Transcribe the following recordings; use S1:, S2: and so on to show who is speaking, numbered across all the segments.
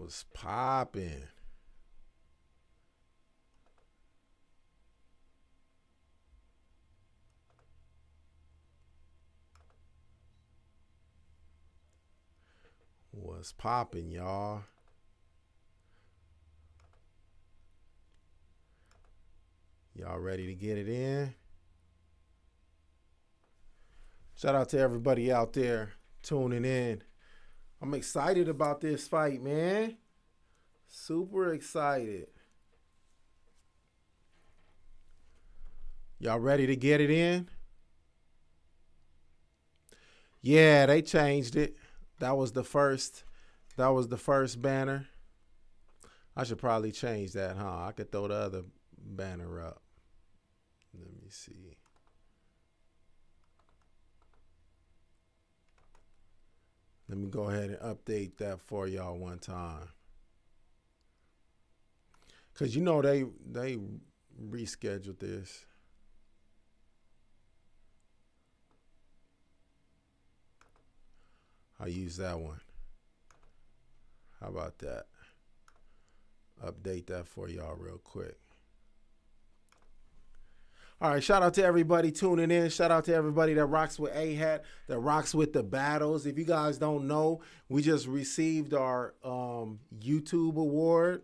S1: Was popping. Was popping, y'all. Y'all ready to get it in? Shout out to everybody out there tuning in. I'm excited about this fight, man. Super excited. Y'all ready to get it in? Yeah, they changed it. That was the first banner. I should probably change that, huh? I could throw the other banner up. Let me see. Let me go ahead and update that for y'all one time. Cause you know they rescheduled this. I'll use that one. How about that? Update that for y'all real quick. All right, shout out to everybody tuning in. Shout out to everybody that rocks with AHAT, that rocks with the battles. If you guys don't know, we just received our YouTube award.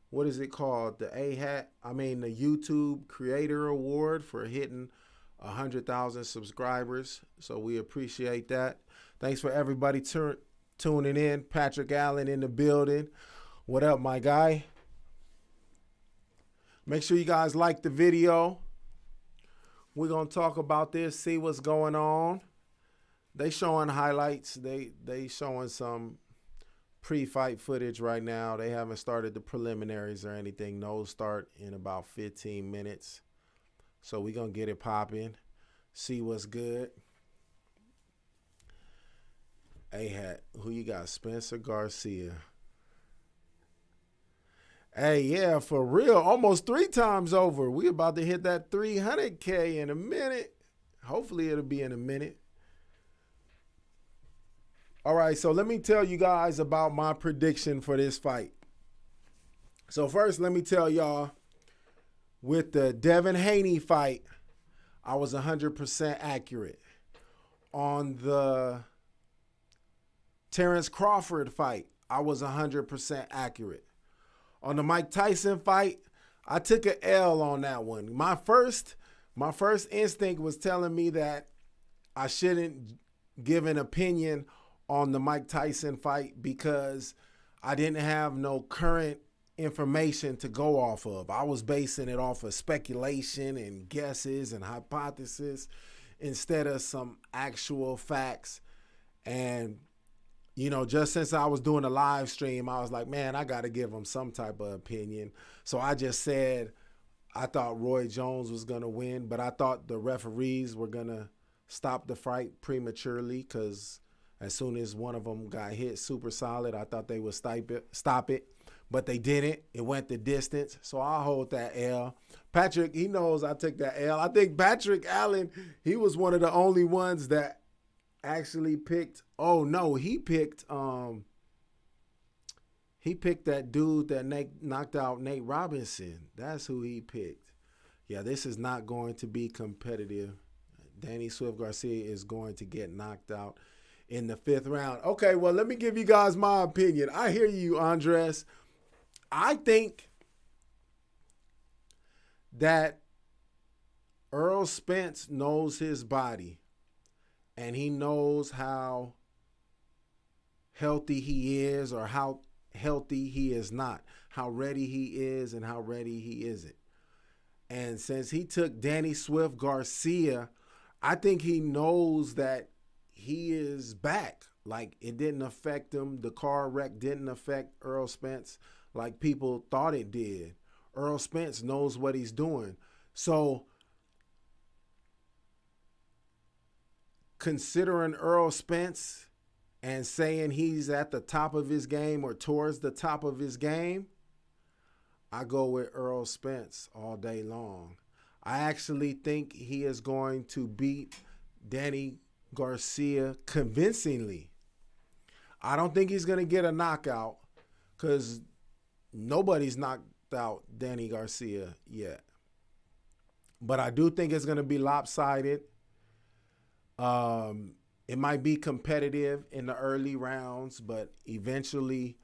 S1: What is it called? The AHAT, the YouTube Creator Award for hitting 100,000 subscribers. So we appreciate that. Thanks for everybody tuning in. Patrick Allen in the building. What up, my guy? Make sure you guys like the video. We're going to talk about this, see what's going on. They showing highlights. They showing some pre-fight footage right now. They haven't started the preliminaries or anything. Those start in about 15 minutes. So we're going to get it popping, see what's good. AHAT, who you got? Spencer Garcia. Hey, yeah, for real. Almost 3 times over. We about to hit that 300K in a minute. Hopefully it'll be in a minute. All right, so let me tell you guys about my prediction for this fight. So first, let me tell y'all, with the Devin Haney fight, I was 100% accurate. On the Terrence Crawford fight, I was 100% accurate. On the Mike Tyson fight, I took an L on that one. My first instinct was telling me that I shouldn't give an opinion on the Mike Tyson fight because I didn't have no current information to go off of. I was basing it off of speculation and guesses and hypothesis instead of some actual facts. And you know, just since I was doing a live stream, I was like, man, I got to give him some type of opinion. So I just said I thought Roy Jones was going to win, but I thought the referees were going to stop the fight prematurely because as soon as one of them got hit super solid, I thought they would stop it, but they didn't. It went the distance, so I'll hold that L. Patrick, he knows I took that L. I think Patrick Allen, he was one of the only ones that actually picked, he picked that dude that knocked out Nate Robinson. That's who he picked. Yeah, this is not going to be competitive. Danny Swift Garcia is going to get knocked out in the 5th round. Okay, well, let me give you guys my opinion. I hear you, Andres. I think that Errol Spence knows his body. And he knows how healthy he is or how healthy he is not, how ready he is and how ready he isn't. And since he took Danny Swift Garcia, I think he knows that he is back. Like, it didn't affect him. The car wreck didn't affect Errol Spence like people thought it did. Errol Spence knows what he's doing. So considering Errol Spence and saying he's at the top of his game or towards the top of his game, I go with Errol Spence all day long. I actually think he is going to beat Danny Garcia convincingly. I don't think he's going to get a knockout because nobody's knocked out Danny Garcia yet. But I do think it's going to be lopsided. It might be competitive in the early rounds, but eventually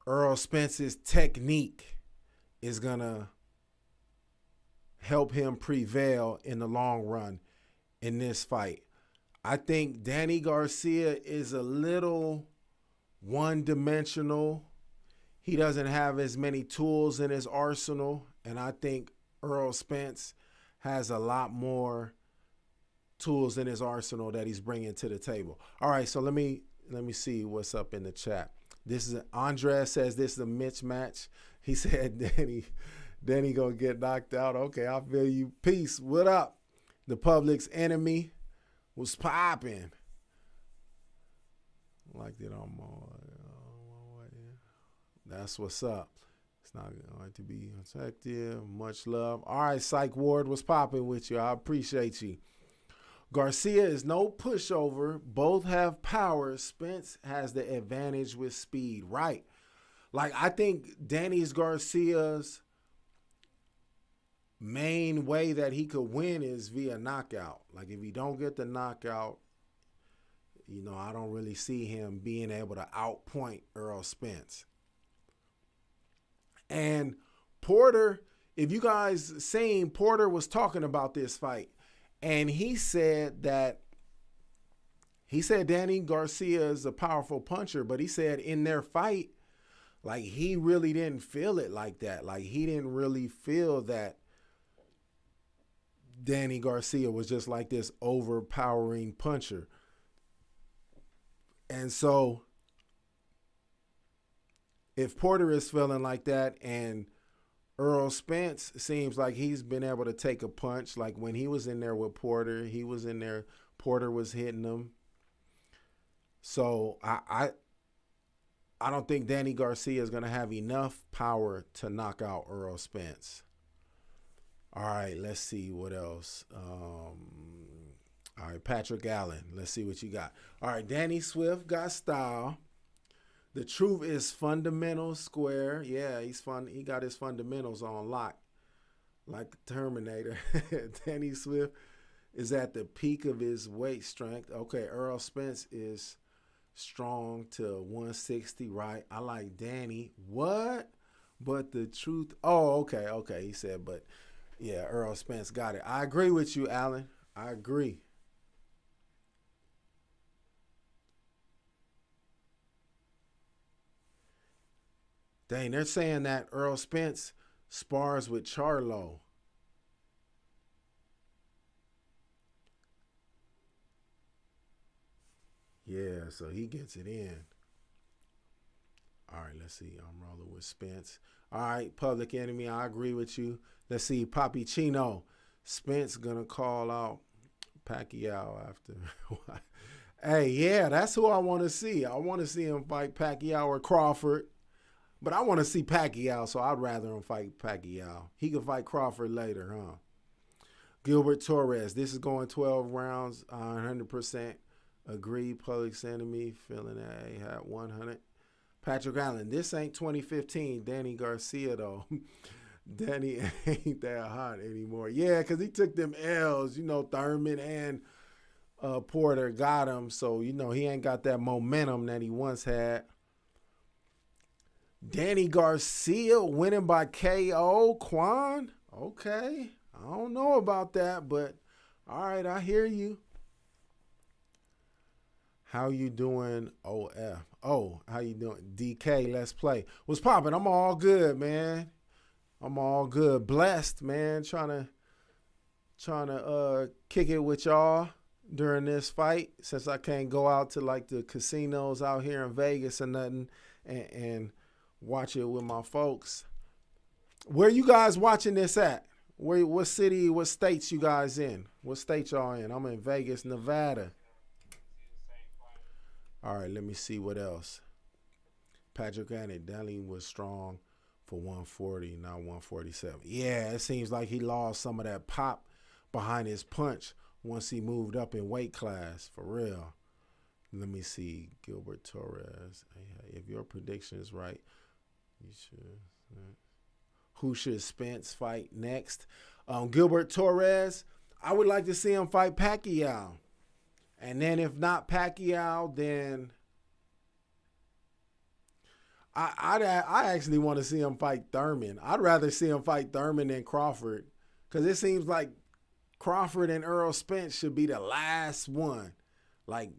S1: Errol Spence's technique is going to help him prevail in the long run in this fight. I think Danny Garcia is a little one-dimensional. He doesn't have as many tools in his arsenal, and I think Errol Spence has a lot more tools in his arsenal that he's bringing to the table. All right, so let me see what's up in the chat. This is Andres says this is a mismatch. He said Danny gonna get knocked out. Okay, I feel you. Peace. What up? The public's enemy was popping. Like it on my that's what's up. It's not going to be effective. Much love. All right, Psych Ward was popping with you. I appreciate you. Garcia is no pushover. Both have power. Spence has the advantage with speed. Right. Like, I think Danny Garcia's main way that he could win is via knockout. Like, if he don't get the knockout, you know, I don't really see him being able to outpoint Errol Spence. And Porter, if you guys seen, Porter was talking about this fight, and he said Danny Garcia is a powerful puncher, but he said in their fight, like, he really didn't feel it like that. Like, he didn't really feel that Danny Garcia was just like this overpowering puncher. And so if Porter is feeling like that, and Errol Spence seems like he's been able to take a punch, like when he was in there with Porter, he was in there, Porter was hitting him. So I don't think Danny Garcia is going to have enough power to knock out Errol Spence. All right, let's see what else. All right, Patrick Allen. Let's see what you got. All right, Danny Swift got style. The truth is fundamental square. Yeah, he's fun. He got his fundamentals on lock, like the Terminator. Danny Swift is at the peak of his weight strength. Okay, Errol Spence is strong to 160, right? I like Danny. What? But the truth. Oh, okay. He said, but yeah, Errol Spence got it. I agree with you, Allen. I agree. Dang, they're saying that Errol Spence spars with Charlo. Yeah, so he gets it in. All right, let's see. I'm rolling with Spence. All right, Public Enemy, I agree with you. Let's see, Papi Chino. Spence going to call out Pacquiao after. Hey, yeah, that's who I want to see. I want to see him fight Pacquiao or Crawford. But I want to see Pacquiao, so I'd rather him fight Pacquiao. He can fight Crawford later, huh? Gilbert Torres, this is going 12 rounds, 100%. Agree, Public's enemy, feeling that AHAT 100. Patrick Allen, this ain't 2015 Danny Garcia, though. Danny ain't that hot anymore. Yeah, because he took them L's. You know, Thurman and Porter got him, so, you know, he ain't got that momentum that he once had. Danny Garcia winning by KO, Quan. Okay. I don't know about that, but all right, I hear you. How you doing, OF? Oh, how you doing? DK, let's play. What's popping? I'm all good, man. I'm all good. Blessed, man. Trying to kick it with y'all during this fight, since I can't go out to like the casinos out here in Vegas or nothing and watch it with my folks. Where you guys watching this at? What city, what states you guys in? What state y'all in? I'm in Vegas, Nevada. All right, let me see what else. Patrick Danny was strong for 140, now 147. Yeah, it seems like he lost some of that pop behind his punch once he moved up in weight class, for real. Let me see. Gilbert Torres. If your prediction is right, you should. Who should Spence fight next? Gilbert Torres. I would like to see him fight Pacquiao. And then if not Pacquiao, then I actually want to see him fight Thurman. I'd rather see him fight Thurman than Crawford, because it seems like Crawford and Errol Spence should be the last one. Like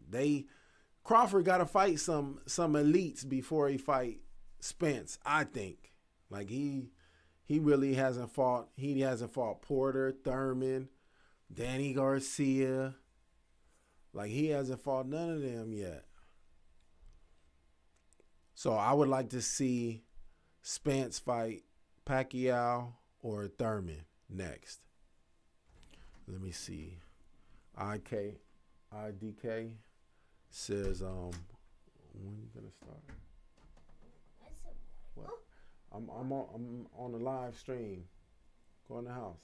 S1: Crawford got to fight some elites before he fight Spence, I think. Like he really hasn't fought. He hasn't fought Porter, Thurman, Danny Garcia. Like he hasn't fought none of them yet. So I would like to see Spence fight Pacquiao or Thurman next. Let me see. IDK says, when you gonna start? What? I'm on the live stream. Go in the house.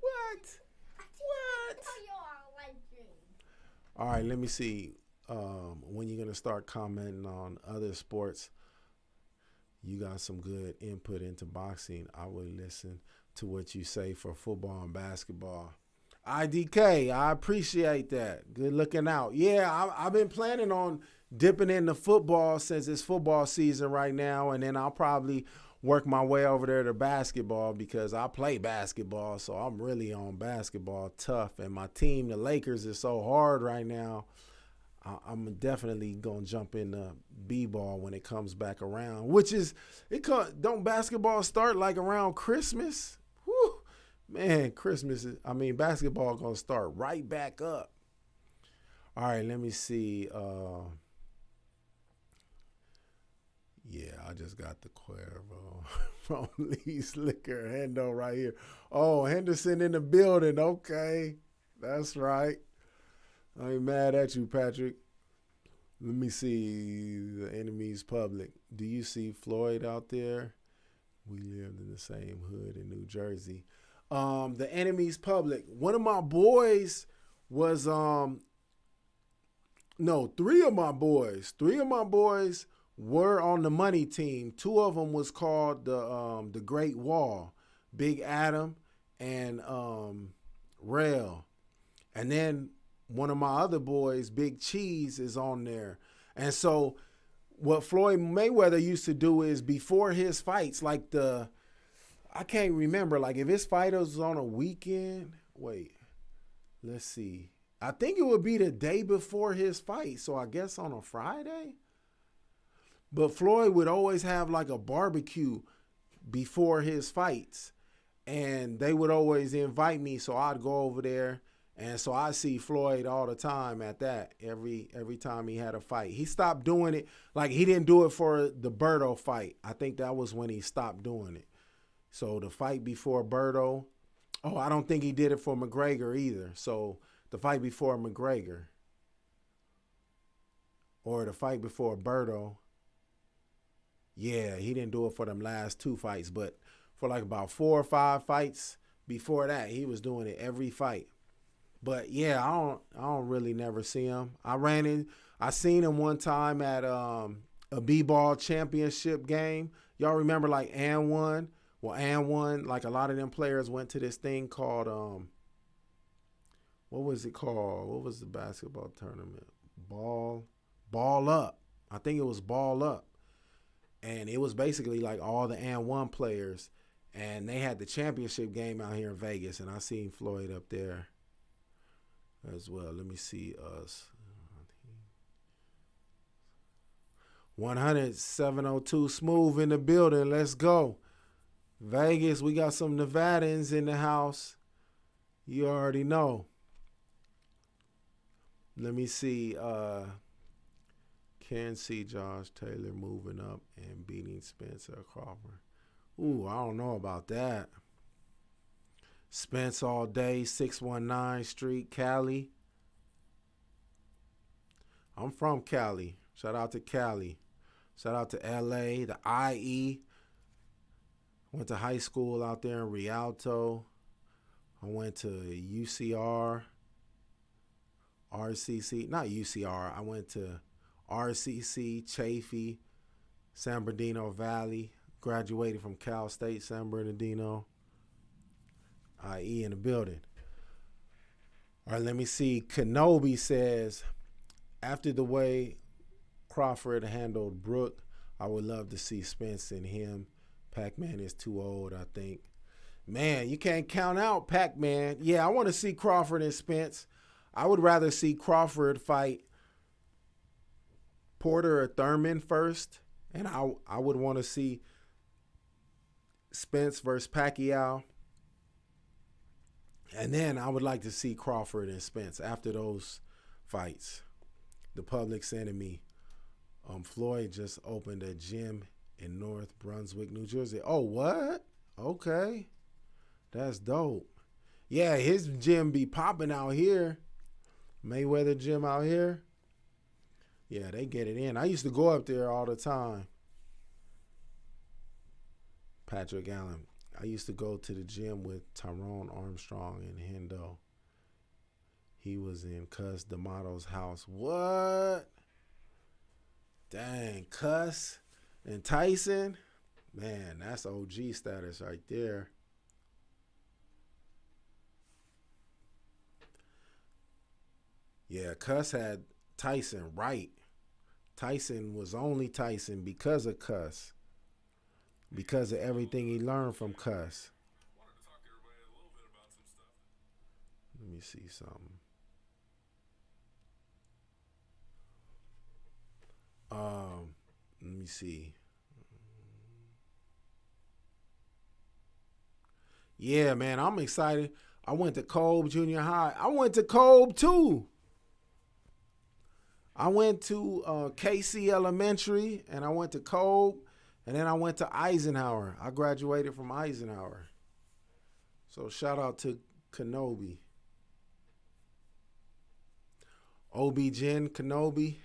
S1: What? All right, let me see. When you're gonna start commenting on other sports. You got some good input into boxing. I would listen to what you say for football and basketball. IDK, I appreciate that. Good looking out. Yeah, I've been planning on dipping into football since it's football season right now, and then I'll probably work my way over there to basketball because I play basketball, so I'm really on basketball tough. And my team, the Lakers, is so hard right now. I'm definitely going to jump into b-ball when it comes back around, which is, don't basketball start like around Christmas? Whew. Man, basketball going to start right back up. All right, let me see. Yeah, I just got the Cuervo from Lee's Liquor. Hendo right here. Oh, Henderson in the building. Okay, that's right. I ain't mad at you, Patrick. Let me see the enemy's public. Do you see Floyd out there? We lived in the same hood in New Jersey. The enemy's public. One of my boys was three of my boys were on the money team. Two of them was called the Great Wall, Big Adam and Rail. And then one of my other boys, Big Cheese, is on there. And so what Floyd Mayweather used to do is before his fights, I can't remember, like if his fight was on a weekend, let's see. I think it would be the day before his fight. So I guess on a Friday. But Floyd would always have like a barbecue before his fights. And they would always invite me. So I'd go over there. And so I see Floyd all the time at that, every time he had a fight. He stopped doing it. Like, he didn't do it for the Berto fight. I think that was when he stopped doing it. So the fight before Berto, I don't think he did it for McGregor either. So the fight before McGregor or the fight before Berto, yeah, he didn't do it for them last two fights. But for like about 4 or 5 fights before that, he was doing it every fight. But yeah, I don't really never see him. I seen him one time at a b-ball championship game. Y'all remember like and one? Well, and one, like a lot of them players went to this thing called what was it called? What was the basketball tournament? Ball Up. I think it was Ball Up. And it was basically like all the and one players, and they had the championship game out here in Vegas, and I seen Floyd up there as well. Let me see us. 100-702 Smooth in the building. Let's go. Vegas, we got some Nevadans in the house. You already know. Let me see. Can see Josh Taylor moving up and beating Spencer Crawford. Ooh, I don't know about that. Spence all day, 619 Street, Cali. I'm from Cali. Shout out to Cali. Shout out to LA, the IE. Went to high school out there in Rialto. I went to UCR. RCC, not UCR. I went to RCC, Chaffee, San Bernardino Valley. Graduated from Cal State, San Bernardino. IE in the building. All right, let me see. Kenobi says, after the way Crawford handled Brook, I would love to see Spence and him. Pac-Man is too old, I think. Man, you can't count out Pac-Man. Yeah, I want to see Crawford and Spence. I would rather see Crawford fight Porter or Thurman first. And I would want to see Spence versus Pacquiao. And then I would like to see Crawford and Spence after those fights. The Public's Enemy. Floyd just opened a gym in North Brunswick, New Jersey. Oh, what? Okay. That's dope. Yeah, his gym be popping out here. Mayweather gym out here. Yeah, they get it in. I used to go up there all the time. Patrick Allen. I used to go to the gym with Tyrone Armstrong and Hendo. He was in Cus D'Amato's house. What? Dang, Cus and Tyson? Man, that's OG status right there. Yeah, Cus had Tyson right. Tyson was only Tyson because of Cus. Because of everything he learned from Cus. Let me see something. Let me see. Yeah, man, I'm excited. I went to Kolb Junior High. I went to Kolb too. I went to KC Elementary, and I went to Kolb, and then I went to Eisenhower. I graduated from Eisenhower. So shout out to Kenobi. OB-Gyn Kenobi.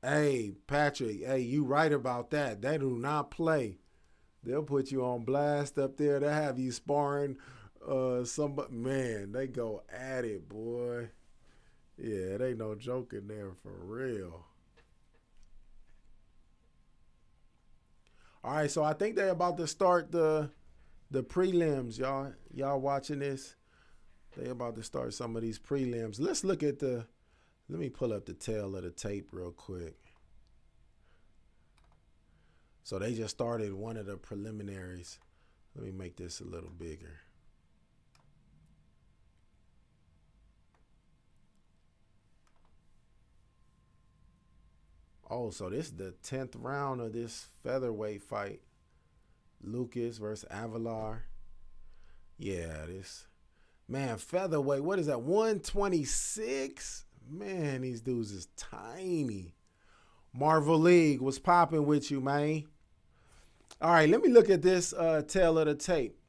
S1: Hey, Patrick, hey, you right about that. They do not play. They'll put you on blast up there. They'll have you sparring somebody. Man, they go at it, boy. Yeah, it ain't no joke in there for real. All right, so I think they're about to start the prelims, y'all. Y'all watching this? They about to start some of these prelims. Let's look at let me pull up the tail of the tape real quick. So they just started one of the preliminaries. Let me make this a little bigger. Oh, so this is the 10th round of this featherweight fight. Lucas versus Avalar. Yeah, this. Man, featherweight, what is that, 126? Man, these dudes is tiny. Marvel League, what's popping with you, man? All right, let me look at this tail of the tape.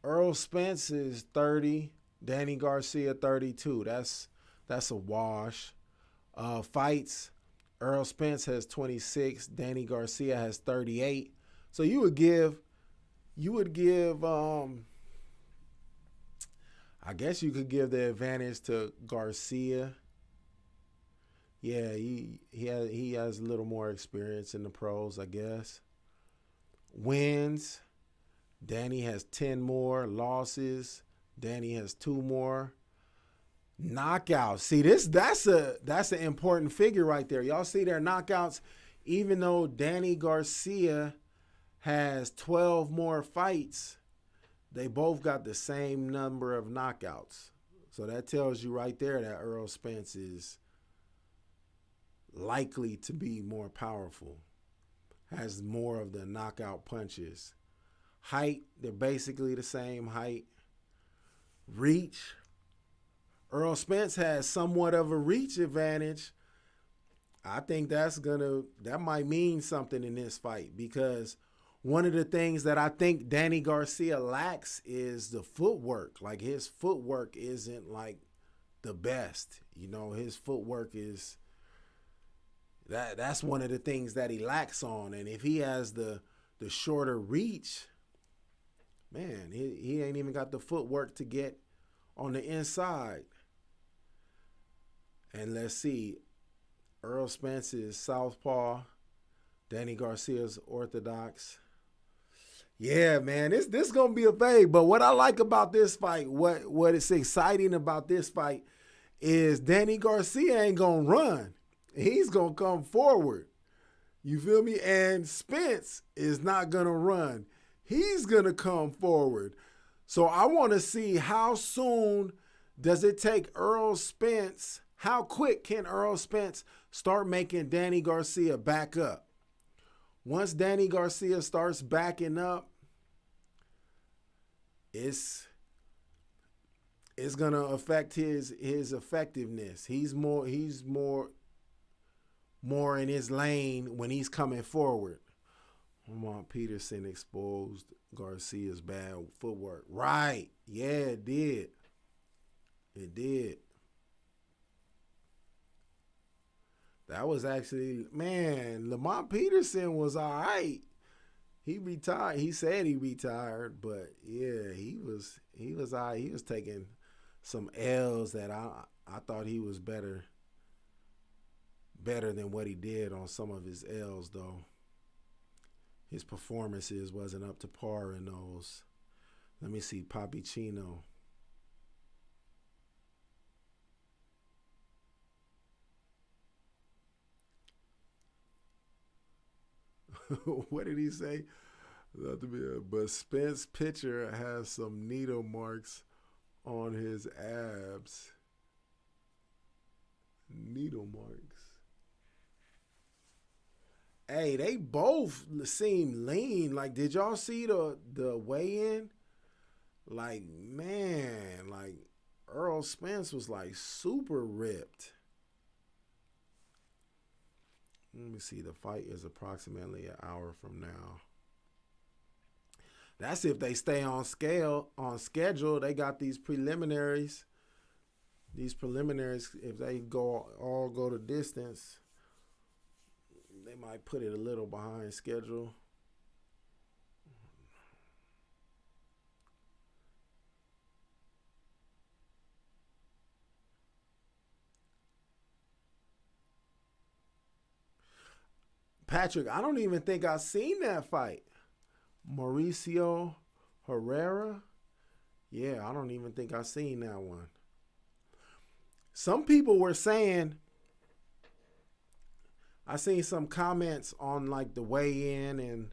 S1: Errol Spence is 30. Danny Garcia, 32. That's a wash. Fights, Errol Spence has 26. Danny Garcia has 38. So you would give I guess you could give the advantage to Garcia. Yeah, he has a little more experience in the pros, I guess. Wins, Danny has 10 more. Losses, Danny has 2 more. Knockouts. See, that's an important figure right there. Y'all see their knockouts, even though Danny Garcia has 12 more fights, they both got the same number of knockouts. So that tells you right there that Errol Spence is likely to be more powerful, has more of the knockout punches. Height, they're basically the same height. Reach, Errol Spence has somewhat of a reach advantage. I think that might mean something in this fight, because one of the things that I think Danny Garcia lacks is the footwork. Like, his footwork isn't like the best. You know, his footwork is that's one of the things that he lacks on. And if he has the shorter reach, Man, he ain't even got the footwork to get on the inside. And let's see. Errol Spence is southpaw. Danny Garcia's orthodox. Yeah, man, this gonna be a fade. But what I like about this fight, what is exciting about this fight, is Danny Garcia ain't gonna run. He's gonna come forward. You feel me? And Spence is not gonna run. He's gonna come forward. So I want to see how soon does it take Errol Spence. How quick can Errol Spence start making Danny Garcia back up? Once Danny Garcia starts backing up, it's gonna affect his effectiveness. He's more in his lane when he's coming forward. Lamont Peterson exposed Garcia's bad footwork. Right. Yeah, it did. It did. That was actually, man, Lamont Peterson was all right. He retired. He said he retired, but yeah, he was all right. He was taking some L's that I thought he was better than what he did on some of his L's, though. His performances wasn't up to par in those. Let me see, Papi Chino. What did he say? But Spence pitcher has some needle marks on his abs. Needle marks. Hey, they both seem lean. Like, did y'all see the weigh-in? Like, man, like Errol Spence was like super ripped. Let me see. The fight is approximately an hour from now. That's if they stay on schedule. They got these preliminaries. If they all go the distance, they might put it a little behind schedule. Patrick, I don't even think I've seen that fight. Mauricio Herrera? Yeah, I don't even think I've seen that one. Some people were saying, I seen some comments on like the weigh-in and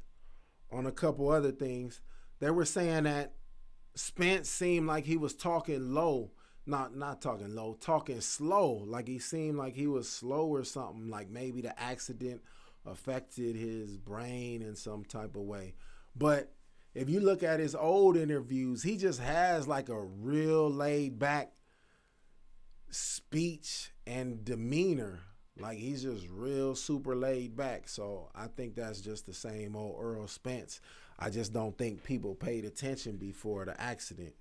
S1: on a couple other things. They were saying that Spence seemed like he was talking low. Not talking low, talking slow. Like he seemed like he was slow or something. Like maybe the accident affected his brain in some type of way. But if you look at his old interviews, he just has like a real laid back speech and demeanor. Like he's just real super laid back. So I think that's just the same old Errol Spence. I just don't think people paid attention before the accident.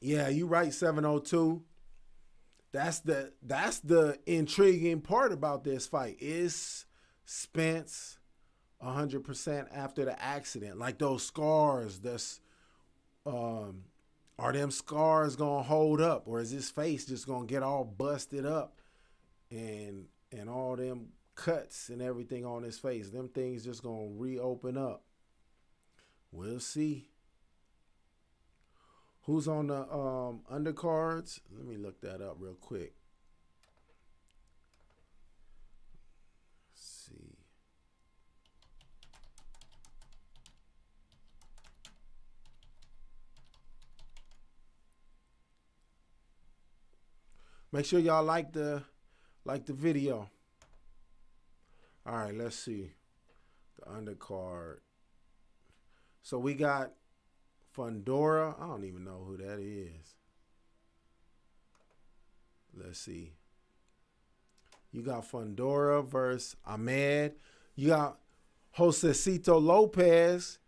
S1: Yeah, you right, 702. That's the intriguing part about this fight. Is Spence 100% after the accident? Like those scars, are them scars gonna hold up, or is his face just gonna get all busted up and all them cuts and everything on his face? Them things just gonna reopen up. We'll see. Who's on the undercards? Let me look that up real quick. Let's see. Make sure y'all like the video. All right, let's see. The undercard. So we got Fundora. I don't even know who that is. Let's see. You got Fundora versus Ahmed. You got Josesito Lopez.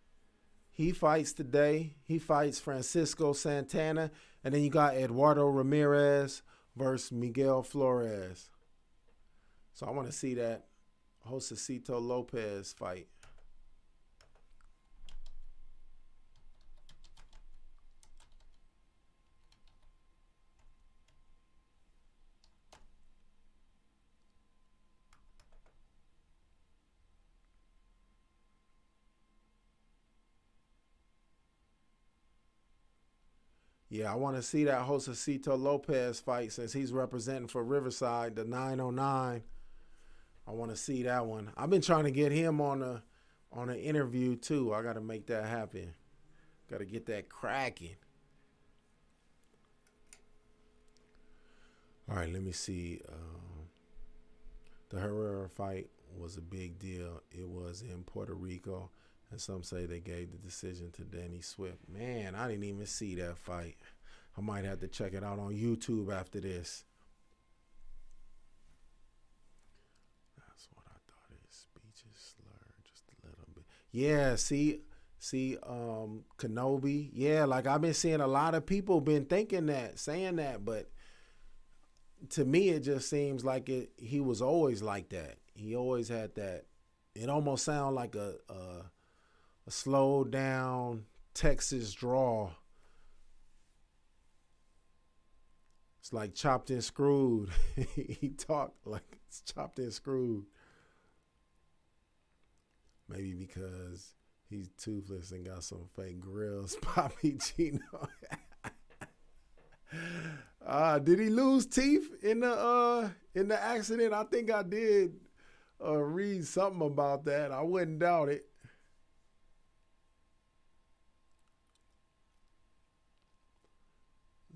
S1: He fights today. He fights Francisco Santana. And then you got Eduardo Ramirez versus Miguel Flores. So I want to see that Josesito Lopez fight. Yeah, I want to see that Josesito Lopez fight since he's representing for Riverside, the 909. I want to see that one. I've been trying to get him on an interview too. I got to make that happen. Got to get that cracking. All right, let me see. The Herrera fight was a big deal. It was in Puerto Rico, and some say they gave the decision to Danny Swift. Man, I didn't even see that fight. I might have to check it out on YouTube after this. That's what I thought. His speech is slurred just a little bit. Yeah, see, Kenobi. Yeah, like I've been seeing a lot of people been thinking that, saying that, but to me, it just seems like he was always like that. He always had that. It almost sounded like a slowed down Texas drawl. It's like chopped and screwed. He talked like it's chopped and screwed. Maybe because he's toothless and got some fake grills. Poppy Gino. Did he lose teeth in the accident? I think I did read something about that. I wouldn't doubt it.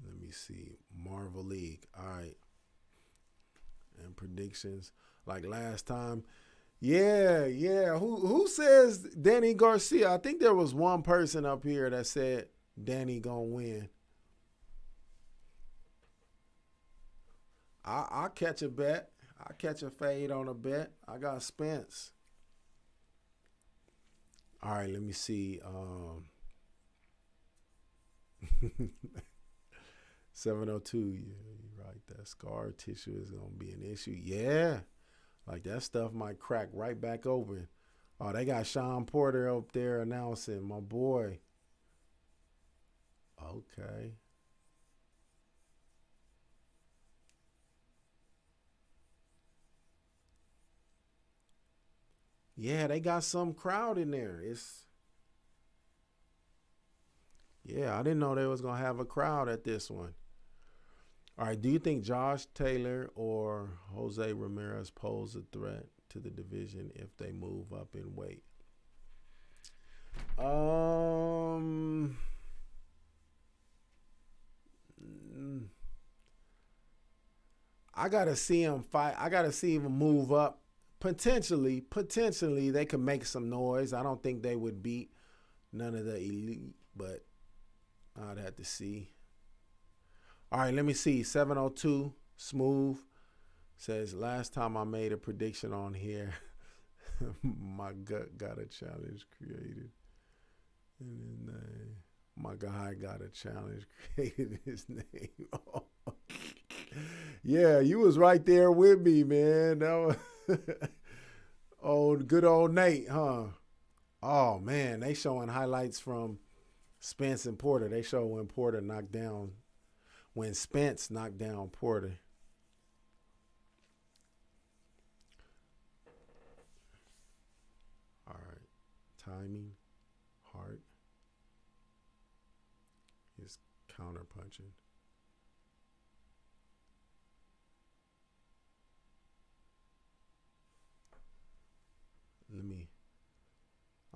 S1: Let me see. Marvel League. All right. And predictions like last time. Yeah. Who says Danny Garcia? I think there was one person up here that said Danny gonna win. I'll catch a bet. I'll catch a fade on a bet. I got Spence. All right, let me see. 702. Yeah, you're right. That scar tissue is going to be an issue. Yeah. Like that stuff might crack right back open. Oh, they got Sean Porter up there announcing, my boy. Okay. Yeah, they got some crowd in there. I didn't know they was going to have a crowd at this one. All right, do you think Josh Taylor or Jose Ramirez pose a threat to the division if they move up in weight? I got to see him fight. I got to see him move up. Potentially, they could make some noise. I don't think they would beat none of the elite, but I'd have to see. All right, let me see. 702 Smooth says, last time I made a prediction on here, my gut got a challenge created in his name. My guy got a challenge created in his name. Yeah, you was right there with me, man. That was good old Nate, huh? Oh, man, they showing highlights from Spence and Porter. They show when Spence knocked down Porter. All right. Timing, heart, is counter punching.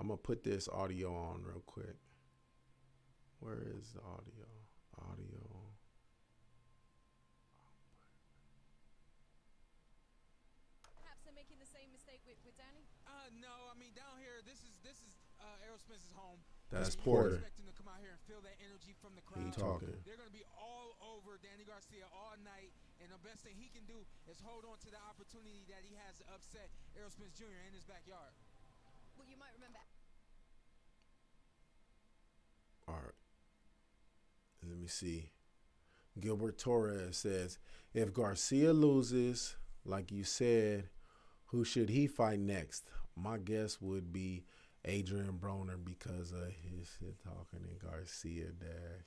S1: I'm going to put this audio on real quick. Where is the audio?
S2: Perhaps they're making the same mistake with Danny?
S3: No, I mean down here, this is Errol Spence's home.
S1: That's Porter.
S3: Expecting to come out here and feel that energy from the crowd.
S1: He talking.
S3: They're going to be all over Danny Garcia all night, and the best thing he can do is hold on to the opportunity that he has to upset Errol Spence Jr. in his backyard.
S2: Well, you might remember.
S1: All right. Let me see. Gilbert Torres says, if Garcia loses, like you said, Who should he fight next? My guess would be Adrian Broner because of his shit talking and Garcia dash.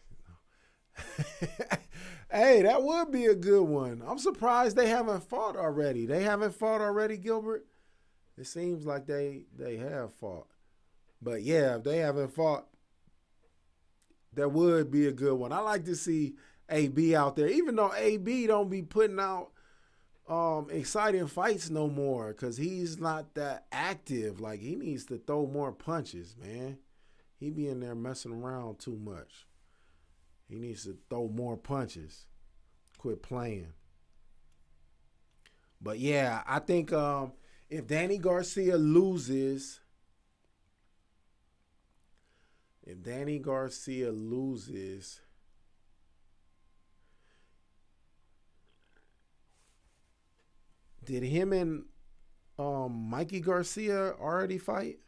S1: Hey, that would be a good one. I'm surprised they haven't fought already. They haven't fought already, Gilbert? It seems like they have fought. But yeah, if they haven't fought, that would be a good one. I like to see AB out there, even though AB don't be putting out exciting fights no more because he's not that active. Like, he needs to throw more punches, man. He be in there messing around too much. He needs to throw more punches. Quit playing. But yeah, I think if Danny Garcia loses, did him and Mikey Garcia already fight?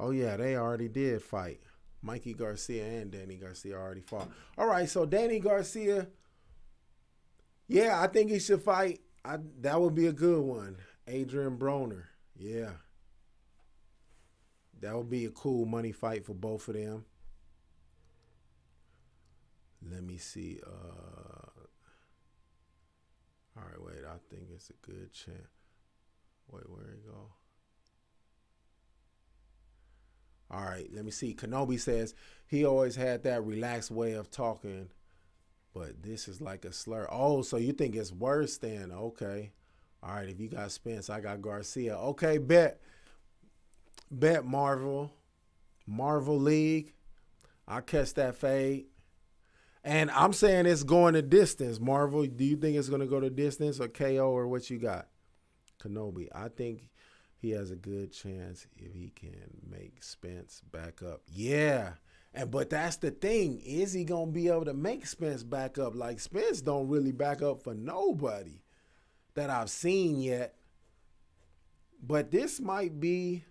S1: Oh, yeah, they already did fight. Mikey Garcia and Danny Garcia already fought. All right, so Danny Garcia, yeah, I think he should fight. That would be a good one. Adrian Broner, yeah. That would be a cool money fight for both of them. Let me see. All right, wait, I think it's a good chance. Wait, where he go? All right, let me see. Kenobi says he always had that relaxed way of talking, but this is like a slur. Oh, so you think it's worse than? Okay. All right, if you got Spence, I got Garcia. Okay, bet Marvel League. I'll catch that fade. And I'm saying it's going the distance. Marvel, do you think it's going to go the distance or KO or what you got? Kenobi, I think he has a good chance if he can make Spence back up. Yeah. But that's the thing. Is he going to be able to make Spence back up? Like, Spence don't really back up for nobody that I've seen yet. But this might be,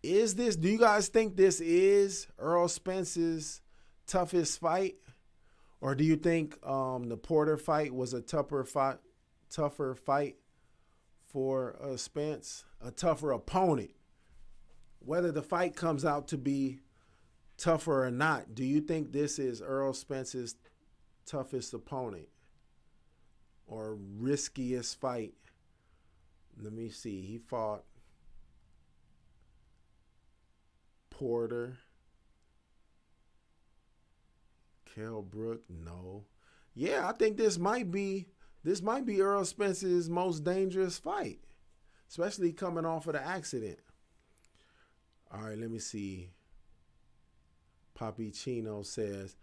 S1: do you guys think this is Errol Spence's toughest fight? Or do you think the Porter fight was a tougher fight for Spence, a tougher opponent? Whether the fight comes out to be tougher or not, do you think this is Errol Spence's toughest opponent or riskiest fight? Let me see. He fought Porter. Kell Brook, no. Yeah, I think this might be Errol Spence's most dangerous fight, especially coming off of the accident. All right, let me see. Poppy Chino says,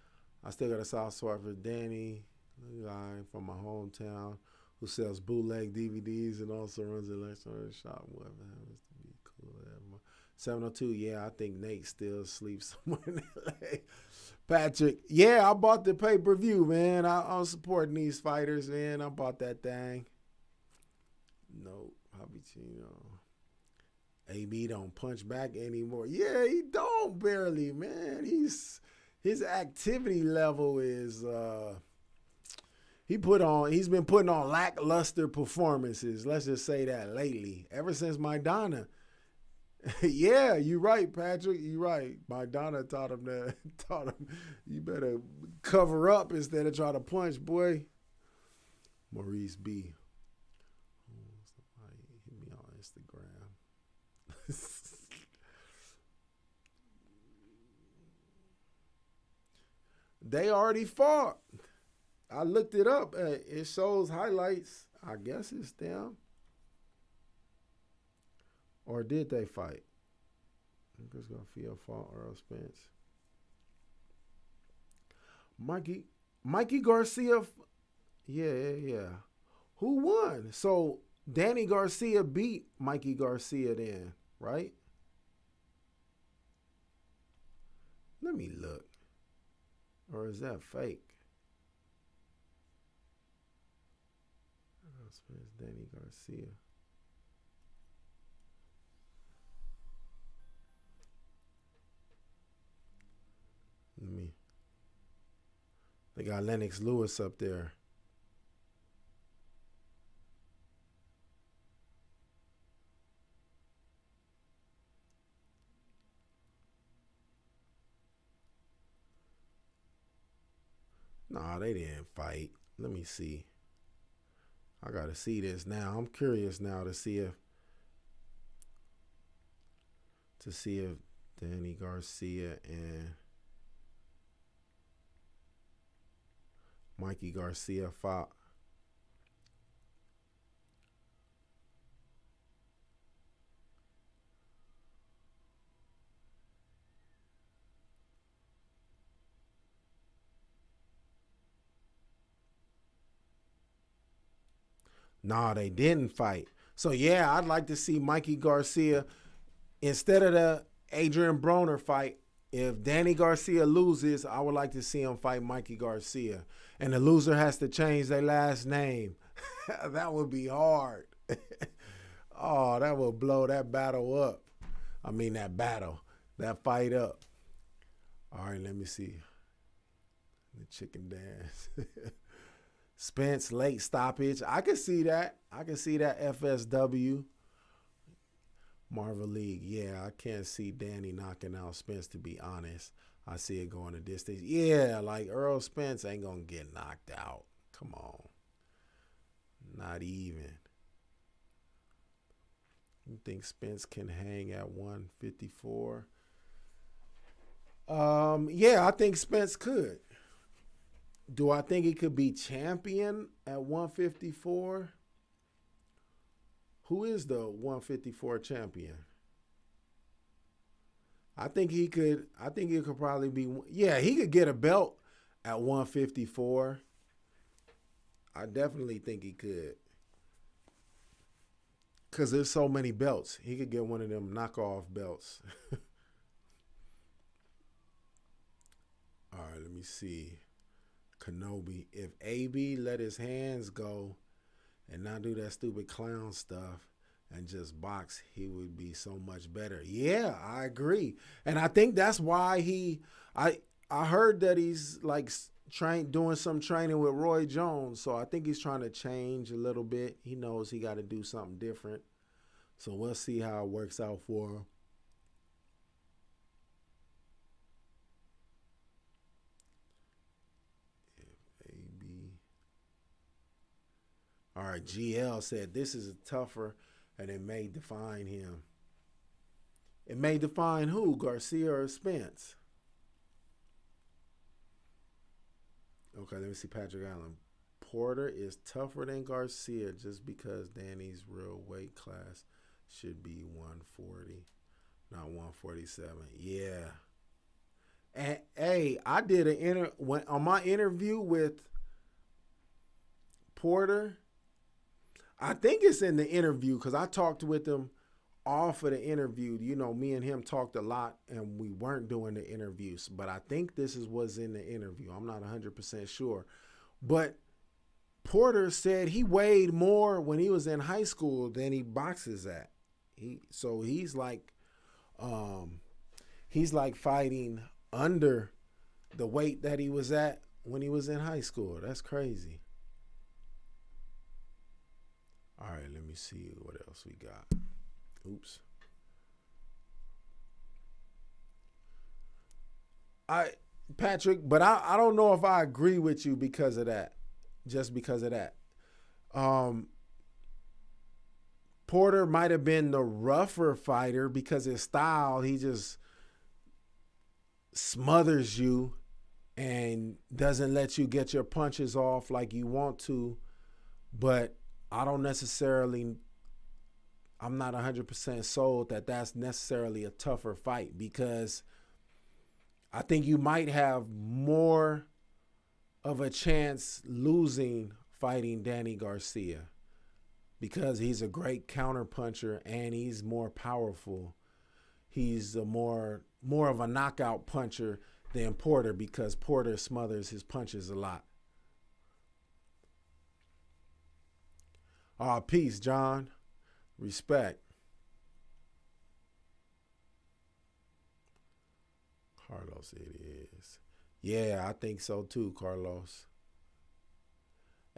S1: I still got a soft spot for Danny, a guy from my hometown who sells bootleg DVDs and also runs an electronic shop. Whatever happens to be cool. 702, yeah, I think Nate still sleeps somewhere in LA. Patrick, yeah, I bought the pay-per-view, man. I'm supporting these fighters, man. I bought that thing. No, Poppy Chino. AB don't punch back anymore. Yeah, he don't barely, man. His activity level is he's been putting on lackluster performances. Let's just say that lately. Ever since Maidana. Yeah, you're right, Patrick. You're right. Maidana taught him you better cover up instead of try to punch, boy. Maurice B. Hit me on Instagram. They already fought. I looked it up. It shows highlights. I guess it's them. Or did they fight? I'm just going to feel fought Errol Spence. Mikey Garcia. Yeah. Who won? So Danny Garcia beat Mikey Garcia then, right? Let me look. Or is that fake? Spence, Danny Garcia. They got Lennox Lewis up there. Nah, they didn't fight. Let me see. I gotta see this now. I'm curious now to see if Danny Garcia and Mikey Garcia fought. Nah, they didn't fight. So, yeah, I'd like to see Mikey Garcia instead of the Adrian Broner fight. If Danny Garcia loses, I would like to see him fight Mikey Garcia. And the loser has to change their last name. That would be hard. Oh, that would blow that battle up. I mean, that fight up. All right, let me see. The chicken dance. Spence, late stoppage. I can see that. FSW. Marvel League. Yeah, I can't see Danny knocking out Spence, to be honest. I see it going a distance. Yeah, like Errol Spence ain't going to get knocked out. Come on. Not even. You think Spence can hang at 154? Yeah, I think Spence could. Do I think he could be champion at 154? Who is the 154 champion? I think he could probably be. Yeah, he could get a belt at 154. I definitely think he could. Because there's so many belts. He could get one of them knockoff belts. All right, let me see. Kenobi. If AB let his hands go and not do that stupid clown stuff and just box, he would be so much better. Yeah, I agree. And I think that's why I heard that he's like doing some training with Roy Jones. So I think he's trying to change a little bit. He knows he got to do something different. So we'll see how it works out for him. All right, GL said this is a tougher, and it may define him. It may define who, Garcia or Spence? Okay, let me see Patrick Allen. Porter is tougher than Garcia just because Danny's real weight class should be 140, not 147. Yeah. And, hey, I did on my interview with Porter. I think it's in the interview because I talked with him off of the interview. You know, me and him talked a lot and we weren't doing the interviews. But I think this was in the interview. I'm not 100% sure. But Porter said he weighed more when he was in high school than he boxes at. So he's like fighting under the weight that he was at when he was in high school. That's crazy. All right, let me see what else we got. Oops. Patrick, but I don't know if I agree with you because of that. Just because of that. Porter might have been the rougher fighter because his style, he just smothers you and doesn't let you get your punches off like you want to. But I'm not 100% sold that that's necessarily a tougher fight because I think you might have more of a chance losing fighting Danny Garcia because he's a great counterpuncher and he's more powerful. He's more of a knockout puncher than Porter because Porter smothers his punches a lot. Peace, John. Respect. Carlos, it is. Yeah, I think so too, Carlos.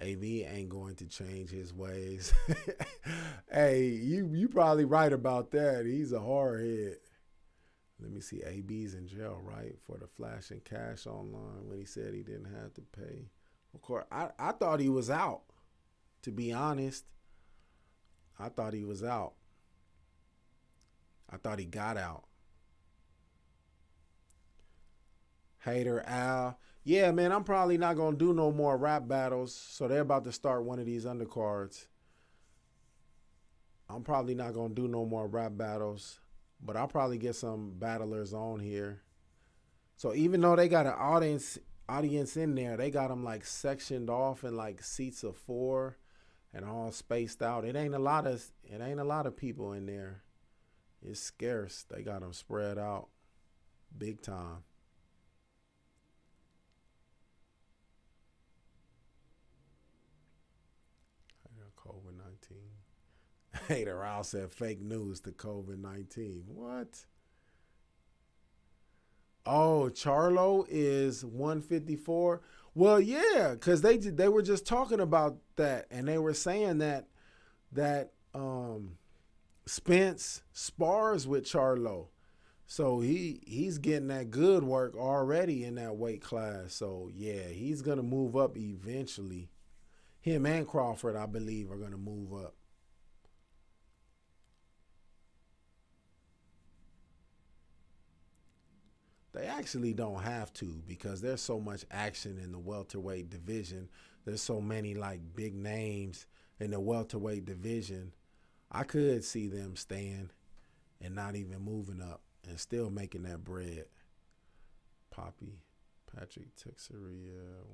S1: AV ain't going to change his ways. Hey, you probably right about that. He's a hardhead. Let me see. AB's in jail, right, for the flashing cash online when he said he didn't have to pay. Of course, I thought he was out, to be honest. I thought he was out. I thought he got out. Hater Al. Yeah, man, I'm probably not going to do no more rap battles. So they're about to start one of these undercards. I'm probably not going to do no more rap battles. But I'll probably get some battlers on here. So even though they got an audience in there, they got them like sectioned off in like seats of 4 and all spaced out. It ain't a lot of people in there. It's scarce. They got them spread out big time. COVID-19. Hater Rao said fake news to COVID-19. What? Oh, Charlo is 154. Well, yeah, because they were just talking about that, and they were saying that Spence spars with Charlo. So he's getting that good work already in that weight class. So, yeah, he's going to move up eventually. Him and Crawford, I believe, are going to move up. They actually don't have to because there's so much action in the welterweight division. There's so many like big names in the welterweight division. I could see them staying and not even moving up and still making that bread. Poppy, Patrick Texeria,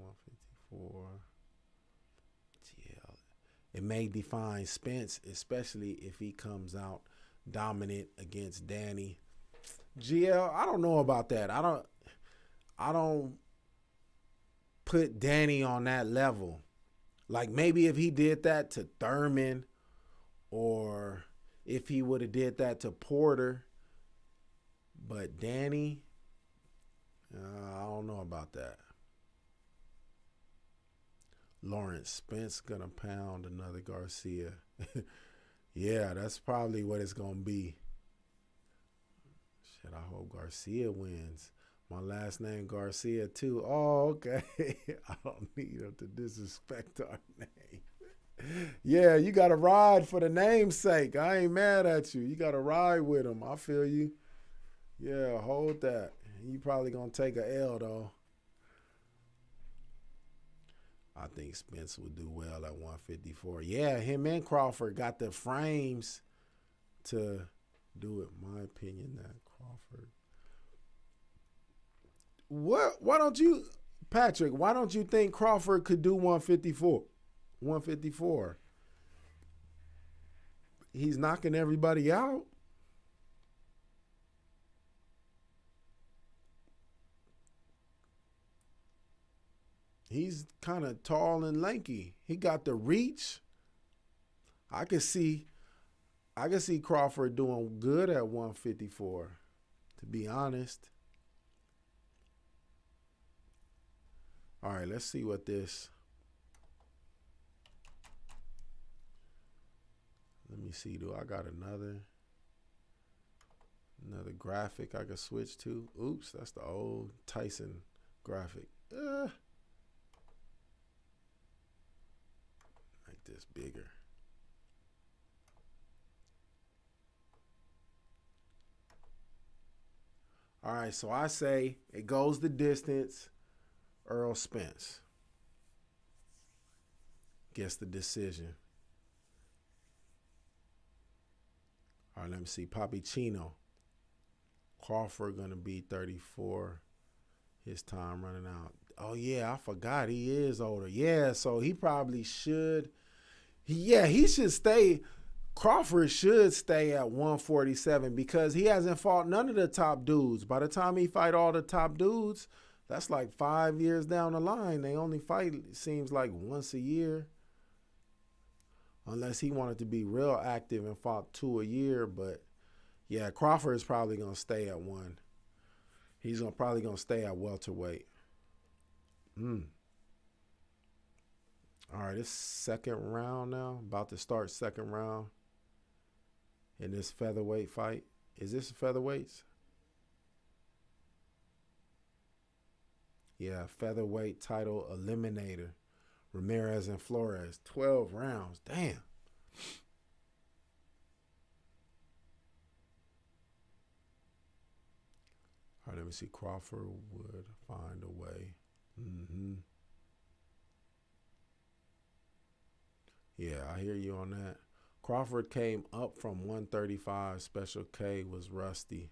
S1: 154. Yeah, it may define Spence, especially if he comes out dominant against Danny. GL, I don't know about that. I don't put Danny on that level. Like maybe if he did that to Thurman or if he would have did that to Porter. But Danny, I don't know about that. Lawrence Spence gonna pound another Garcia. Yeah, that's probably what it's gonna be. Shit, I hope Garcia wins. My last name Garcia too. Oh, okay. I don't need him to disrespect our name. Yeah, you gotta ride for the name's sake. I ain't mad at you. You gotta ride with him. I feel you. Yeah, hold that. You probably gonna take a L though. I think Spence will do well at 154. Yeah, him and Crawford got the frames to do it. My opinion that Crawford. Why don't you, Patrick, why don't you think Crawford could do 154? 154. He's knocking everybody out. He's kind of tall and lanky. He got the reach. I could see Crawford doing good at 154, to be honest. All right, let's see what this. Let me see. Do I got another graphic I could switch to? Oops, that's the old Tyson graphic. Make this bigger. All right, so I say it goes the distance. Errol Spence gets the decision. All right, let me see. Papi Chino. Crawford going to be 34. His time running out. Oh, yeah, I forgot he is older. Yeah, so he probably should. He should stay. Crawford should stay at 147 because he hasn't fought none of the top dudes. By the time he fight all the top dudes, that's like 5 years down the line. They only fight, it seems like, once a year. unless he wanted to be real active and fought 2 a year. But yeah, Crawford is probably gonna stay at 1. He's probably gonna stay at welterweight. All right, it's second round now. About to start second round in this featherweight fight. Is this featherweights? Yeah, featherweight title eliminator. Ramirez and Flores. 12 rounds. Damn. All right, let me see. Crawford would find a way. Yeah, I hear you on that. Crawford came up from 135. Special K was rusty.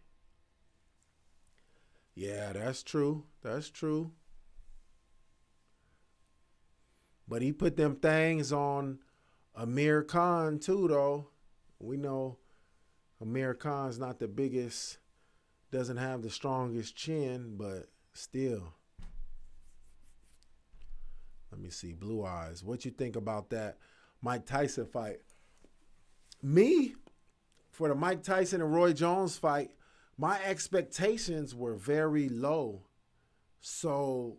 S1: Yeah, that's true. That's true. But he put them things on Amir Khan too, though. We know Amir Khan's not the biggest, doesn't have the strongest chin, but still. Let me see, Blue Eyes. What you think about that Mike Tyson fight? Me, for the Mike Tyson and Roy Jones fight, my expectations were very low. So,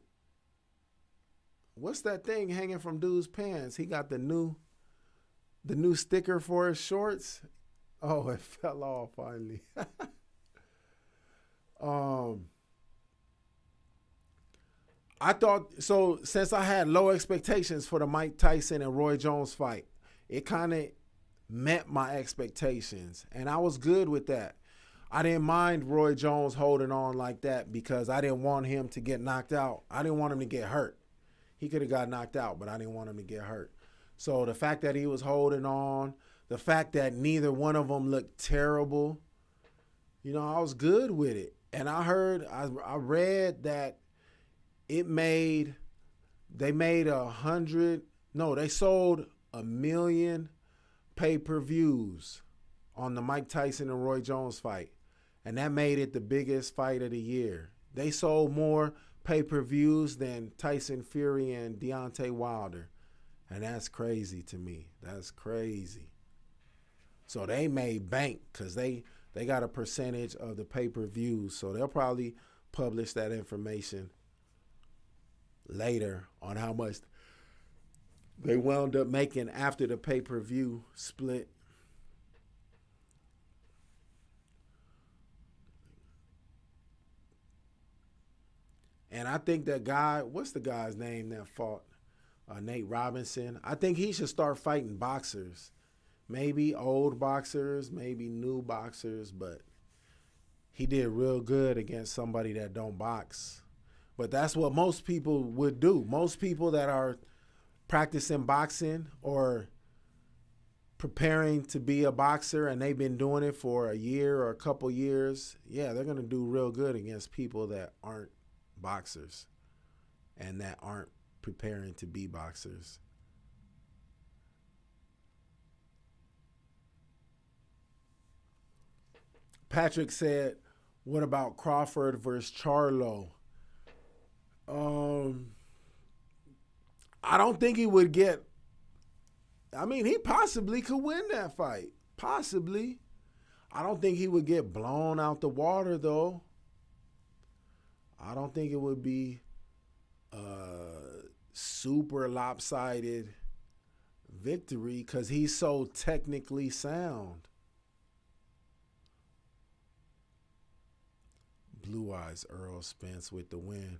S1: what's that thing hanging from dude's pants? He got the new sticker for his shorts. Oh, it fell off finally. I thought, so since I had low expectations for the Mike Tyson and Roy Jones fight, it kind of met my expectations, and I was good with that. I didn't mind Roy Jones holding on like that because I didn't want him to get knocked out. I didn't want him to get hurt. He could have got knocked out, but I didn't want him to get hurt. So the fact that he was holding on, the fact that neither one of them looked terrible, you know, I was good with it. And I read that they sold 1 million pay-per-views on the Mike Tyson and Roy Jones fight. And that made it the biggest fight of the year. They sold more pay-per-views than Tyson Fury and Deontay Wilder. And that's crazy to me. That's crazy. So they made bank because they got a percentage of the pay-per-views. So they'll probably publish that information later on how much they wound up making after the pay-per-view split. And I think that guy, what's the guy's name that fought Nate Robinson? I think he should start fighting boxers. Maybe old boxers, maybe new boxers, but he did real good against somebody that don't box. But that's what most people would do. Most people that are practicing boxing or preparing to be a boxer and they've been doing it for a year or a couple years, yeah, they're going to do real good against people that aren't boxers and that aren't preparing to be boxers. Patrick said, what about Crawford versus Charlo? I don't think he would get, I mean, he possibly could win that fight. Possibly. I don't think he would get blown out the water, though. I don't think it would be a super lopsided victory because he's so technically sound. Blue Eyes, Errol Spence with the win.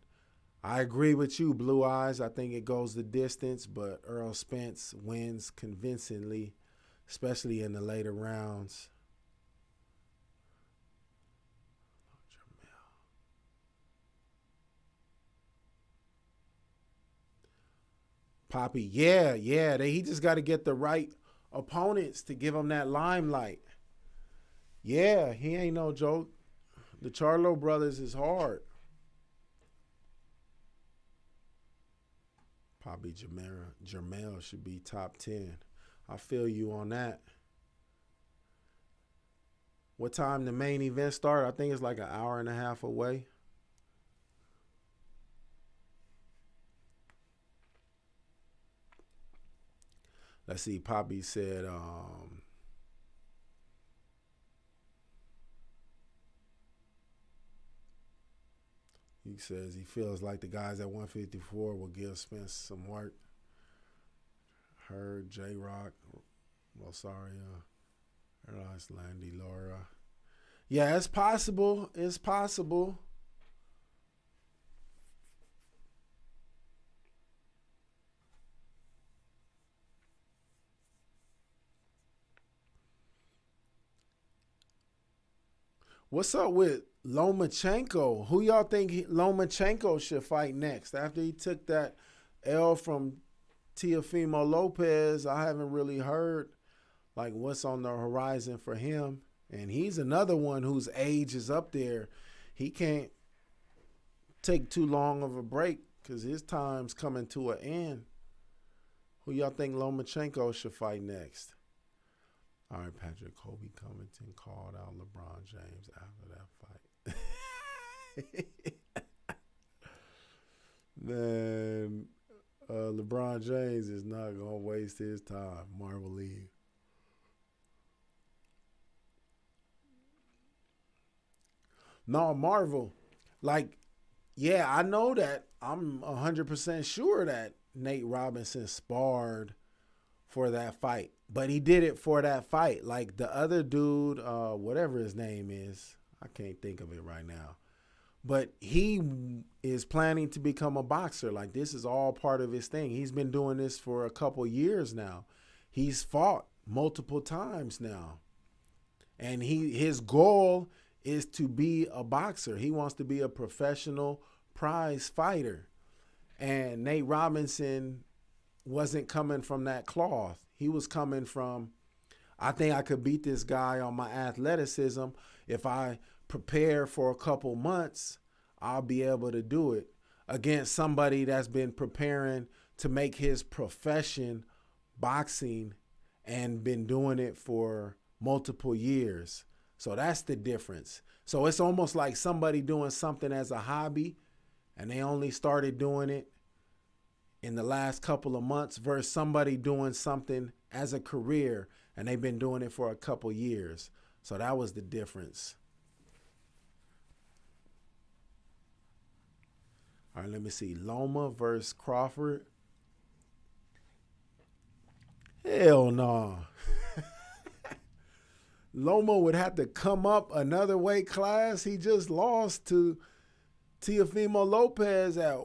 S1: I agree with you, Blue Eyes. I think it goes the distance, but Errol Spence wins convincingly, especially in the later rounds. Poppy, yeah. He just got to get the right opponents to give him that limelight. Yeah, he ain't no joke. The Charlo brothers is hard. Poppy Jermel should be top 10. I feel you on that. What time the main event start? I think it's like an hour and a half away. Let's see. Poppy said, he says he feels like the guys at 154 will give Spence some work. Heard J-Rock, Rosario, Errol Landy, Laura. Yeah, it's possible. It's possible. What's up with Lomachenko? Who y'all think Lomachenko should fight next? After he took that L from Teofimo Lopez, I haven't really heard like what's on the horizon for him. And he's another one whose age is up there. He can't take too long of a break because his time's coming to an end. Who y'all think Lomachenko should fight next? All right, Patrick Kobe Covington called out LeBron James after that fight. Man, LeBron James is not going to waste his time. Marvel League. No, Marvel. Like, yeah, I know that. I'm 100% sure that Nate Robinson sparred for that fight. But he did it for that fight. Like the other dude, whatever his name is, I can't think of it right now. But he is planning to become a boxer. Like this is all part of his thing. He's been doing this for a couple years now. He's fought multiple times now. And his goal is to be a boxer. He wants to be a professional prize fighter. And Nate Robinson wasn't coming from that cloth. He was coming from, I think I could beat this guy on my athleticism. If I prepare for a couple months, I'll be able to do it against somebody that's been preparing to make his profession boxing and been doing it for multiple years. So that's the difference. So it's almost like somebody doing something as a hobby and they only started doing it in the last couple of months versus somebody doing something as a career and they've been doing it for a couple years. So that was the difference. All right, let me see. Loma versus Crawford. Hell no. Loma would have to come up another weight class. He just lost to Teofimo Lopez at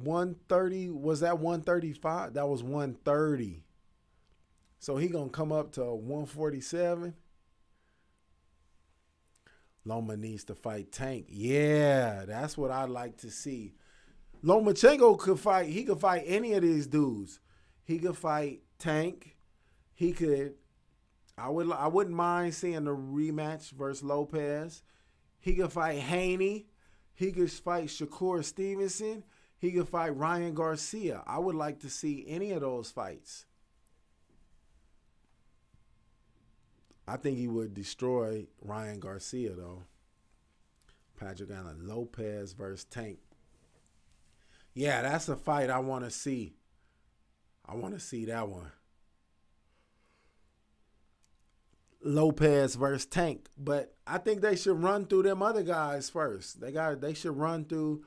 S1: 130. Was that 135? That was 130. So he gonna come up to 147. Loma needs to fight Tank. Yeah, that's what I'd like to see. Lomachenko could fight. He could fight any of these dudes. He could fight Tank. He could. I wouldn't mind seeing the rematch versus Lopez. He could fight Haney. He could fight Shakur Stevenson. He could fight Ryan Garcia. I would like to see any of those fights. I think he would destroy Ryan Garcia, though. Patrick Allen, Lopez versus Tank. Yeah, that's a fight I want to see. I want to see that one. Lopez versus Tank. But I think they should run through them other guys first. They should run through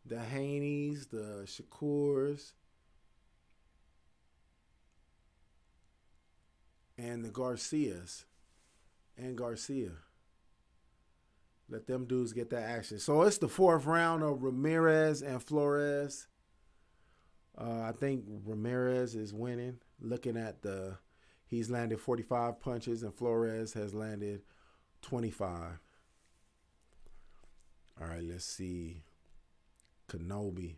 S1: the Haneys, the Shakurs, and the Garcias. And Garcia. Let them dudes get that action. So it's the fourth round of Ramirez and Flores. I think Ramirez is winning. Looking at he's landed 45 punches and Flores has landed 25. All right, let's see. Kenobi.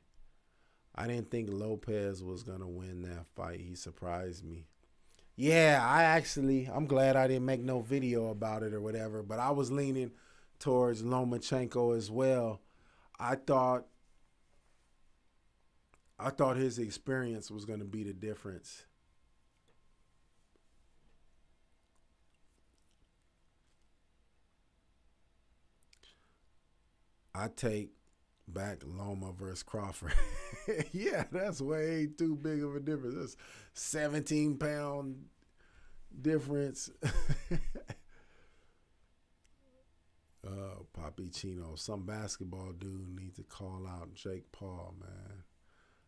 S1: I didn't think Lopez was going to win that fight. He surprised me. Yeah, I'm glad I didn't make no video about it or whatever, but I was leaning towards Lomachenko as well. I thought his experience was going to be the difference. I take back Loma versus Crawford. Yeah, that's way too big of a difference. That's 17-pound difference. Papi Chino, some basketball dude needs to call out Jake Paul, man.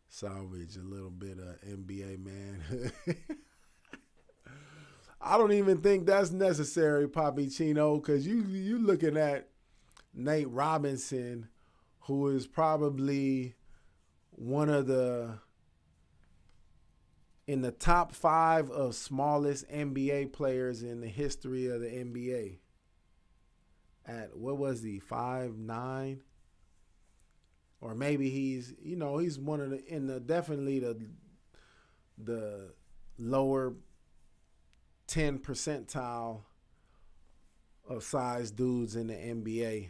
S1: Salvage a little bit of NBA manhood. I don't even think that's necessary, Papi Chino, because you looking at Nate Robinson, who is probably one of in the top 5 of smallest NBA players in the history of the NBA. At, what was he, 5'9"? Or maybe he's one of definitely the lower 10 percentile of size dudes in the NBA.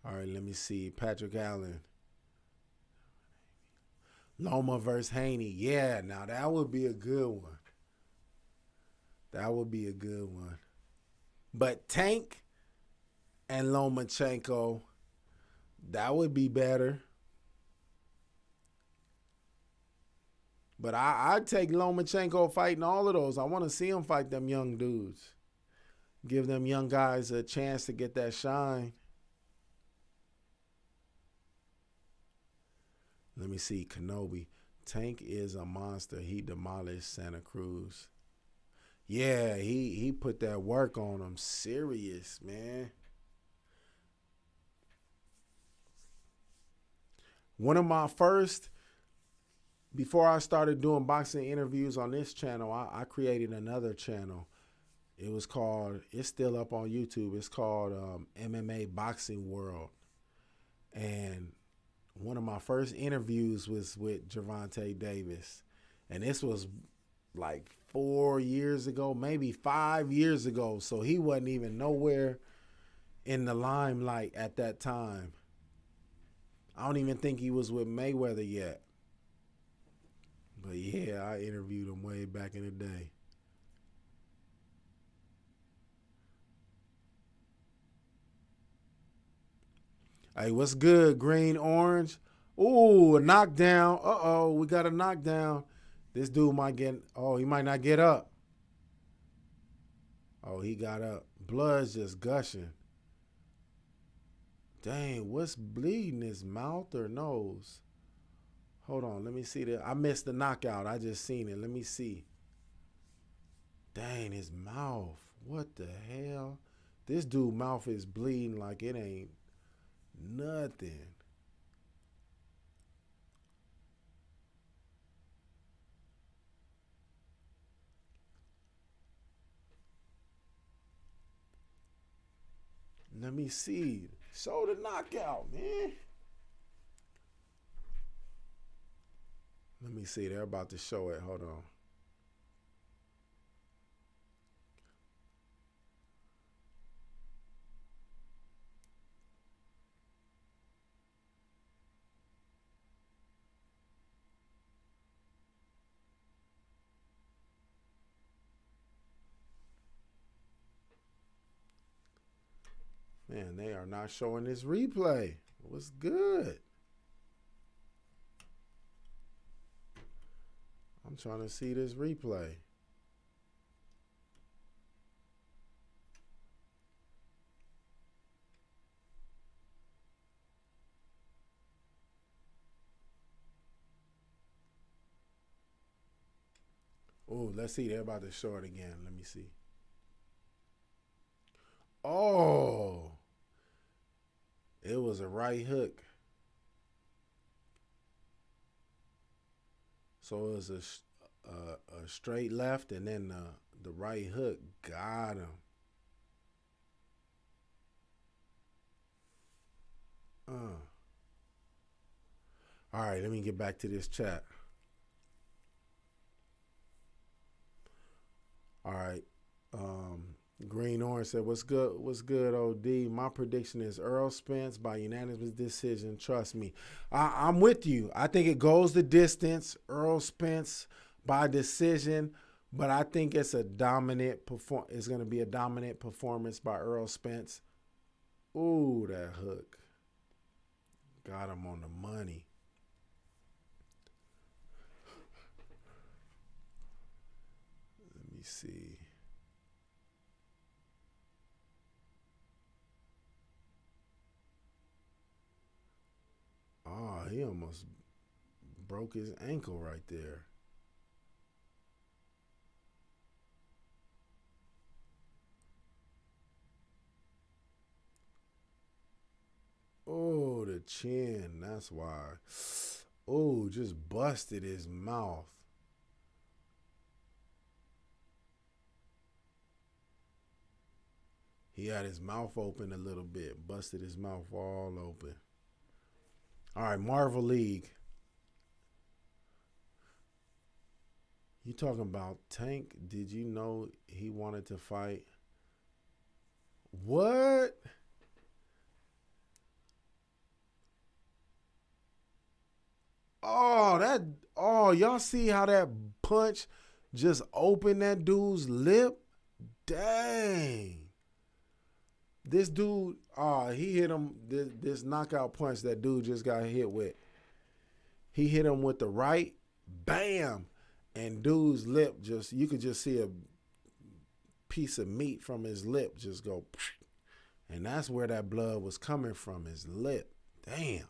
S1: All right, let me see. Patrick Allen. Loma versus Haney. Yeah, now that would be a good one. That would be a good one. But Tank and Lomachenko, that would be better. But I'd take Lomachenko fighting all of those. I want to see him fight them young dudes. Give them young guys a chance to get that shine. Let me see. Kenobi. Tank is a monster. He demolished Santa Cruz. Yeah, he put that work on him. Serious, man. One of my first, before I started doing boxing interviews on this channel, I created another channel. It was called, it's still up on YouTube. It's called MMA Boxing World. And one of my first interviews was with Gervonta Davis. And this was like 4 years ago, maybe 5 years ago. So he wasn't even nowhere in the limelight at that time. I don't even think he was with Mayweather yet. But yeah, I interviewed him way back in the day. Hey, what's good, Green Orange? Ooh, a knockdown. Uh-oh, we got a knockdown. This dude might get, he might not get up. Oh, he got up. Blood's just gushing. Dang, what's bleeding? His mouth or nose? Hold on, let me see that. I missed the knockout. I just seen it. Let me see. Dang, his mouth. What the hell? This dude's mouth is bleeding like it ain't nothing. Let me see. Show the knockout, man. Let me see. They're about to show it. Hold on. Man, they are not showing this replay. What's good? I'm trying to see this replay. Oh, let's see. They're about to show it again. Let me see. Oh, it was a right hook. So it was a straight left, and then the right hook got him. All right, let me get back to this chat. All right. Green Orange said, what's good, OD? My prediction is Errol Spence by unanimous decision. Trust me. I'm with you. I think it goes the distance. Errol Spence by decision, but I think it's a dominant it's going to be a dominant performance by Errol Spence. Ooh, that hook. Got him on the money. Let me see. Oh, he almost broke his ankle right there. Oh, the chin. That's why. Oh, just busted his mouth. He had his mouth open a little bit. Busted his mouth all open. All right, Marvel League. You talking about Tank? Did you know he wanted to fight? What? Oh, y'all see how that punch just opened that dude's lip? Dang. This dude, he hit him, this knockout punch that dude just got hit with. He hit him with the right, bam, and dude's lip just, you could just see a piece of meat from his lip just go, and that's where that blood was coming from, his lip. Damn.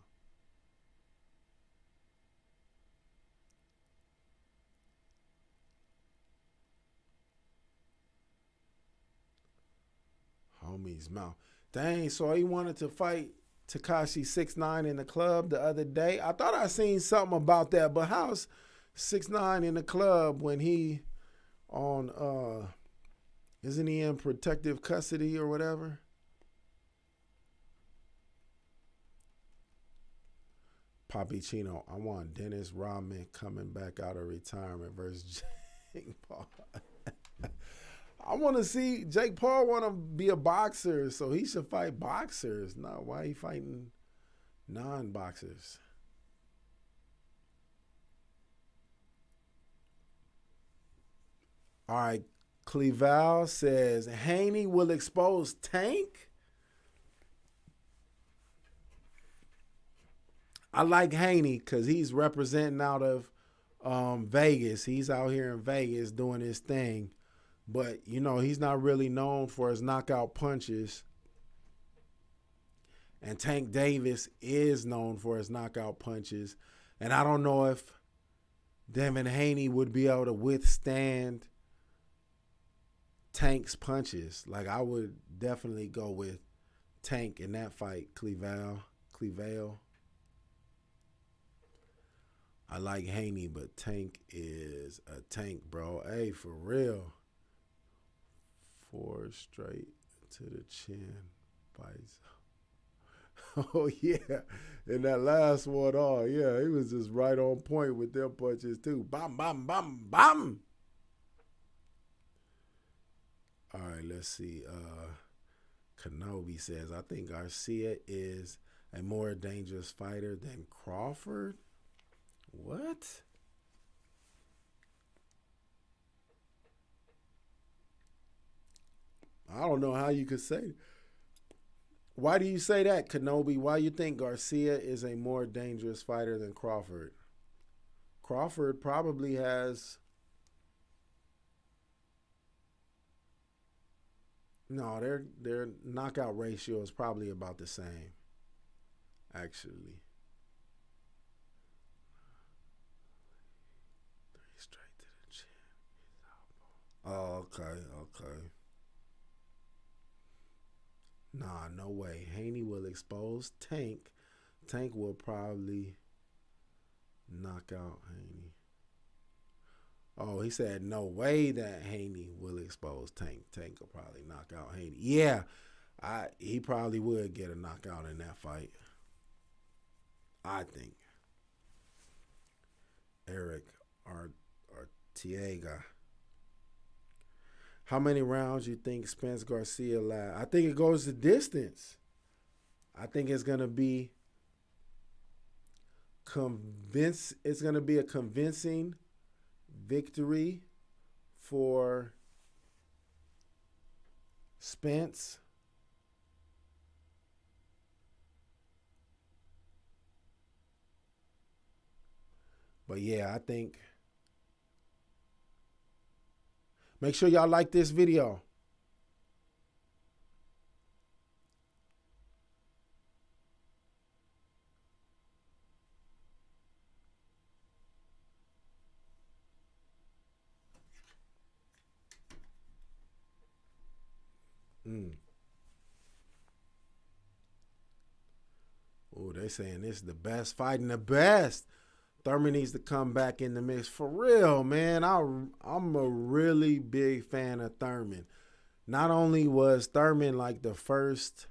S1: Homie's mouth. Dang, so he wanted to fight Tekashi 6ix9ine in the club the other day. I thought I seen something about that, but how's 6ix9ine in the club when he on isn't he in protective custody or whatever? Papi Chino, I want Dennis Rodman coming back out of retirement versus Jake Paul. I want to see Jake Paul want to be a boxer, so he should fight boxers. Not why he fighting non-boxers. All right, Cleval says Haney will expose Tank. I like Haney because he's representing out of Vegas. He's out here in Vegas doing his thing. But, you know, he's not really known for his knockout punches. And Tank Davis is known for his knockout punches. And I don't know if Devin Haney would be able to withstand Tank's punches. Like, I would definitely go with Tank in that fight, Cleval. I like Haney, but Tank is a tank, bro. Hey, for real. 4 straight to the chin bites. Oh, yeah. And that last one, yeah, he was just right on point with them punches, too. Bam, bam, bam, bam. All right, let's see. Kenobi says, I think Garcia is a more dangerous fighter than Crawford. What? I don't know how you could say. Why do you say that, Kenobi? Why you think Garcia is a more dangerous fighter than Crawford? Crawford probably has... No, their knockout ratio is probably about the same, actually. 3 straight to the chin. Oh, okay. Nah, no way. Haney will expose Tank. Tank will probably knock out Haney. Oh, he said no way that Haney will expose Tank. Tank will probably knock out Haney. Yeah, he probably would get a knockout in that fight. I think. Eric Artiega. How many rounds you think Spence Garcia lasts? I think it goes the distance. I think it's going to be it's going to be a convincing victory for Spence. But yeah, I think. Make sure y'all like this video. Oh, they saying this is the best fighting the best. Thurman needs to come back in the mix for real, man. I'm a really big fan of Thurman. Not only was Thurman like the first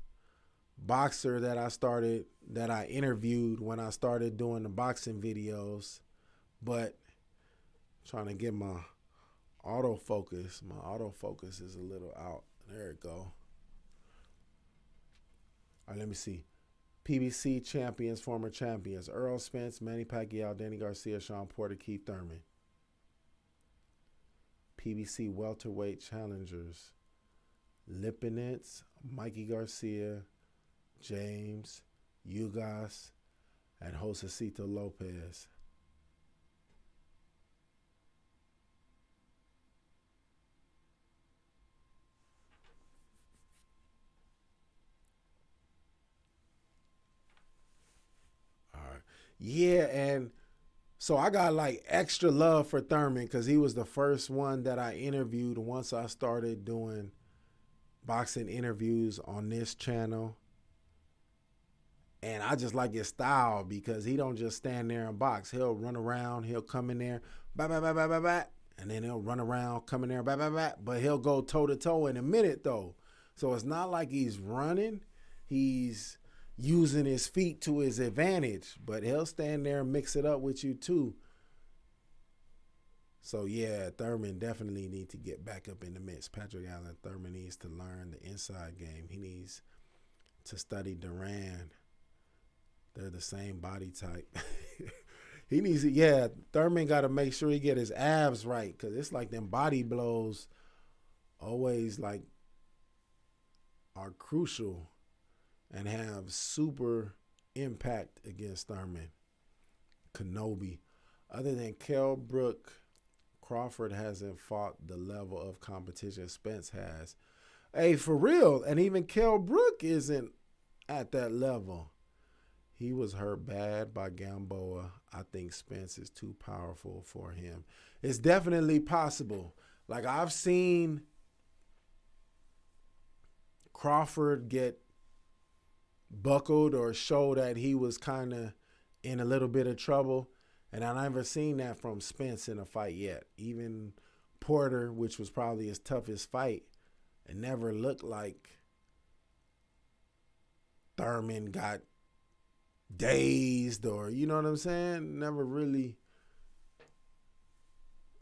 S1: boxer that I interviewed when I started doing the boxing videos, but I'm trying to get my autofocus. My autofocus is a little out. There it go. All right, let me see. PBC champions, former champions: Errol Spence, Manny Pacquiao, Danny Garcia, Sean Porter, Keith Thurman. PBC welterweight challengers: Lipinets, Mikey Garcia, James, Ugas, and Josesito Lopez. Yeah, and so I got like extra love for Thurman because he was the first one that I interviewed once I started doing boxing interviews on this channel. And I just like his style because he don't just stand there and box. He'll run around, he'll come in there, and then he'll run around, come in there, but he'll go toe-to-toe in a minute though. So it's not like he's running. He's using his feet to his advantage, but he'll stand there and mix it up with you too. So yeah, Thurman definitely needs to get back up in the mix. Patrick Allen, Thurman needs to learn the inside game. He needs to study Duran. They're the same body type. He needs to, yeah, Thurman got to make sure he get his abs right because it's like them body blows always like are crucial and have super impact against Thurman. Kenobi. Other than Kell Brook, Crawford hasn't fought the level of competition Spence has. Hey, for real. And even Kell Brook isn't at that level. He was hurt bad by Gamboa. I think Spence is too powerful for him. It's definitely possible. Like I've seen Crawford get buckled or show that he was kind of in a little bit of trouble. And I never seen that from Spence in a fight yet. Even Porter, which was probably his toughest fight, it never looked like Thurman got dazed or, you know what I'm saying? Never really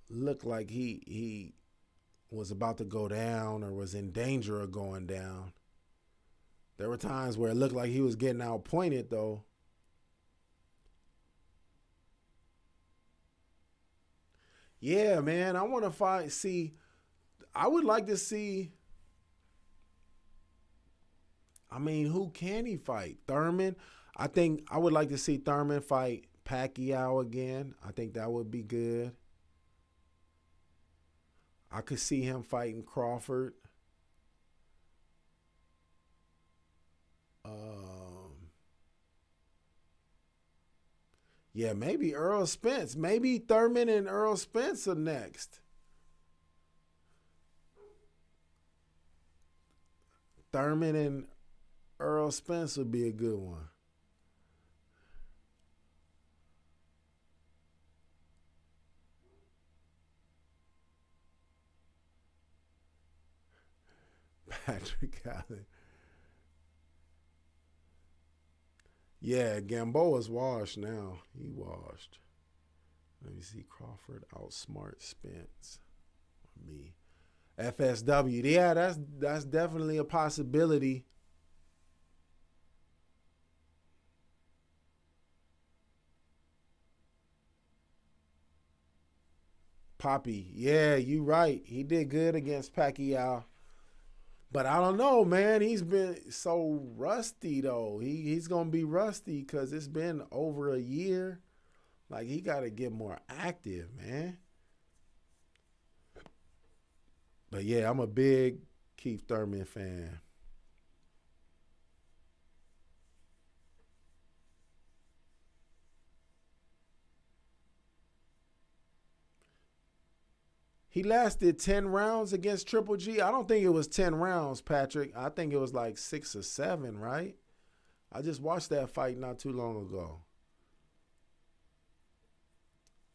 S1: looked like he was about to go down or was in danger of going down. There were times where it looked like he was getting outpointed, though. Yeah, man, I want to I would like to see, I mean, who can he fight? Thurman? I think I would like to see Thurman fight Pacquiao again. I think that would be good. I could see him fighting Crawford. Yeah, maybe Errol Spence. Maybe Thurman and Errol Spence are next. Thurman and Errol Spence would be a good one. Patrick Allen. Yeah, Gamboa's washed now. He washed. Let me see. Crawford outsmart Spence. Me. FSW. Yeah, that's definitely a possibility. Poppy. Yeah, you right. He did good against Pacquiao. But I don't know, man. He's been so rusty, though. He's going to be rusty because it's been over a year. Like, he got to get more active, man. But, yeah, I'm a big Keith Thurman fan. He lasted 10 rounds against Triple G. I don't think it was 10 rounds, Patrick. I think it was like 6 or 7, right? I just watched that fight not too long ago.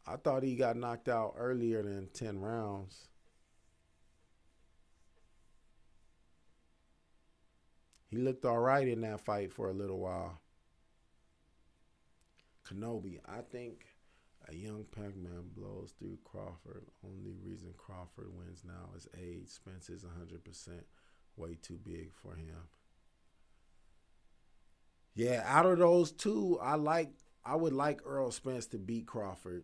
S1: I thought he got knocked out earlier than 10 rounds. He looked all right in that fight for a little while. Kenobi, I think a young Pac-Man blows through Crawford. Only reason Crawford wins now is age. Spence is 100% way too big for him. Yeah, out of those two, I would like Errol Spence to beat Crawford.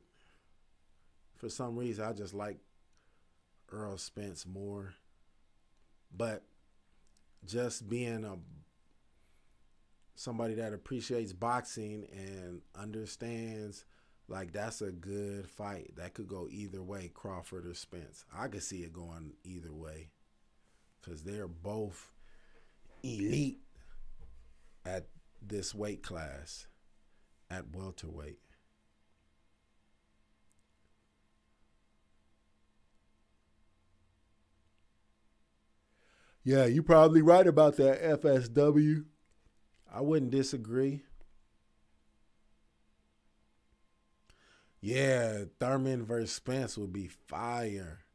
S1: For some reason, I just like Errol Spence more. But just being somebody that appreciates boxing and understands, like, that's a good fight. That could go either way, Crawford or Spence. I could see it going either way because they're both elite at this weight class, at welterweight. Yeah, you're probably right about that, FSW. I wouldn't disagree. Yeah, Thurman versus Spence would be fire.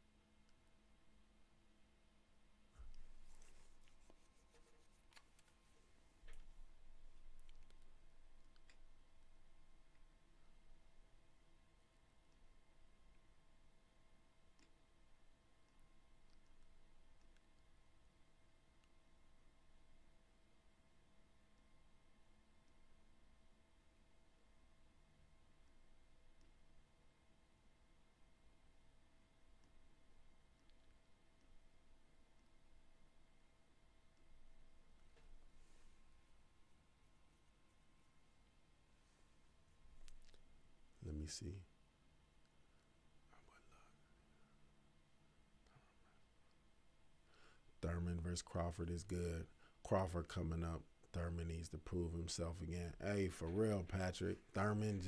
S1: Let me see. Thurman versus Crawford is good. Crawford coming up. Thurman needs to prove himself again. Hey, for real, Patrick. Thurman's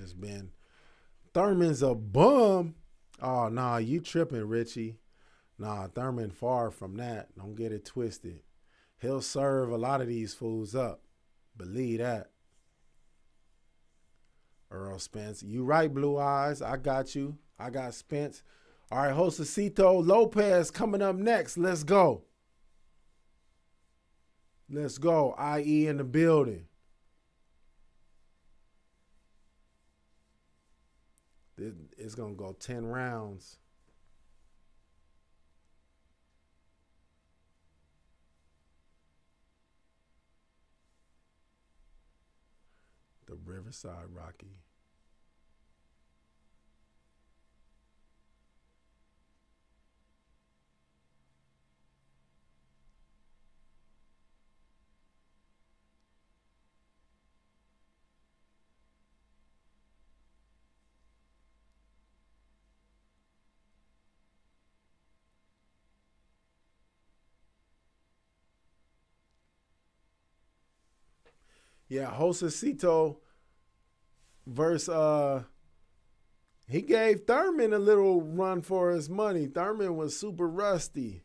S1: a bum. Oh, nah, you tripping, Richie. Nah, Thurman far from that. Don't get it twisted. He'll serve a lot of these fools up. Believe that. Errol Spence. You right, Blue Eyes. I got you. I got Spence. All right, Josesito Lopez coming up next. Let's go. Let's go. IE in the building. It's going to go 10 rounds. The Riverside Rocky. Yeah, Josesito versus he gave Thurman a little run for his money. Thurman was super rusty.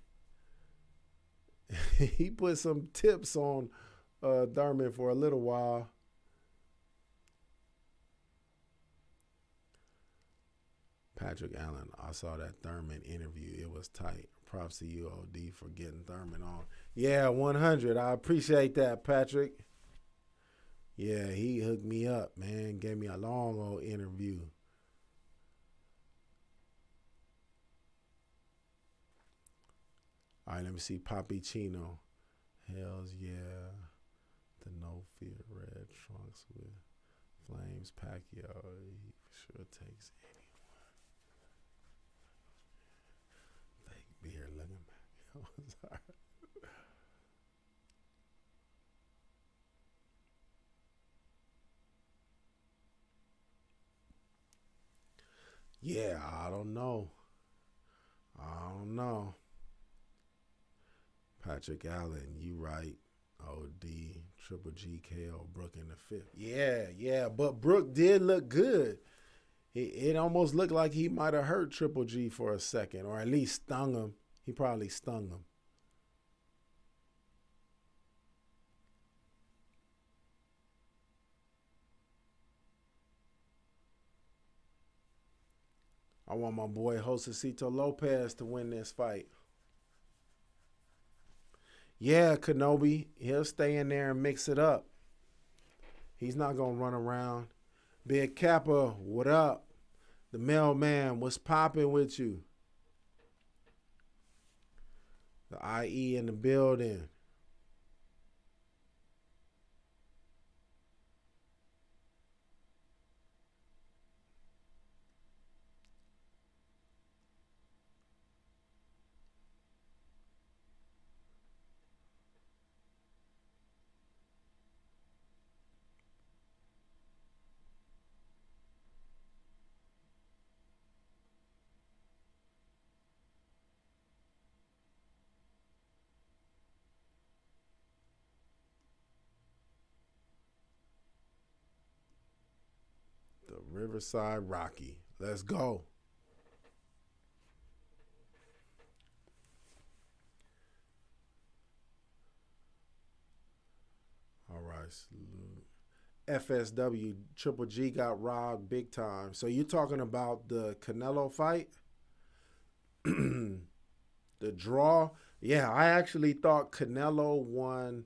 S1: He put some tips on Thurman for a little while. Patrick Allen, I saw that Thurman interview. It was tight. Props to you, OD, for getting Thurman on. Yeah, 100. I appreciate that, Patrick. Yeah, he hooked me up, man. Gave me a long old interview. All right, let me see. Papi Chino. Hells yeah. The No Fear Red Trunks with Flames Pacquiao. He for sure takes anyone. Fake beer looking back. I'm sorry. Yeah, I don't know. I don't know. Patrick Allen, you right. OD, Triple G, KO, Brook in the fifth. Yeah, but Brook did look good. It almost looked like he might have hurt Triple G for a second, or at least stung him. He probably stung him. I want my boy Josesito Lopez to win this fight. Yeah, Kenobi, he'll stay in there and mix it up. He's not going to run around. Big Kappa, what up? The mailman, what's popping with you? The IE in the building. The Riverside Rocky. Let's go. All right. FSW Triple G got robbed big time. So you're talking about the Canelo fight? The draw? Yeah, I actually thought Canelo won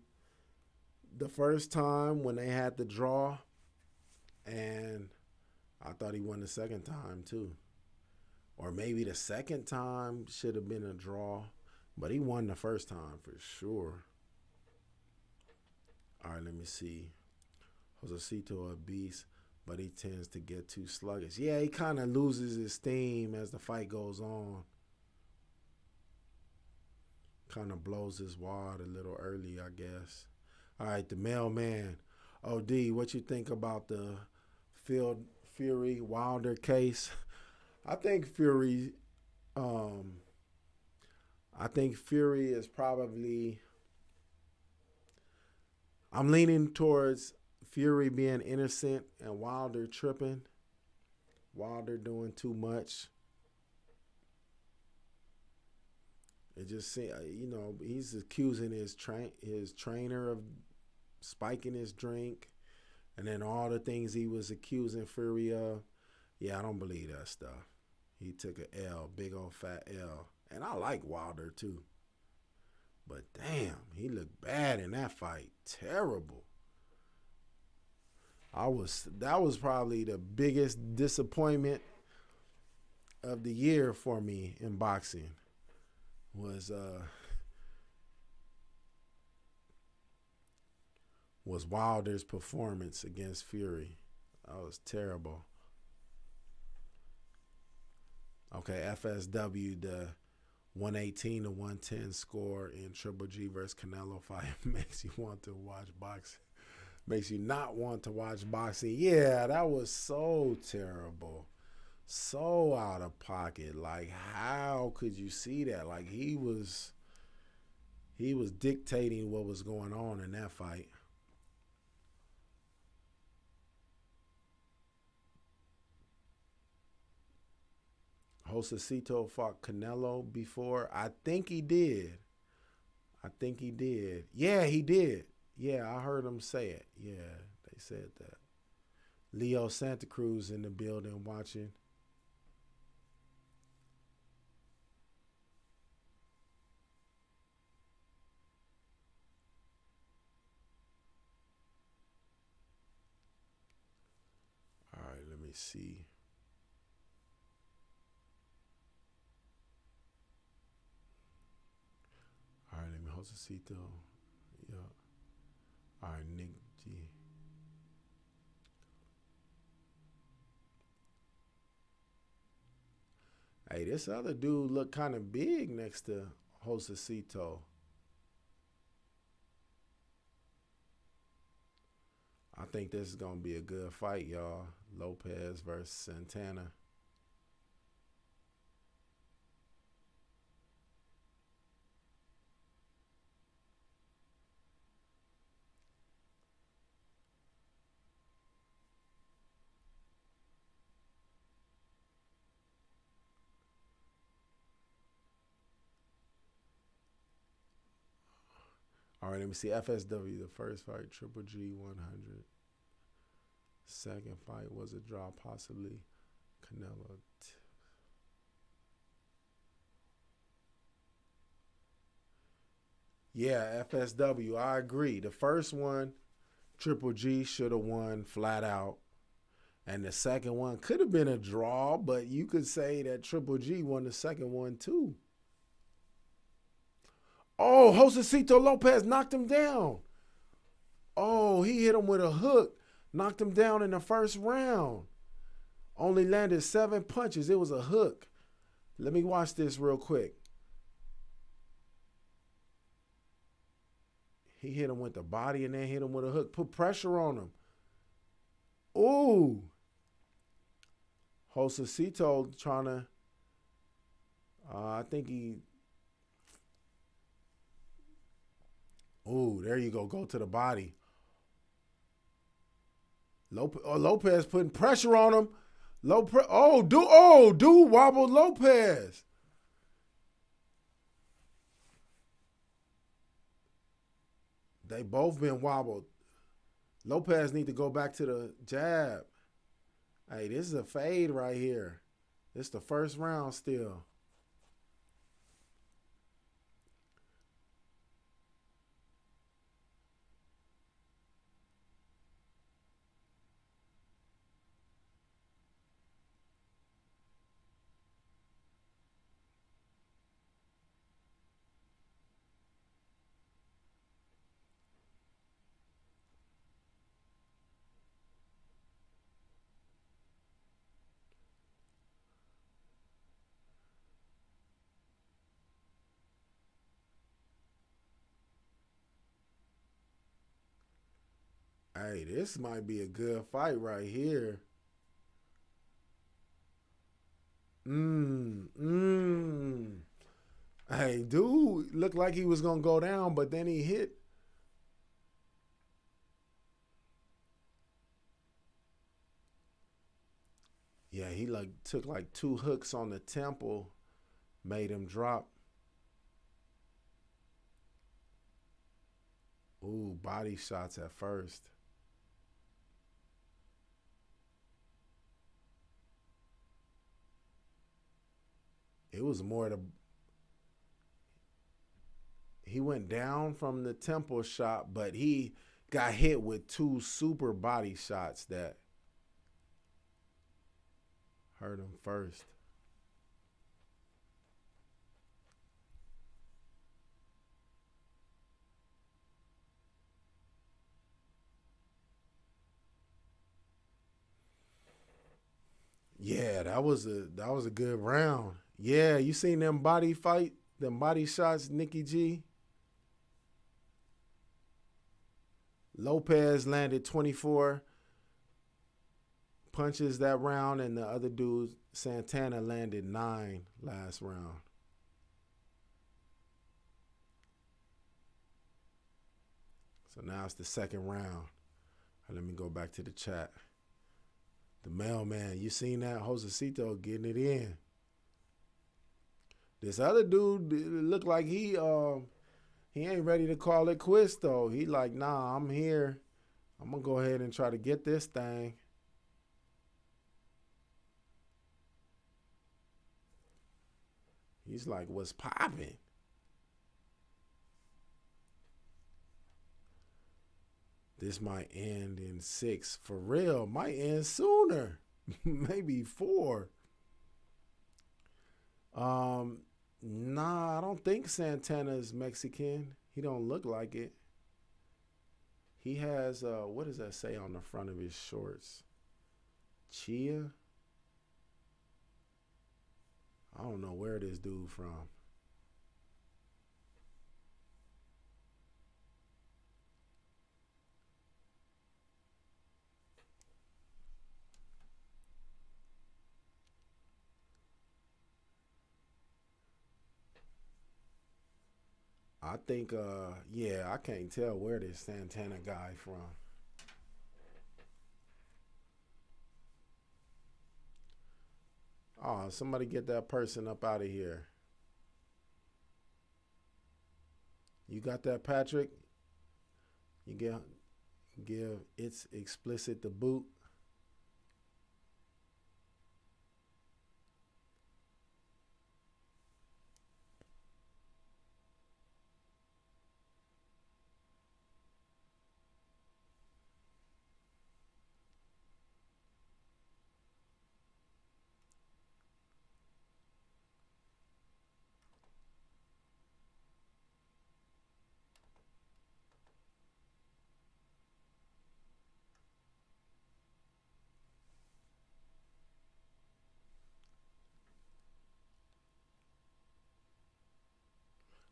S1: the first time when they had the draw. And I thought he won the second time too. Or maybe the second time should have been a draw. But he won the first time for sure. All right, let me see. Josesito a beast, but he tends to get too sluggish. Yeah, he kind of loses his steam as the fight goes on. Kind of blows his wad a little early, I guess. All right, the mailman. OD, what you think about the Fury Wilder case? I think Fury is probably, I'm leaning towards Fury being innocent and Wilder tripping. Wilder doing too much. It just seems, he's accusing his trainer of spiking his drink, and then all the things he was accusing Fury of. Yeah, I don't believe that stuff. He took a L, big old fat L, and I like Wilder too. But damn, he looked bad in that fight. Terrible. That was probably the biggest disappointment of the year for me in boxing. Was Wilder's performance against Fury. That was terrible. Okay, FSW, the 118 to 110 score in Triple G versus Canelo fight makes you want to watch boxing. Makes you not want to watch boxing. Yeah, that was so terrible. So out of pocket. Like, how could you see that? Like, he was dictating what was going on in that fight. Josesito fought Canelo before. I think he did. Yeah, he did. Yeah, I heard him say it. Yeah, they said that. Leo Santa Cruz in the building watching. All right, let me see. All right, let me Josesito. Yeah. All right, Nick G. Hey, this other dude looked kind of big next to Josesito. I think this is going to be a good fight, y'all. Lopez versus Santana. All right, let me see. FSW, the first fight, Triple G 100. Second fight was a draw, possibly Canelo. Yeah, FSW, I agree. The first one, Triple G should have won flat out. And the second one could have been a draw, but you could say that Triple G won the second one too. Oh, Josesito Lopez knocked him down. Oh, he hit him with a hook, knocked him down in the first round. Only landed 7 punches. It was a hook. Let me watch this real quick. He hit him with the body and then hit him with a hook. Put pressure on him. Ooh. Josesito trying to, I think he, ooh, there you go. Go to the body. Lopez putting pressure on him. Dude wobbled Lopez. They both been wobbled. Lopez need to go back to the jab. Hey, this is a fade right here. This is the first round still. Hey, this might be a good fight right here. Hey, dude looked like he was going to go down, but then he hit. Yeah, he took like 2 hooks on the temple, made him drop. Ooh, body shots at first. It was more he went down from the temple shot, but he got hit with 2 super body shots that hurt him first. Yeah, that was a good round. Yeah, you seen them body shots, Nikki G? Lopez landed 24 punches that round, and the other dude, Santana, landed 9 last round. So now it's the second round. Let me go back to the chat. The mailman, you seen that? Josesito getting it in. This other dude looked like he ain't ready to call it quits though. He like, nah, I'm here. I'm gonna go ahead and try to get this thing. He's like, what's popping? This might end in 6. For real, might end sooner. Maybe 4. Nah, I don't think Santana's Mexican. He don't look like it. He has, what does that say on the front of his shorts? Chia? I don't know where this dude from. I think, yeah, I can't tell where this Santana guy from. Oh, somebody get that person up out of here. You got that, Patrick? You give It's Explicit the boot.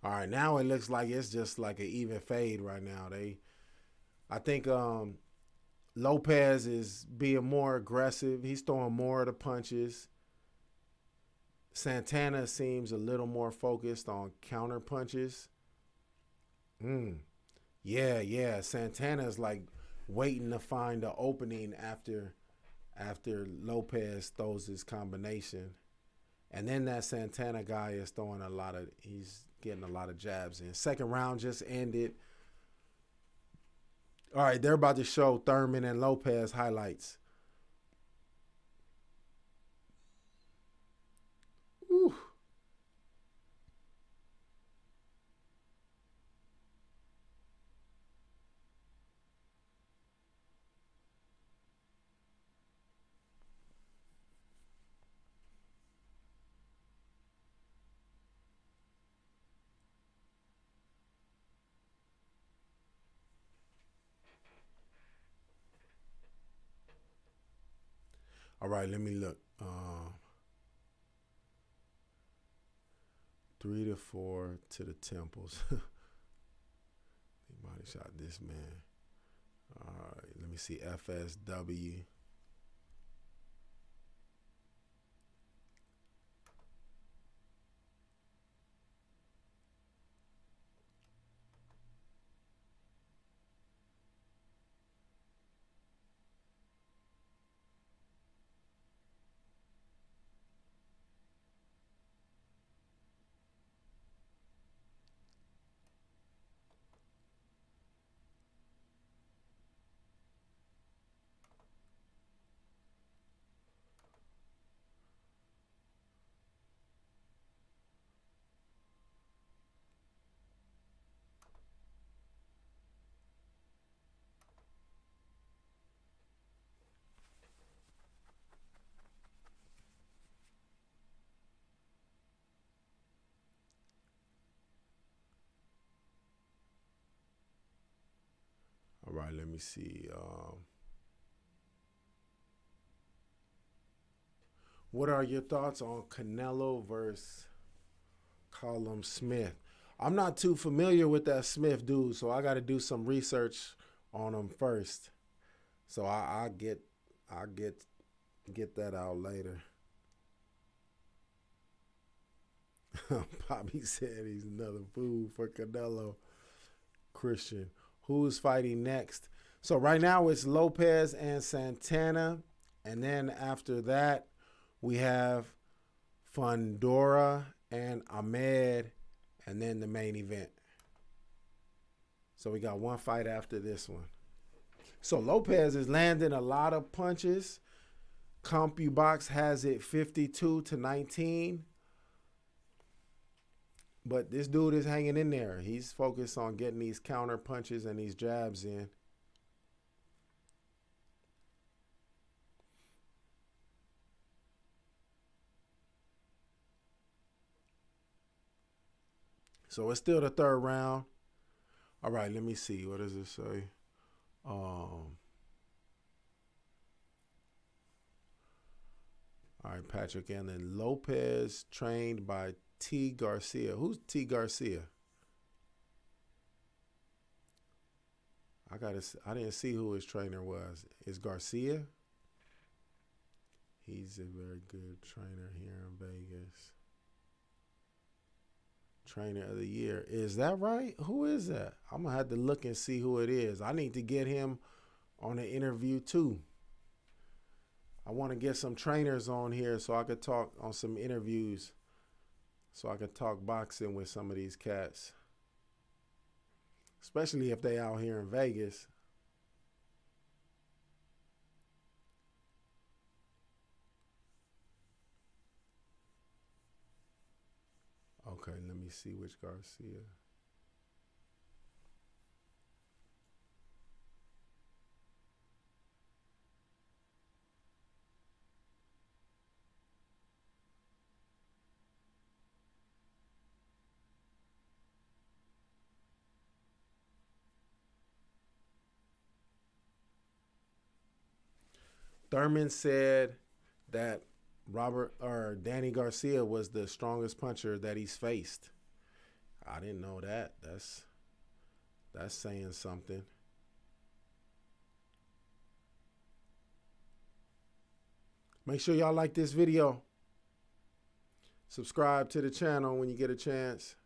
S1: All right, now it looks like it's just like an even fade right now. I think Lopez is being more aggressive. He's throwing more of the punches. Santana seems a little more focused on counter punches. Yeah. Santana's like waiting to find the opening after Lopez throws his combination. And then that Santana guy is he's getting a lot of jabs in. Second round just ended. All right, they're about to show Thurman and Lopez highlights. Whew. All right, let me look. 3 to 4 to the temples. He body shot this man. All right, let me see. FSW. All right, let me see. What are your thoughts on Canelo versus Callum Smith? I'm not too familiar with that Smith dude, so I got to do some research on him first. So I'll get that out later. Bobby said he's another fool for Canelo. Christian, who's fighting next? So right now it's Lopez and Santana, and then after that we have Fundora and Ahmed, and then the main event. So we got one fight after this one. So Lopez is landing a lot of punches. CompuBox has it 52-19. But this dude is hanging in there. He's focused on getting these counter punches and these jabs in. So it's still the third round. All right, let me see. What does it say? All right, Patrick. And then Lopez trained by T. Garcia. Who's T. Garcia? I didn't see who his trainer was. Is Garcia? He's a very good trainer here in Vegas. Trainer of the year. Is that right? Who is that? I'm going to have to look and see who it is. I need to get him on an interview too. I want to get some trainers on here so I could talk on some interviews. So I could talk boxing with some of these cats. especially if they out here in Vegas. Okay, let me see which Garcia. Thurman said that Danny Garcia was the strongest puncher that he's faced. I didn't know that. That's saying something. Make sure y'all like this video. Subscribe to the channel when you get a chance.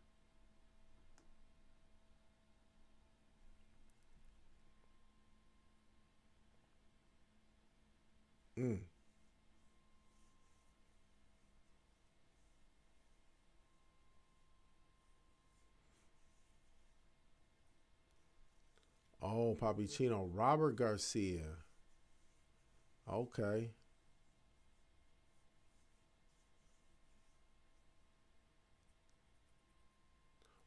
S1: Oh, Papi Chino. Robert Garcia. Okay.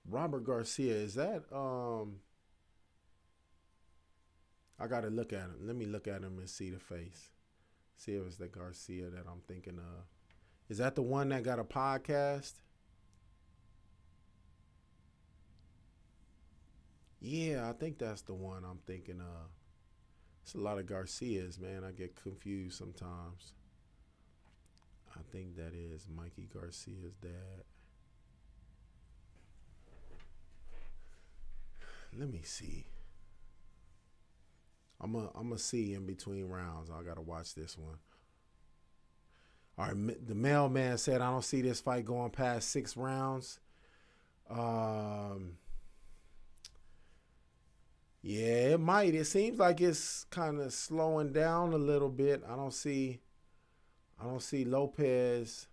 S1: Robert Garcia, is that I gotta look at him. Let me look at him and see the face. See if it's the Garcia that I'm thinking of. Is that the one that got a podcast? Yeah, I think that's the one I'm thinking of. It's a lot of Garcias, man. I get confused sometimes. I think that is Mikey Garcia's dad. Let me see. I'm a see in between rounds. I gotta watch this one. All right, the mailman said I don't see this fight going past 6 rounds. Yeah, it might. It seems like it's kind of slowing down a little bit. I don't see Lopez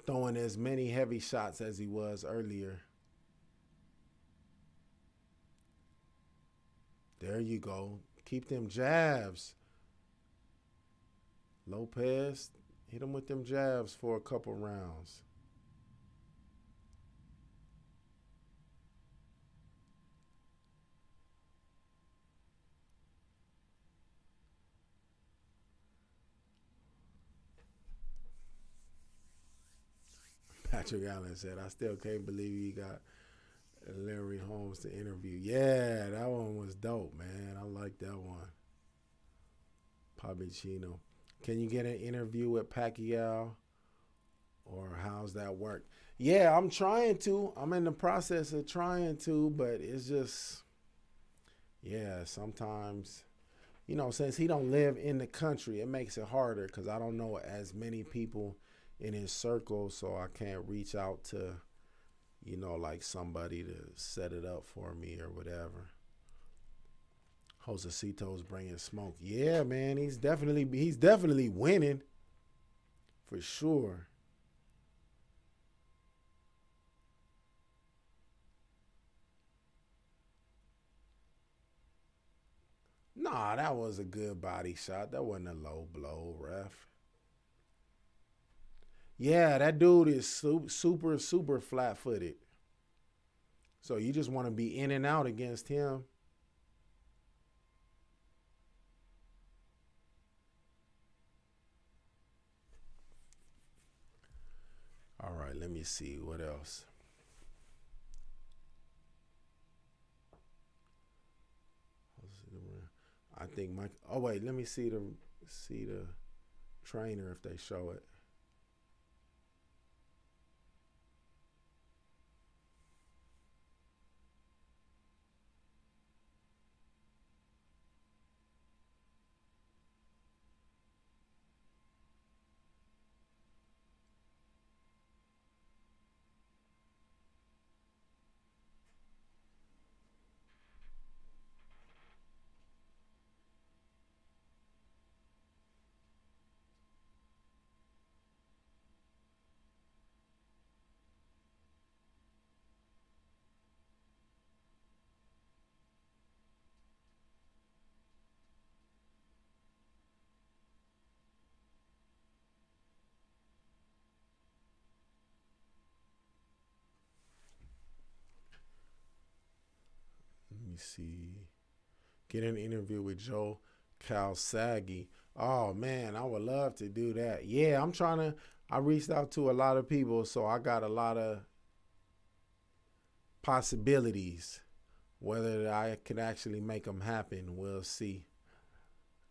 S1: throwing as many heavy shots as he was earlier. There you go. Keep them jabs. Lopez, hit him with them jabs for a couple rounds. Patrick Allen said, I still can't believe you got Larry Holmes to interview. Yeah, that one was dope, man. I like that one. Papi Chino. Can you get an interview with Pacquiao? Or how's that work? Yeah, I'm trying to. I'm in the process of trying to, but it's just, yeah, sometimes, you know, since he don't live in the country, it makes it harder because I don't know as many people in his circle, so I can't reach out to, you know, like somebody to set it up for me or whatever. Josesito's bringing smoke. Yeah, man, he's definitely winning for sure. Nah, that was a good body shot. That wasn't a low blow, ref. Yeah, that dude is super flat-footed. So you just want to be in and out against him. All right, let me see what else. I think Mike. Oh wait, let me see the trainer if they show it. see. Get an interview with Joe Calsaghi. Oh, man, I would love to do that. Yeah, I reached out to a lot of people, so I got a lot of possibilities. Whether I could actually make them happen, we'll see.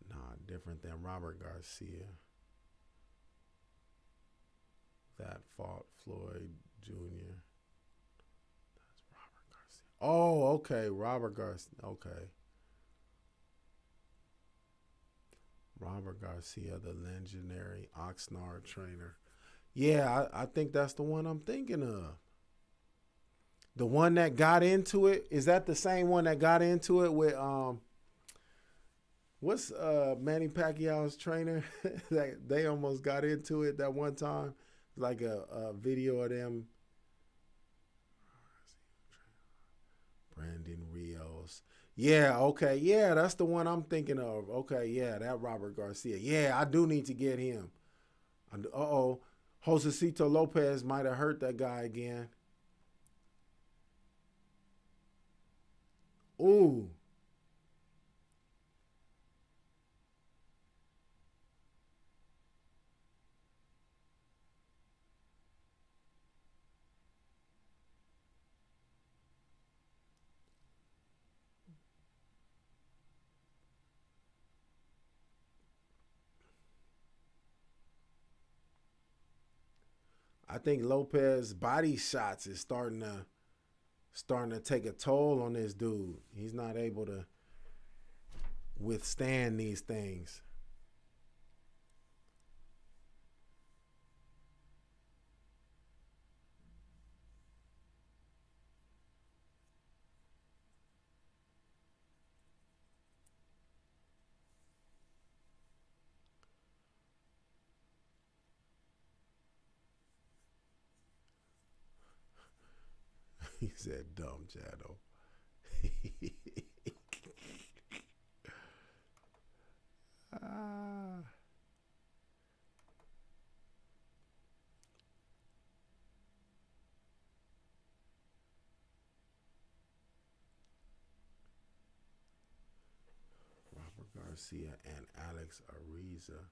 S1: Nah, different than Robert Garcia. That fought Floyd Jr. That's Robert Garcia. Oh, okay, Robert Garcia. Okay. Robert Garcia, the legendary Oxnard trainer. Yeah, I think that's the one I'm thinking of. The one that got into it, is that the same one that got into it with what's Manny Pacquiao's trainer? They almost got into it that one time. Like a video of them. Brandon Rios. Yeah, okay. Yeah, that's the one I'm thinking of. Okay, yeah, that Robert Garcia. Yeah, I do need to get him. Uh-oh. Josesito Lopez might have hurt that guy again. Ooh. I think Lopez body shots is starting to take a toll on this dude. He's not able to withstand these things. He said, dumb Jado. Robert Garcia and Alex Ariza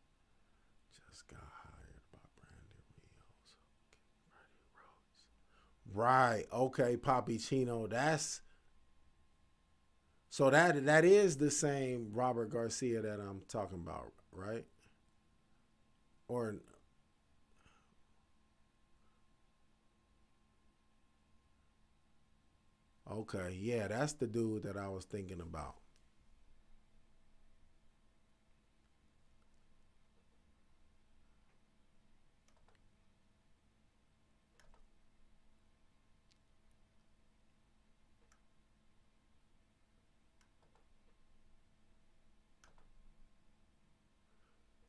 S1: just got hired by Brandon Rios. Right. Okay, Papi Chino. So that is the same Robert Garcia that I'm talking about, right? Or okay, yeah, that's the dude that I was thinking about.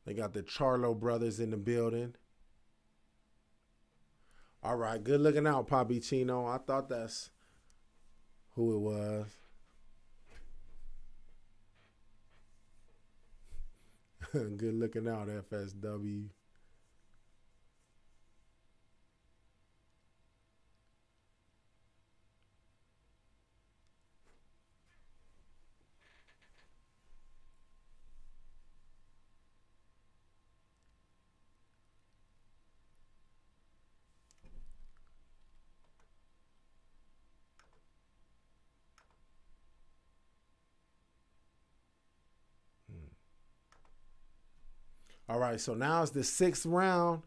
S1: They got the Charlo brothers in the building. All right, good looking out, Papi Chino. I thought that's who it was. Good looking out, FSW. All right, so now it's the 6th round.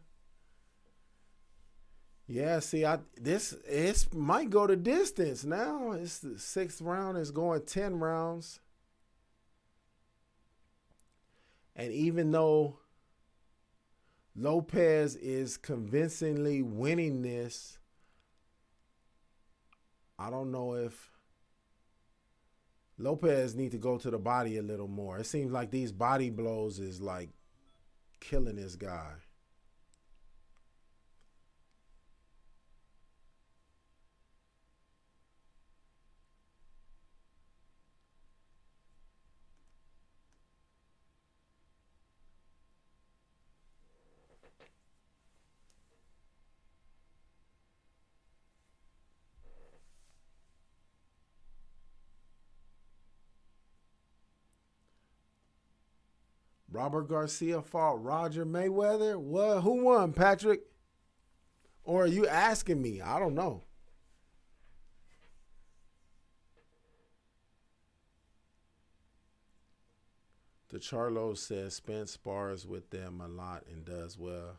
S1: Yeah, see, this might go the distance now. It's the 6th round. It's going 10 rounds. And even though Lopez is convincingly winning this, I don't know if Lopez need to go to the body a little more. It seems like these body blows is like killing this guy. Robert Garcia fought Roger Mayweather? What? Who won, Patrick? Or are you asking me? I don't know. The Charlo says Spence spars with them a lot and does well.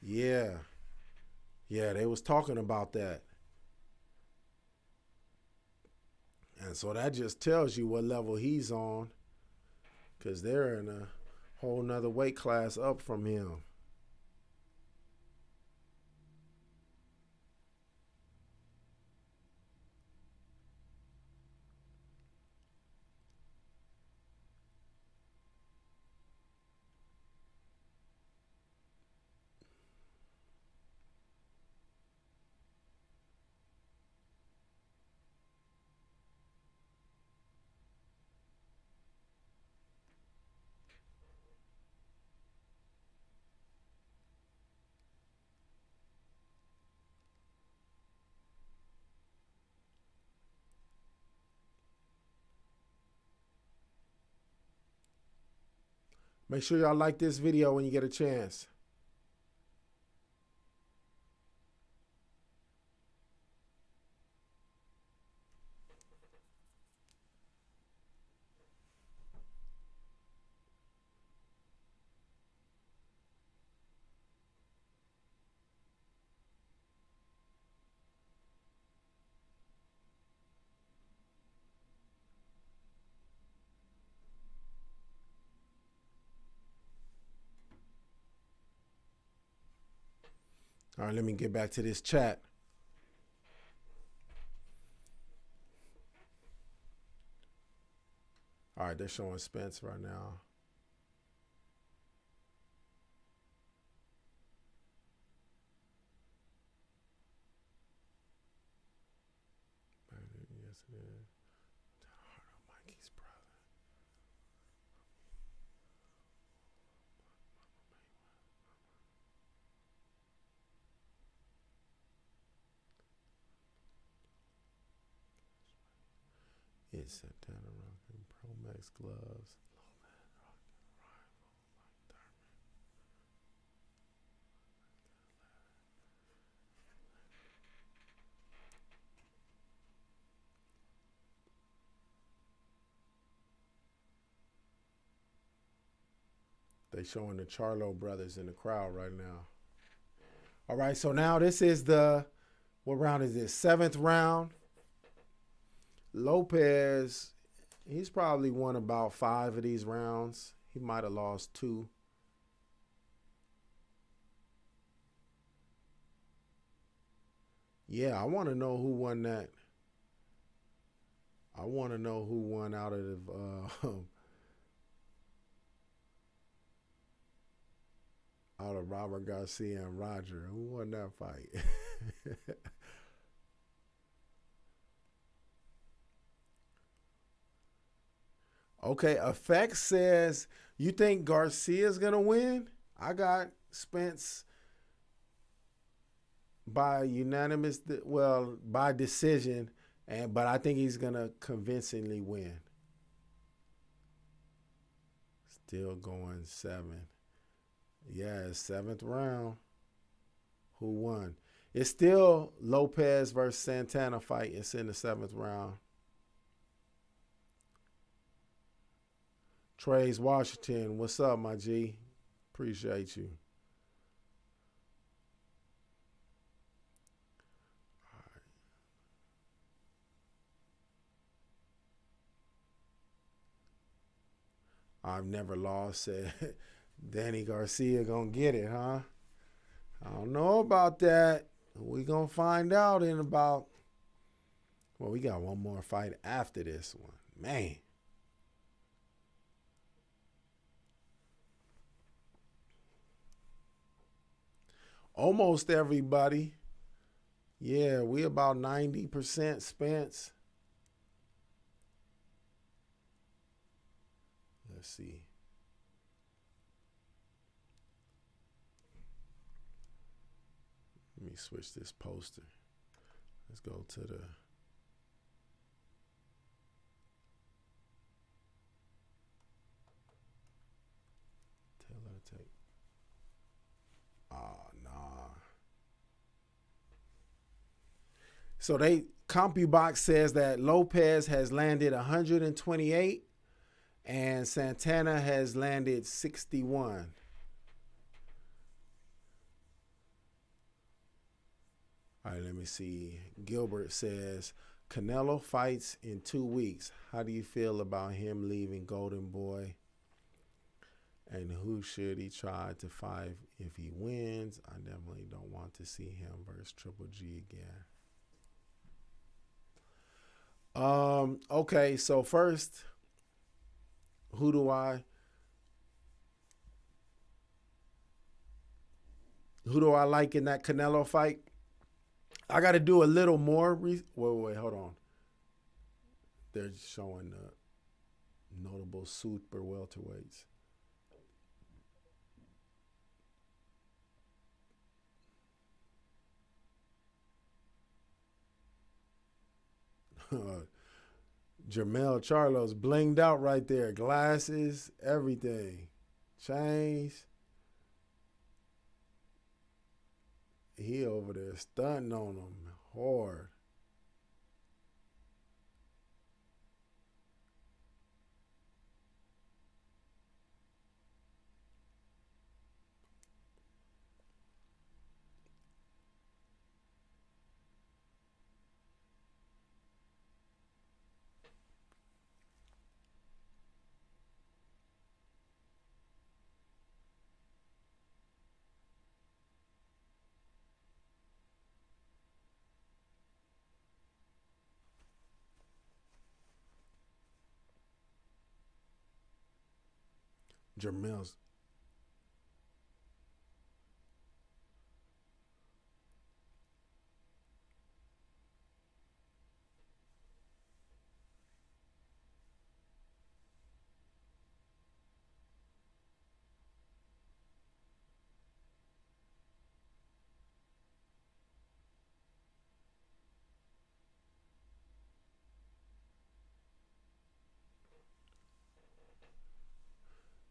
S1: Yeah. Yeah, they was talking about that. And so that just tells you what level he's on, because they're in a whole nother weight class up from him. Make sure y'all like this video when you get a chance. All right, let me get back to this chat. All right, they're showing Spence right now. Yes, it is. Mikey's brother. It's Santana rocking Pro Max gloves. They showing the Charlo brothers in the crowd right now. All right, so now this is what round is this? 7th round. Lopez, he's probably won about 5 of these rounds. He might have lost 2. Yeah, I want to know who won that. I want to know who won out of Robert Garcia and Roger. Who won that fight? Okay, Effects says, you think Garcia's going to win? I got Spence by unanimous, by decision, but I think he's going to convincingly win. Still going 7. Yeah, it's 7th round. Who won? It's still Lopez versus Santana fight. It's in the 7th round. Trey's Washington, what's up, my G? Appreciate you. All right. I've never lost, said Danny Garcia gonna get it, huh? I don't know about that. We gonna find out in about, we got one more fight after this one. Man. Almost everybody. Yeah, we about 90% Spence. Let's see. Let me switch this poster. Let's go to the... take. Oh, nah. So CompuBox says that Lopez has landed 128 and Santana has landed 61. All right, let me see. Gilbert says, Canelo fights in 2 weeks. How do you feel about him leaving Golden Boy? And who should he try to fight if he wins? I definitely don't want to see him versus Triple G again. Okay, so first, who do I like in that Canelo fight? I got to do a little more. Wait, hold on. They're showing the notable super welterweights. Jermell Charlo's blinged out right there. Glasses, everything. Chains. He over there stunting on him hard. Jermell's.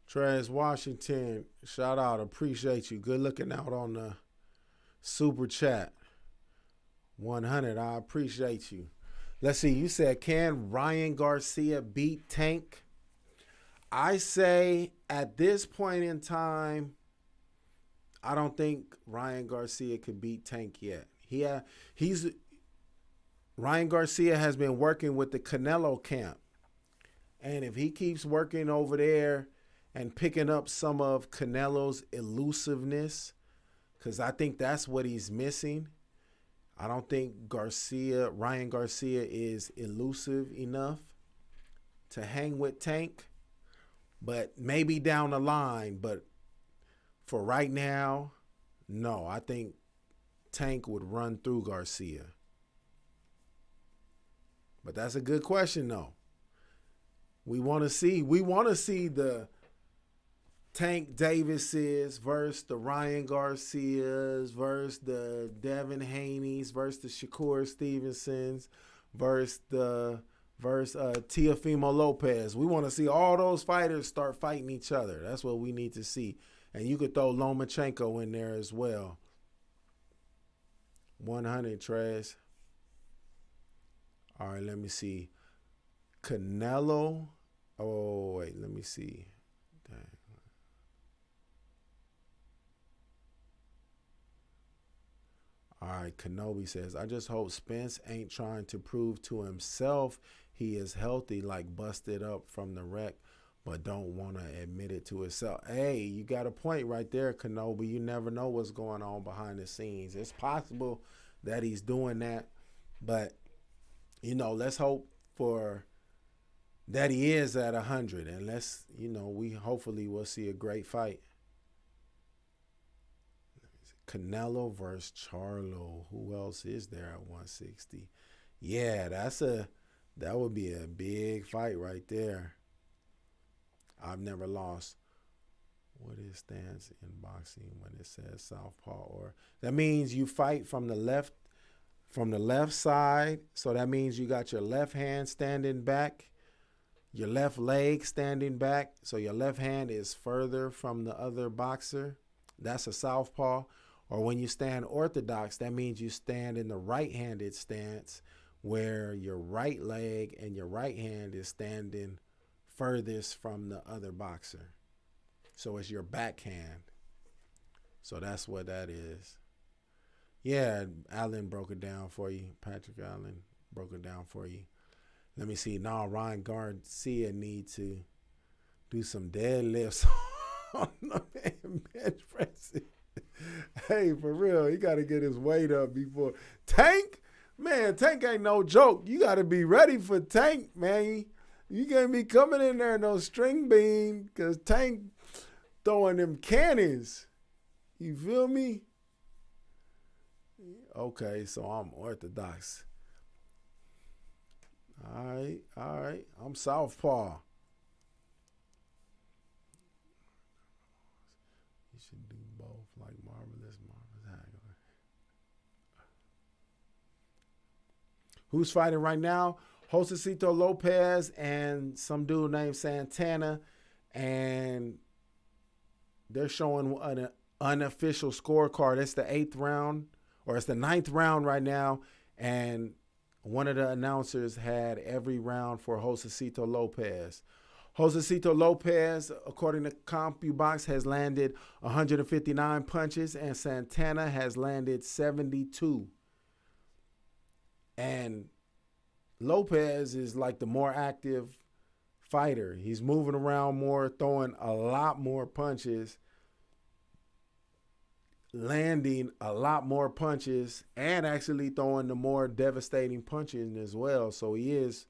S1: Trez Washington, shout out. Appreciate you. Good looking out on the super chat. 100. I appreciate you. Let's see. You said, can Ryan Garcia beat Tank? I say at this point in time, I don't think Ryan Garcia could beat Tank yet. Ryan Garcia has been working with the Canelo camp. And if he keeps working over there and picking up some of Canelo's elusiveness, because I think that's what he's missing. I don't think Ryan Garcia is elusive enough to hang with Tank, but maybe down the line. But for right now, no, I think Tank would run through Garcia. But that's a good question, though. We want to see the Tank Davises versus the Ryan Garcias versus the Devin Haney's versus the Shakur Stevensons versus Teofimo Lopez. We want to see all those fighters start fighting each other. That's what we need to see. And you could throw Lomachenko in there as well. 100, Trez. All right, let me see. Canelo. Oh, wait, let me see. Dang. All right, Kenobi says, I just hope Spence ain't trying to prove to himself he is healthy, like busted up from the wreck, but don't want to admit it to himself. Hey, you got a point right there, Kenobi. You never know what's going on behind the scenes. It's possible that he's doing that, but, let's hope for that he is at 100, and we hopefully will see a great fight. Canelo versus Charlo. Who else is there at 160? Yeah, that would be a big fight right there. I've never lost. What is stance in boxing when it says southpaw? Or that means you fight from the left side. So that means you got your left hand standing back. your left leg standing back, so your left hand is further from the other boxer. That's a southpaw. Or when you stand orthodox, that means you stand in the right-handed stance where your right leg and your right hand is standing furthest from the other boxer. So it's your backhand. So that's what that is. Yeah, Allen broke it down for you. Patrick Allen broke it down for you. Let me see. Now Ryan Garcia need to do some deadlifts on the bench pressing. Hey, for real, he got to get his weight up before. Tank? Man, Tank ain't no joke. You got to be ready for Tank, man. You can't be coming in there no string bean because Tank throwing them cannons. You feel me? Okay, so I'm orthodox. All right. I'm southpaw. You should do both like Marvelous Hagler. Who's fighting right now? Josesito Lopez and some dude named Santana. And they're showing an unofficial scorecard. It's the 8th round, or it's the 9th round right now. And one of the announcers had every round for Josesito Lopez. Josesito Lopez, according to CompuBox, has landed 159 punches, and Santana has landed 72. And Lopez is like the more active fighter. He's moving around more, throwing a lot more punches, landing a lot more punches, and actually throwing the more devastating punches as well. So he is,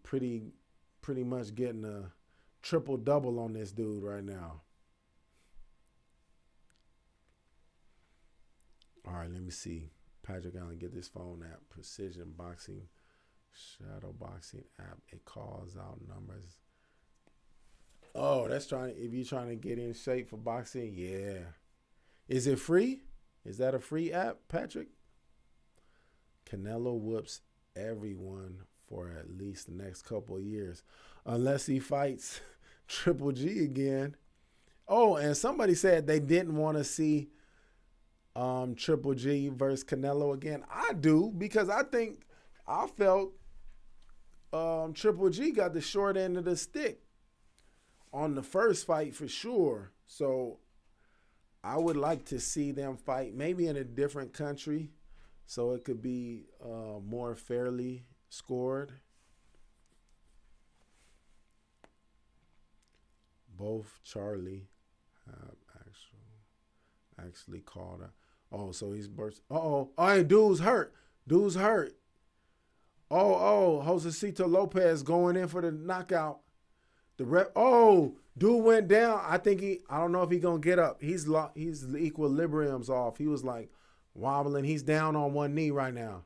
S1: pretty much getting a triple-double on this dude right now. All right, let me see. Patrick Allen, get this phone app. Precision Boxing, Shadow Boxing app. It calls out numbers. Oh, if you're trying to get in shape for boxing, yeah. Is it free? Is that a free app, Patrick? Canelo whoops everyone for at least the next couple of years, unless he fights Triple G again. Oh, and somebody said they didn't want to see Triple G versus Canelo again. I do, because I felt Triple G got the short end of the stick on the first fight for sure. So I would like to see them fight maybe in a different country so it could be more fairly scored. Both Charlie have actually called her. Oh, so he's burst. Oh, hey, dude's hurt. Oh, Josesito Lopez going in for the knockout. Dude went down. I don't know if he's going to get up. He's the equilibrium's off. He was like wobbling. He's down on one knee right now.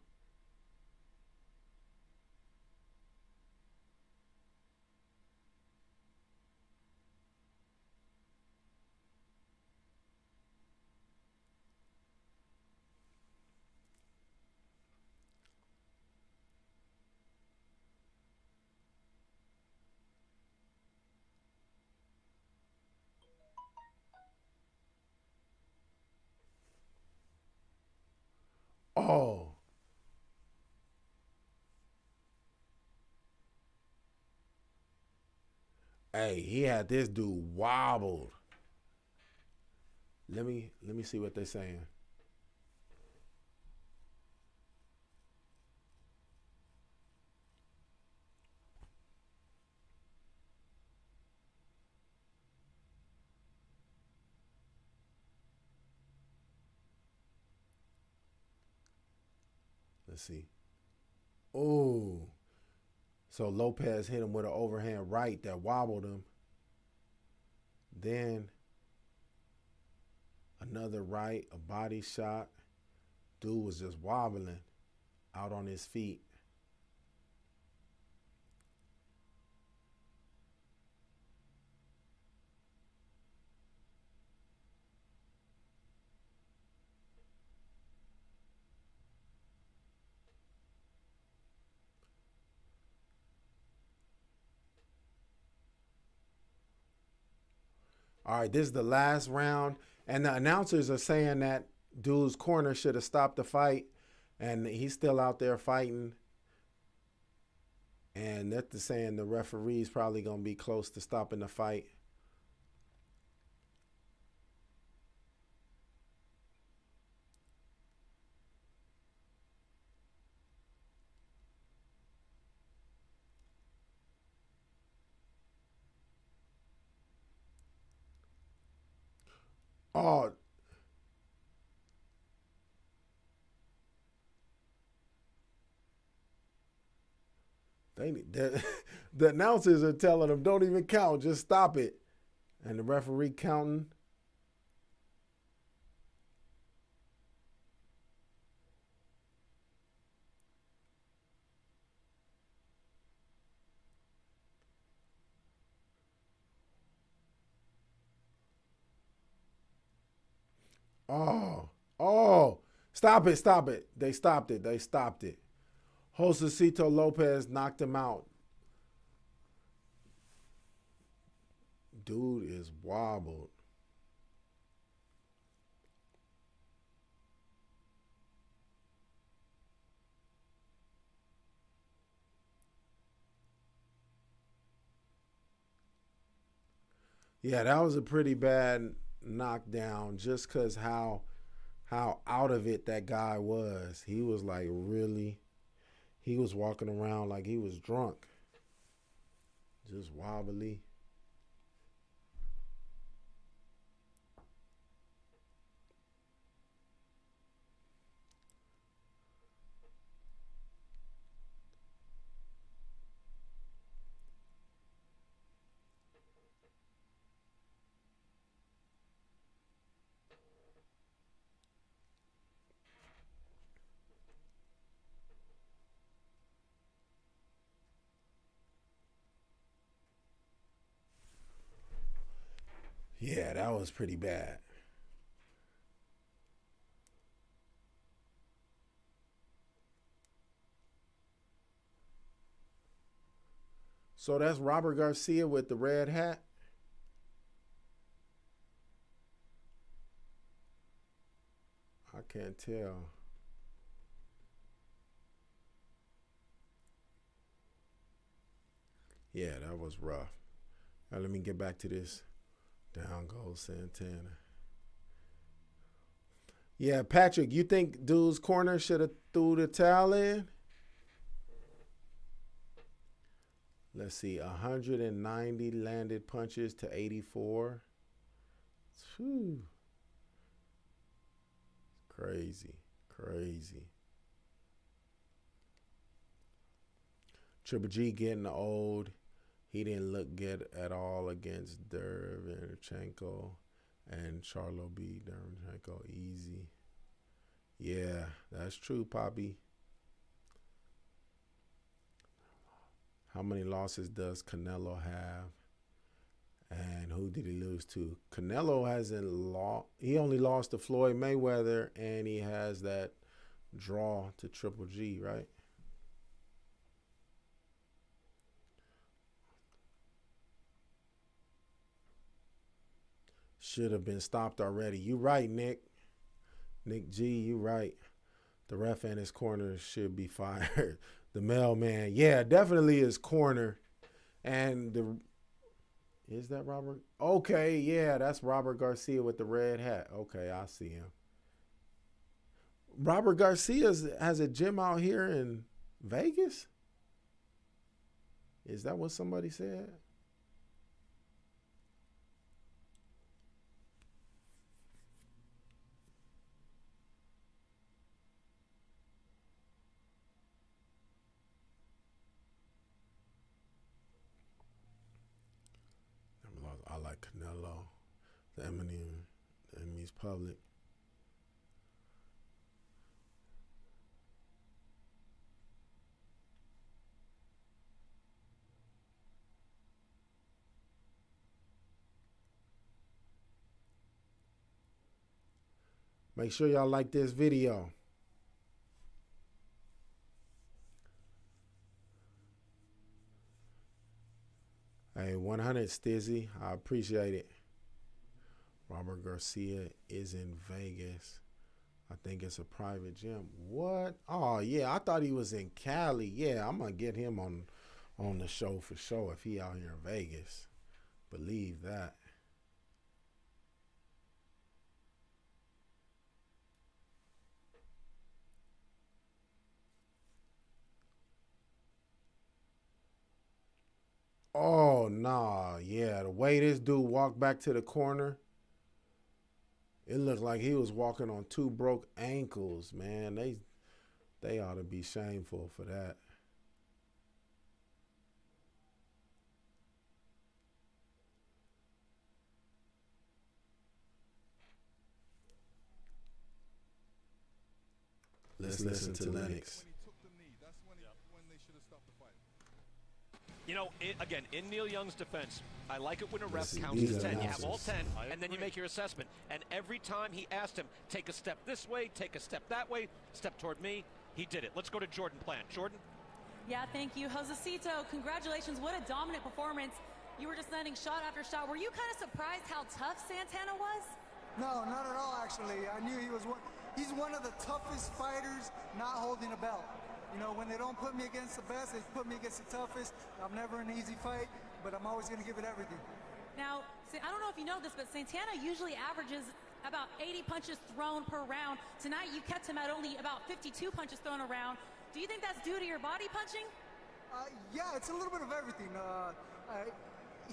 S1: Oh. Hey, he had this dude wobbled. Let me see what they're saying. Let's see. Oh. So Lopez hit him with an overhand right that wobbled him. Then another right, a body shot. Dude was just wobbling out on his feet. All right, this is the last round. And the announcers are saying that dude's corner should have stopped the fight. And he's still out there fighting. And that's saying the referee's probably going to be close to stopping the fight. Oh, the announcers are telling them, don't even count, just stop it. And the referee counting. Oh, stop it, stop it. They stopped it. Josesito Lopez knocked him out. Dude is wobbled. Yeah, that was a pretty bad knockdown just because how out of it that guy was. He was like he was walking around like he was drunk. Just wobbly. Yeah, that was pretty bad. So that's Robert Garcia with the red hat. I can't tell. Yeah, that was rough. Now let me get back to this. Down goes Santana. Yeah, Patrick, you think dude's corner should have threw the towel in? Let's see, 190 landed punches to 84. Whew. Crazy. Triple G getting old. He didn't look good at all against Derevchenko and Charlo B. Derevchenko easy. Yeah, that's true, Poppy. How many losses does Canelo have? And who did he lose to? Canelo hasn't lost. He only lost to Floyd Mayweather, and he has that draw to Triple G, right? Should have been stopped already. You right, Nick. Nick G, you right. The ref and his corner should be fired. The mailman, yeah, definitely his corner. And is that Robert? Okay, yeah, that's Robert Garcia with the red hat. Okay, I see him. Robert Garcia has a gym out here in Vegas? Is that what somebody said? I like Canelo. The enemy's public. Make sure y'all like this video. Hey, 100 Stizzy. I appreciate it. Robert Garcia is in Vegas. I think it's a private gym. What? Oh, yeah. I thought he was in Cali. Yeah, I'm going to get him on the show for sure if he out here in Vegas. Believe that. Oh, nah. Yeah, the way this dude walked back to the corner, it looked like he was walking on two broke ankles, man. They ought to be shameful for that. Let's listen to Lennox.
S4: When he took the knee, that's when they should have stopped the fight.
S5: You know, again, in Neil Young's defense, I like it when a ref
S1: Listen,
S5: counts
S1: these
S5: to 10. You have
S1: announcers.
S5: all 10, and then you make your assessment. And every time he asked him, take a step this way, take a step that way, step toward me, he did it. Let's go to Jordan Plant. Jordan?
S6: Yeah, thank you. Josesito, congratulations. What a dominant performance. You were just landing shot after shot. Were you kind of surprised how tough Santana was?
S7: No, not at all, actually. I knew he was he's one of the toughest fighters not holding a belt. You know, when they don't put me against the best, they put me against the toughest. I'm never in an easy fight, but I'm always going to give it everything.
S6: Now, I don't know if you know this, but Santana usually averages about 80 punches thrown per round. Tonight, you kept him at only about 52 punches thrown around. Do you think that's due to your body punching?
S7: Yeah, it's a little bit of everything.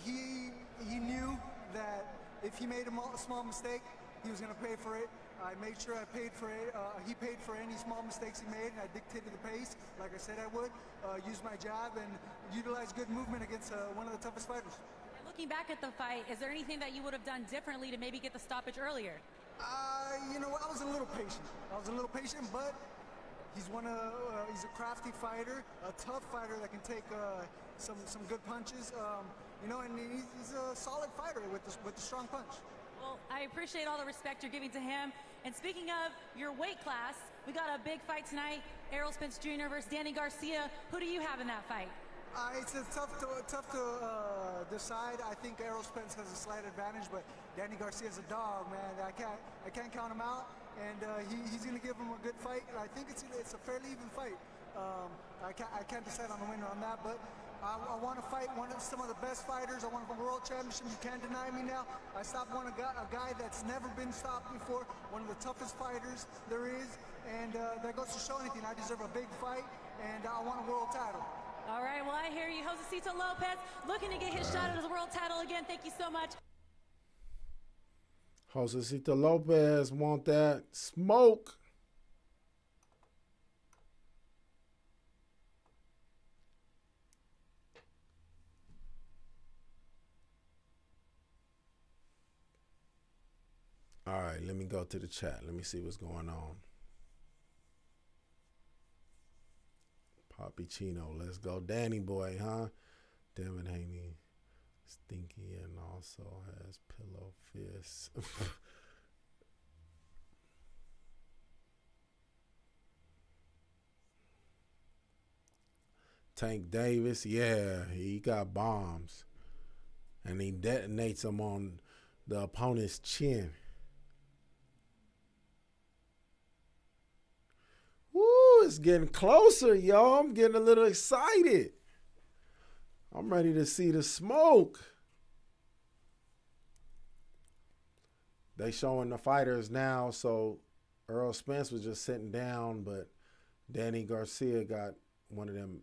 S7: He knew that if he made a small mistake, he was going to pay for it. I made sure I paid for it. He paid for any small mistakes he made, and I dictated the pace, like I said I would. Use my jab and utilize good movement against one of the toughest fighters.
S6: And looking back at the fight, is there anything that you would have done differently to maybe get the stoppage earlier?
S7: You know, I was a little patient. But he's a crafty fighter, a tough fighter that can take some good punches. You know, and he's a solid fighter with the strong punch.
S6: Well, I appreciate all the respect you're giving to him. And speaking of your weight class, we got a big fight tonight. Errol Spence Jr. versus Danny Garcia. Who do you have in that fight?
S7: It's tough to decide. I think Errol Spence has a slight advantage, but Danny Garcia is a dog, man. I can't count him out, and he's going to give him a good fight. I think it's a fairly even fight. I can't decide on the winner on that, but I want to fight some of the best fighters. I want a world championship. You can't deny me now. I want a guy that's never been stopped before, one of the toughest fighters there is, and that goes to show anything. I deserve a big fight, and I want a world title.
S6: All right, well, I hear you. Josesito Lopez looking to get his shot at his world title again. Thank you so much.
S1: Josesito Lopez want that smoke. All right, let me go to the chat. Let me see what's going on. Poppy Chino, let's go. Danny boy, huh? Devin Haney, stinky and also has pillow fists. Tank Davis, yeah, he got bombs. And he detonates them on the opponent's chin. Woo, it's getting closer, y'all. I'm getting a little excited. I'm ready to see the smoke. They showing the fighters now, so Errol Spence was just sitting down, but Danny Garcia got one of them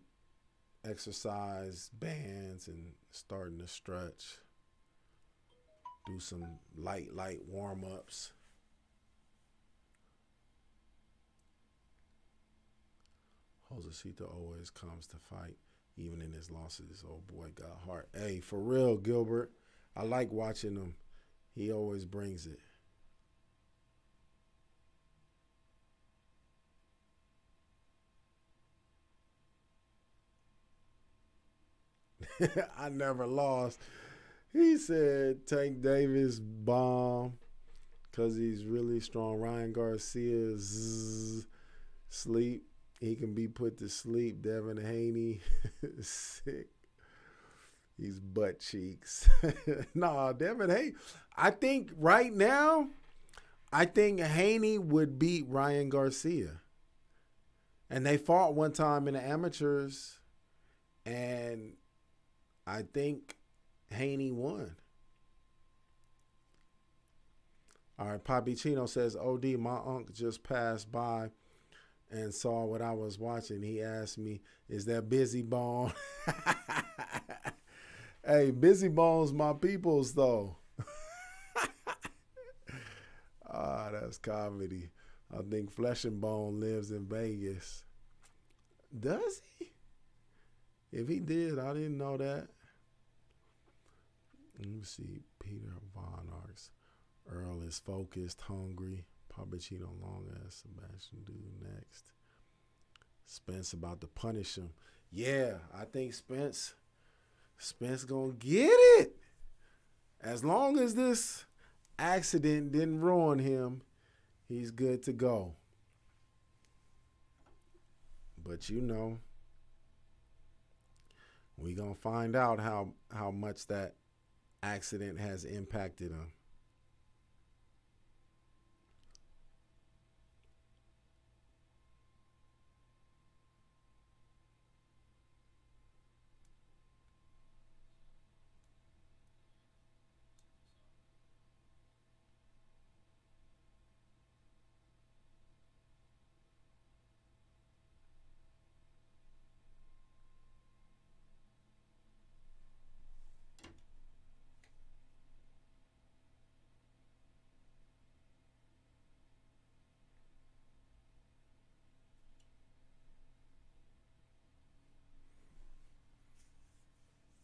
S1: exercise bands and starting to stretch. Do some light warm-ups. Josesito always comes to fight, even in his losses. Old boy got heart. Hey, for real, Gilbert, I like watching him. He always brings it. I never lost. He said Tank Davis bomb because he's really strong. Ryan Garcia sleep. He can be put to sleep. Devin Haney sick. He's butt cheeks. Nah, Devin, hey, I think right now, I think Haney would beat Ryan Garcia. And they fought one time in the amateurs, and I think Haney won. All right, Papi Chino says, OD, my uncle just passed by and saw what I was watching. He asked me, is that Busy Bone? Hey, Busy Bone's my peoples, though. Ah, that's comedy. I think Flesh and Bone lives in Vegas. Does he? If he did, I didn't know that. Let me see. Peter Von Arks. Earl is focused, hungry. Papachino long ass. Sebastian dude next. Spence about to punish him. Yeah, I think Spence gonna get it. As long as this accident didn't ruin him, he's good to go. But you know, we gonna find out how much that accident has impacted him.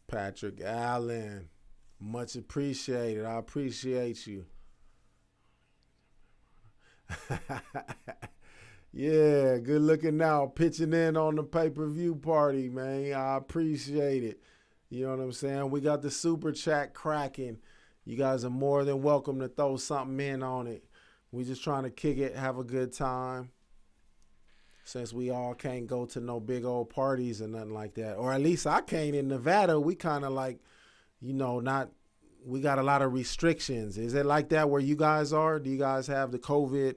S1: Patrick Allen, much appreciated. I appreciate you. Yeah, good looking out, pitching in on the pay-per-view party, man. I appreciate it. You know what I'm saying? We got the super chat cracking. You guys are more than welcome to throw something in on it. We just trying to kick it, have a good time. Since we all can't go to no big old parties or nothing like that. Or at least I can't in Nevada. We kind of like, you know, we got a lot of restrictions. Is it like that where you guys are? Do you guys have the COVID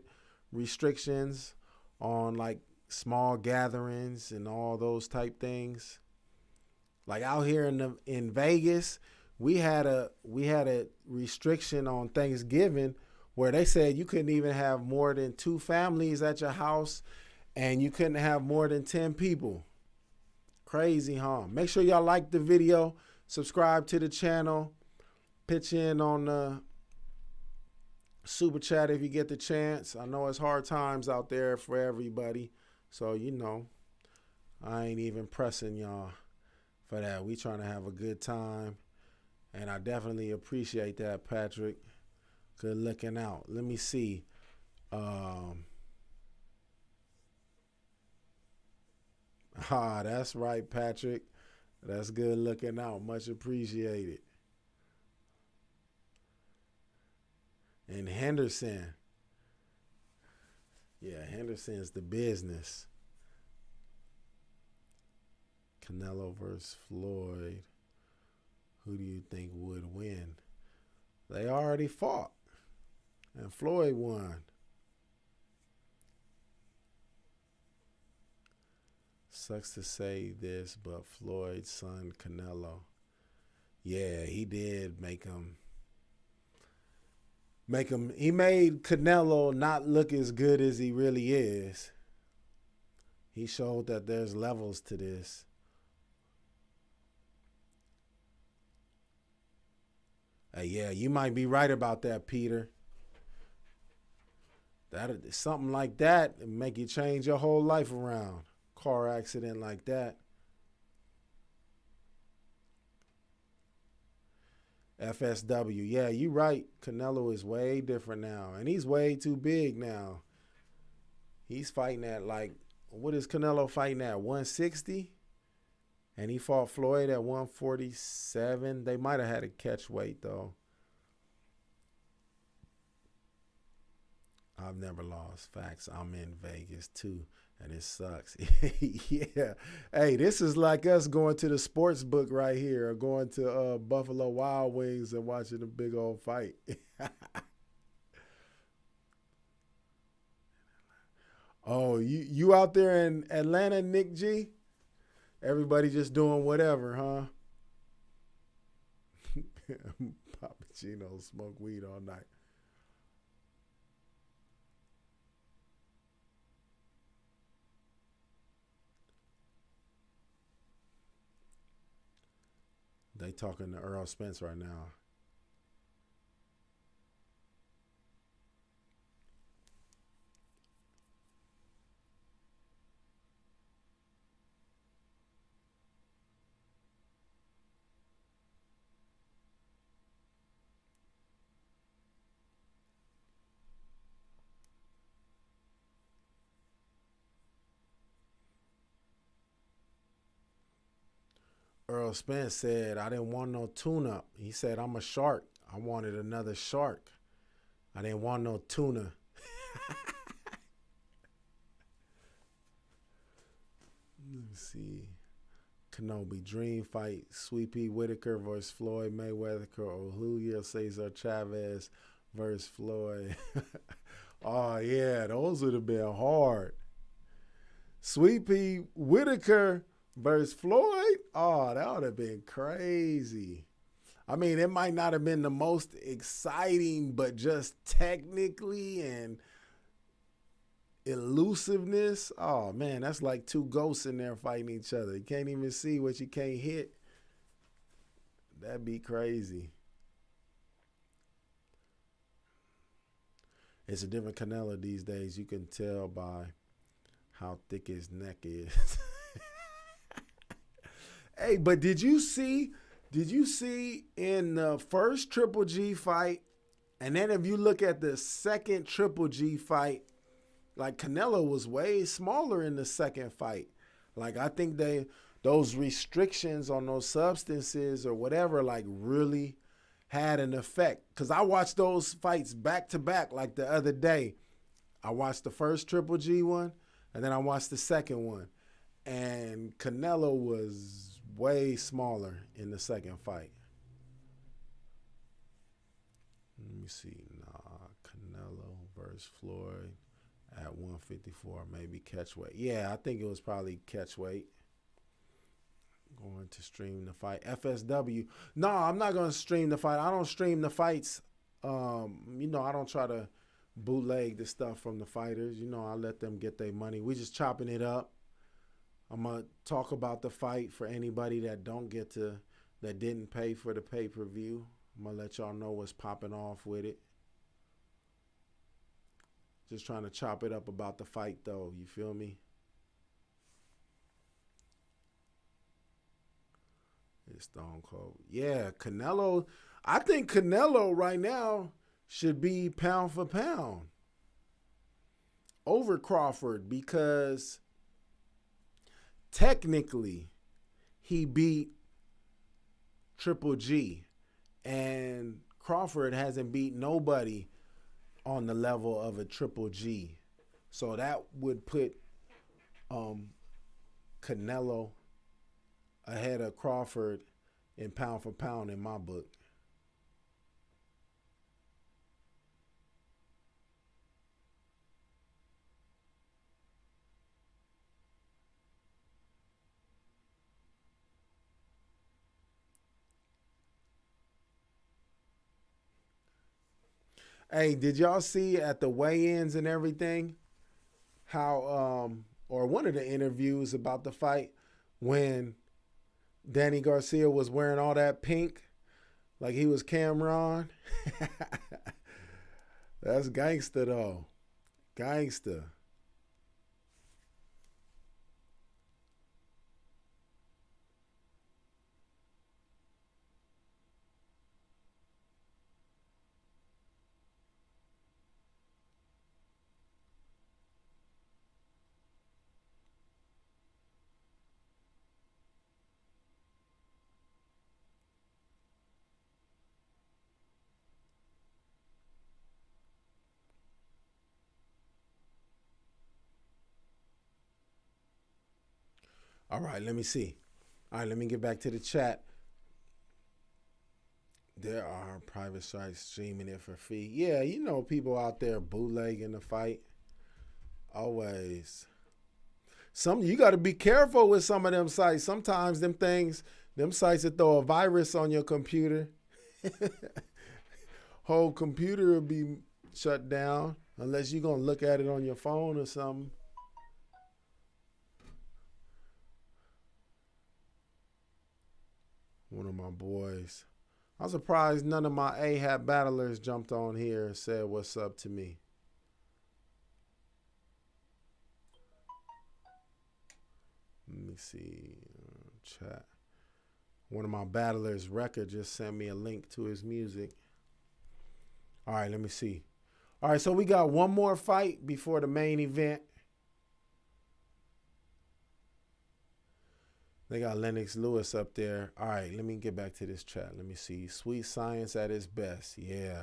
S1: restrictions on like small gatherings and all those type things? Like out here in Vegas, we had a restriction on Thanksgiving where they said you couldn't even have more than 2 families at your house. And you couldn't have more than 10 people. Crazy, huh? Make sure y'all like the video. Subscribe to the channel. Pitch in on the super chat if you get the chance. I know it's hard times out there for everybody. So, you know, I ain't even pressing y'all for that. We trying to have a good time. And I definitely appreciate that, Patrick. Good looking out. Let me see. That's right, Patrick. That's good looking out. Much appreciated. And Henderson. Yeah, Henderson's the business. Canelo versus Floyd. Who do you think would win? They already fought. And Floyd won. Sucks to say this, but Floyd's son, Canelo, yeah, he did make him. He made Canelo not look as good as he really is. He showed that there's levels to this. Yeah, you might be right about that, Peter. Something like that would make you change your whole life around. Car accident like that. FSW. Yeah, you right. Canelo is way different now. And he's way too big now. He's fighting at like, what is Canelo fighting at? 160? And he fought Floyd at 147. They might have had a catch weight though. I've never lost. Facts. I'm in Vegas too. And it sucks. Yeah. Hey, this is like us going to the sports book right here, or going to Buffalo Wild Wings and watching a big old fight. Oh, you out there in Atlanta, Nick G? Everybody just doing whatever, huh? Pappuccino, smoke weed all night. They talking to Errol Spence right now. Errol Spence said, I didn't want no tune-up. He said, I'm a shark. I wanted another shark. I didn't want no tuna. Let me see. Kenobi dream fight. Sweepy Whitaker versus Floyd Mayweather, or Julio Cesar Chavez versus Floyd. Oh, yeah, those would have been hard. Sweepy Whitaker versus Floyd? Oh, that would have been crazy. I mean, it might not have been the most exciting, but just technically and elusiveness. Oh, man, that's like two ghosts in there fighting each other. You can't even see what you can't hit. That'd be crazy. It's a different Canelo these days. You can tell by how thick his neck is. Hey, but did you see in the first Triple G fight, and then if you look at the second Triple G fight, like Canelo was way smaller in the second fight. Like I think those restrictions on those substances or whatever like really had an effect. Because I watched those fights back to back like the other day. I watched the first Triple G one, and then I watched the second one. And Canelo was way smaller in the second fight. Let me see. Canelo versus Floyd at 154, maybe catch weight. Yeah, I think it was probably catch weight. Going to stream the fight. FSW. No, I'm not going to stream the fight. I don't stream the fights. I don't try to bootleg the stuff from the fighters. I let them get their money. We just chopping it up. I'm going to talk about the fight for anybody that didn't pay for the pay-per-view. I'm going to let y'all know what's popping off with it. Just trying to chop it up about the fight, though. You feel me? It's Stone Cold. Yeah, Canelo. I think Canelo right now should be pound for pound over Crawford because technically he beat Triple G, and Crawford hasn't beat nobody on the level of a Triple G. So that would put Canelo ahead of Crawford in pound for pound in my book. Hey, did y'all see at the weigh-ins and everything how, or one of the interviews about the fight when Danny Garcia was wearing all that pink like he was Cameron? That's gangster, though. Gangster. All right, let me see. All right, let me get back to the chat. There are private sites streaming it for free. Yeah, you know people out there bootlegging the fight. Always. You got to be careful with some of them sites. Sometimes them sites that throw a virus on your computer. Whole computer will be shut down unless you're going to look at it on your phone or something. One of my boys. I'm surprised none of my AHAT battlers jumped on here and said what's up to me. Let me see. Chat. One of my battlers, Record, just sent me a link to his music. All right, let me see. All right, so we got one more fight before the main event. They got Lennox Lewis up there. All right, let me get back to this chat. Let me see. Sweet Science at its best. Yeah.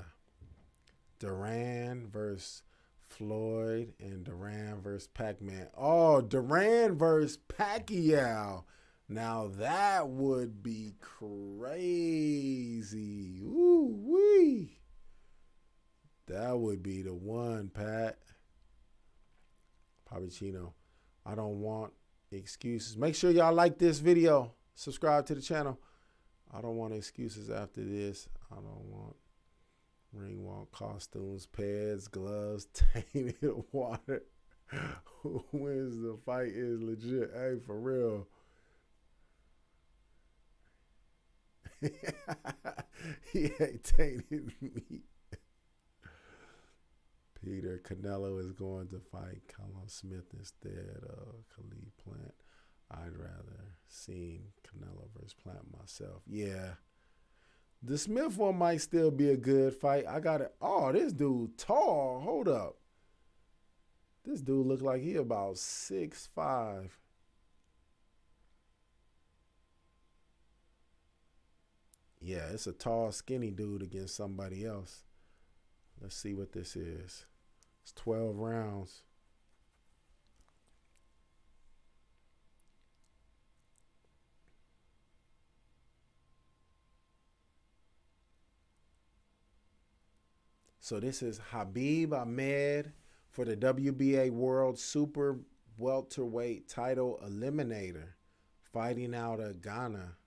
S1: Duran versus Floyd and Duran versus Pac-Man. Oh, Duran versus Pacquiao. Now that would be crazy. Ooh-wee. That would be the one, Pat. Pappuccino. I don't want excuses. Make sure y'all like this video. Subscribe to the channel. I don't want excuses after this. I don't want ring walk costumes, pads, gloves, tainted water. Who wins the fight is legit. Hey, for real. He ain't tainted meat. Peter Canelo is going to fight Callum Smith instead of Khalid Plant. I'd rather seen Canelo versus Plant myself. Yeah. The Smith one might still be a good fight. I got it. Oh, this dude tall. Hold up. This dude look like he about 6'5". Yeah, it's a tall, skinny dude against somebody else. Let's see what this is. It's 12 rounds. So this is Habib Ahmed for the WBA World Super Welterweight title eliminator, fighting out of Ghana.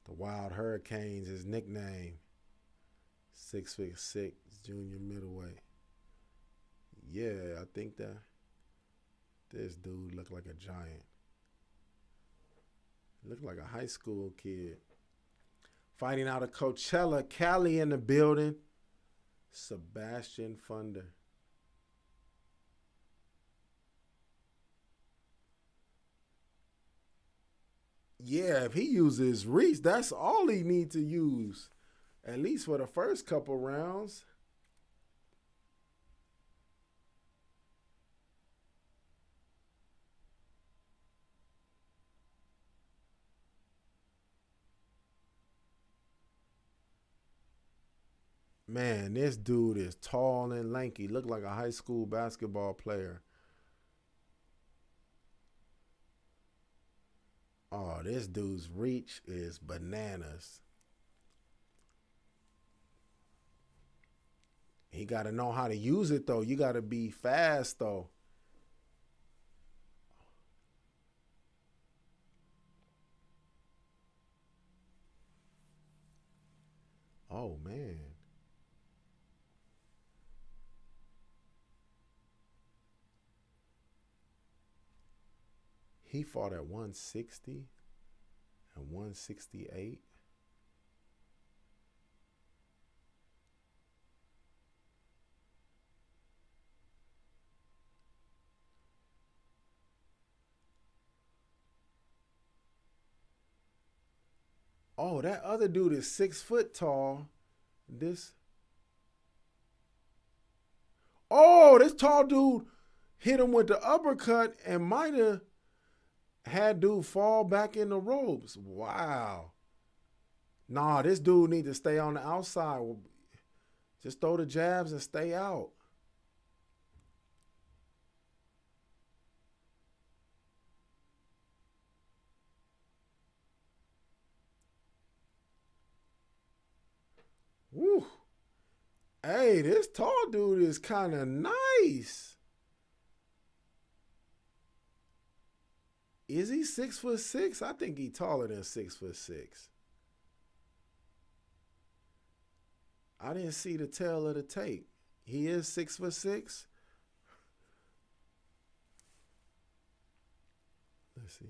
S1: The Wild Hurricanes, his nickname. 6'6", junior middleweight. Yeah, I think that this dude looked like a giant. Looked like a high school kid. Fighting out of Coachella, Cali in the building. Sebastian Funder. Yeah, if he uses reach, that's all he needs to use. At least for the first couple rounds. Man, this dude is tall and lanky. Look like a high school basketball player. Oh, this dude's reach is bananas. He got to know how to use it, though. You got to be fast, though. Oh, man. He fought at 160 and 168. Oh, that other dude is 6 foot tall. This tall dude hit him with the uppercut and might have had dude fall back in the ropes. Wow. Nah, this dude need to stay on the outside. Just throw the jabs and stay out. Woo. Hey, this tall dude is kind of nice. Is he 6'6"? I think he's taller than 6'6". I didn't see the tail of the tape. He is 6'6". Let's see.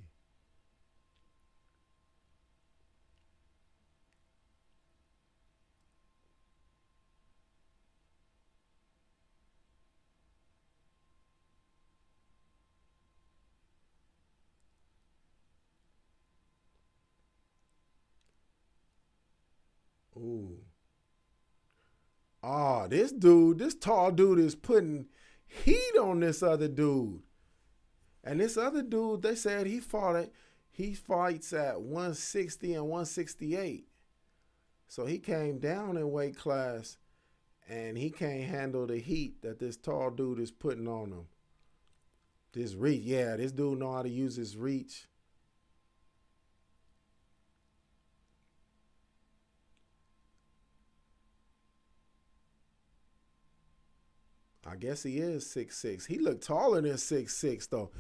S1: Ooh. Oh, this tall dude is putting heat on this other dude. And this other dude, they said he fights at 160 and 168. So he came down in weight class and he can't handle the heat that this tall dude is putting on him. This reach, yeah, this dude know how to use his reach. I guess he is 6'6". He looked taller than 6'6", though.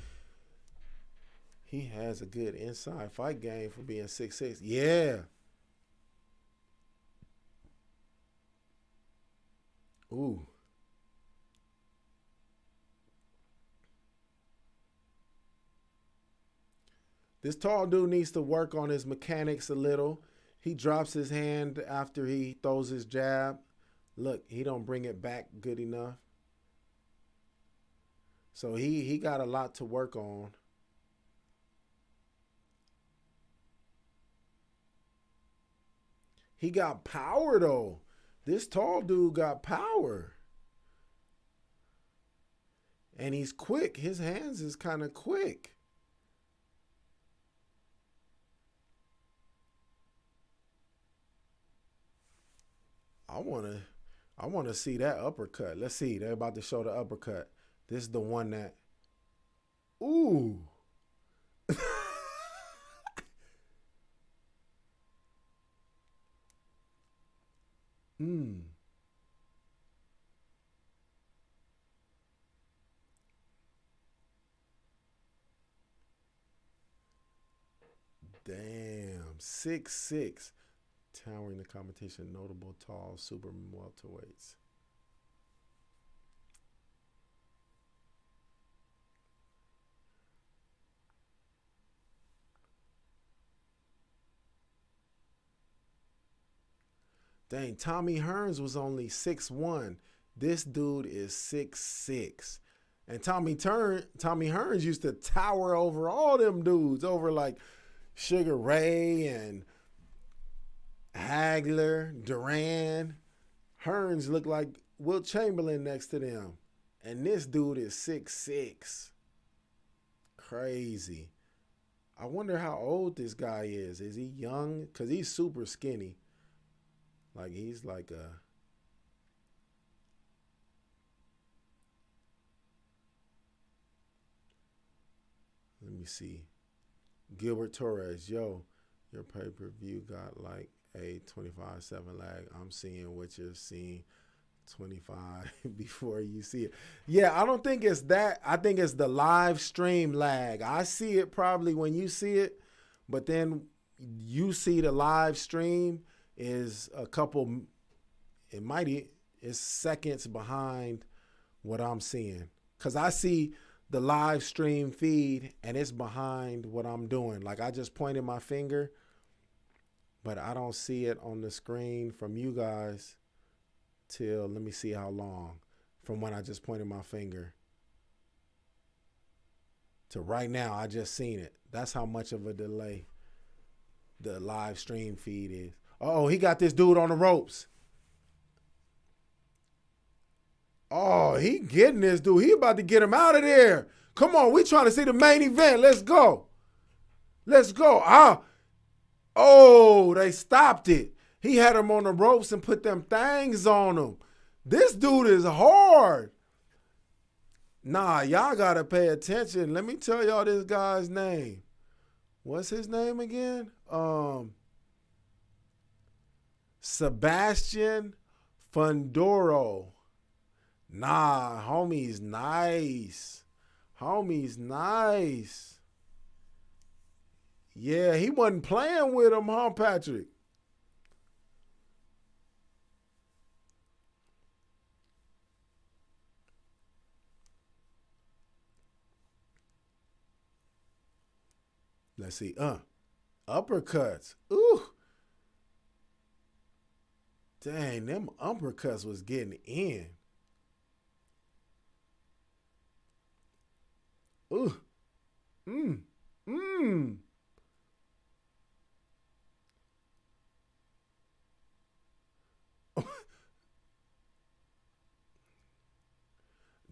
S1: He has a good inside fight game for being 6'6". Yeah. Ooh. This tall dude needs to work on his mechanics a little. He drops his hand after he throws his jab. Look, he don't bring it back good enough. So he got a lot to work on. He got power, though. This tall dude got power. And he's quick. His hands is kind of quick. I want to see that uppercut. Let's see. They're about to show the uppercut. This is the one that, ooh. Damn, 6'6", towering the competition, notable tall super welterweights. Dang, Tommy Hearns was only 6'1". This dude is 6'6". And Tommy Hearns used to tower over all them dudes, over like Sugar Ray and Hagler, Duran. Hearns looked like Wilt Chamberlain next to them. And this dude is 6'6". Crazy. I wonder how old this guy is. Is he young? Because he's super skinny. Like, he's like a... Let me see. Gilbert Torres, yo, your pay-per-view got like a 25-7 lag. I'm seeing what you're seeing 25 before you see it. Yeah, I don't think it's that. I think it's the live stream lag. I see it probably when you see it, but then you see the live stream is a couple, it's seconds behind what I'm seeing. Because I see the live stream feed and it's behind what I'm doing. Like, I just pointed my finger, but I don't see it on the screen from you guys till, let me see how long, from when I just pointed my finger to right now. I just seen it. That's how much of a delay the live stream feed is. Oh, he got this dude on the ropes. Oh, he getting this dude. He about to get him out of there. Come on, we trying to see the main event. Let's go. Let's go. Oh, they stopped it. He had him on the ropes and put them things on him. This dude is hard. Nah, y'all got to pay attention. Let me tell y'all this guy's name. What's his name again? Sebastian Fundora. Nah, homie's nice. Homie's nice. Yeah, he wasn't playing with him, huh, Patrick? Let's see. Uppercuts. Ooh. Dang, them uppercuts was getting in. Ooh.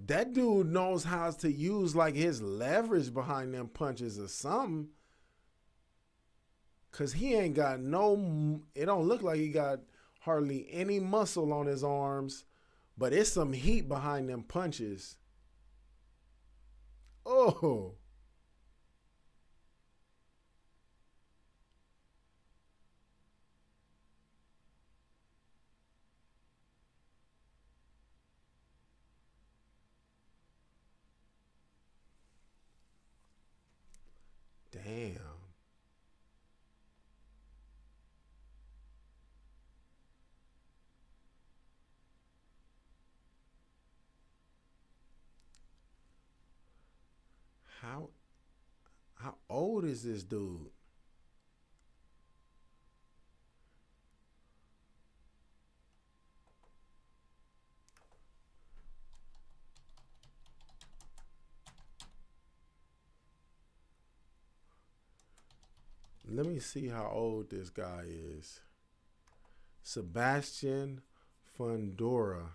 S1: That dude knows how to use like his leverage behind them punches or something. Cause he ain't got no, it don't look like he got hardly any muscle on his arms, but it's some heat behind them punches. Oh. Damn. How old is this dude? Let me see how old this guy is. Sebastian Fundora.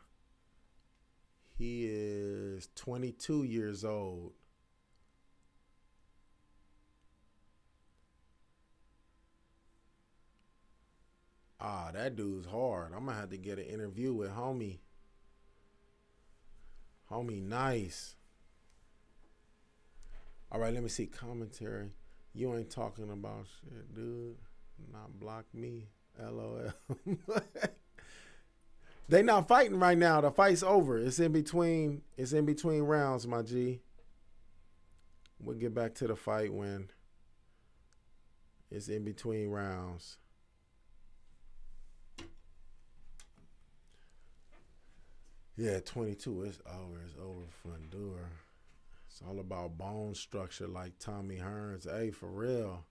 S1: He is 22 years old. Ah, that dude's hard. I'm going to have to get an interview with homie. Homie, nice. All right, let me see commentary. You ain't talking about shit, dude. Not block me. LOL. They not fighting right now. The fight's over. It's in between rounds, my G. We'll get back to the fight when it's in between rounds. Yeah, 22. It's over. It's over for Fundora. It's all about bone structure like Tommy Hearns. Hey, for real.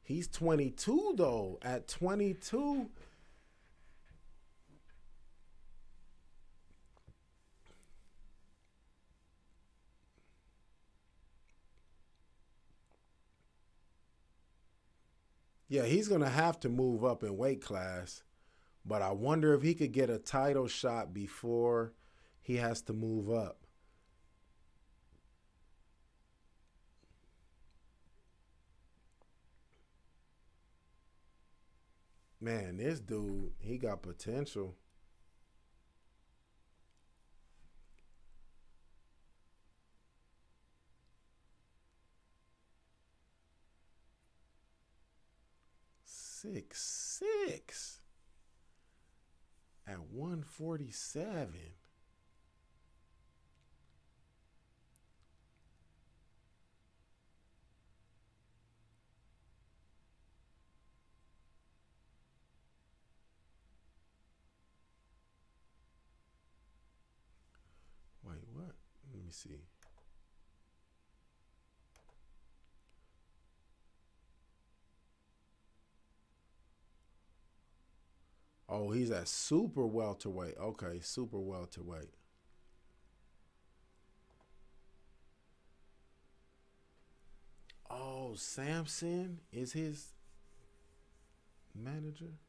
S1: He's 22, though. At 22. Yeah, he's going to have to move up in weight class. But I wonder if he could get a title shot before he has to move up. Man, this dude, he got potential. Six at 147. Wait, what? Let me see. Oh, he's at super welterweight. Okay, super welterweight. Oh, Samson is his manager?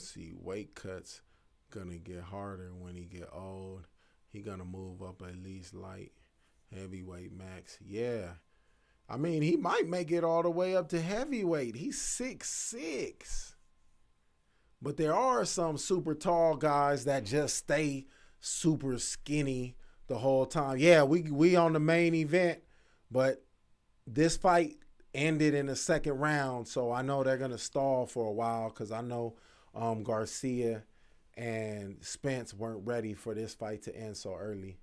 S1: See, weight cuts gonna get harder when he get old. He gonna move up at least light heavyweight max. Yeah. I mean, he might make it all the way up to heavyweight. He's 6'6". But there are some super tall guys that just stay super skinny the whole time. Yeah, we on the main event, but this fight ended in the second round, so I know they're going to stall for a while because I know Garcia and Spence weren't ready for this fight to end so early.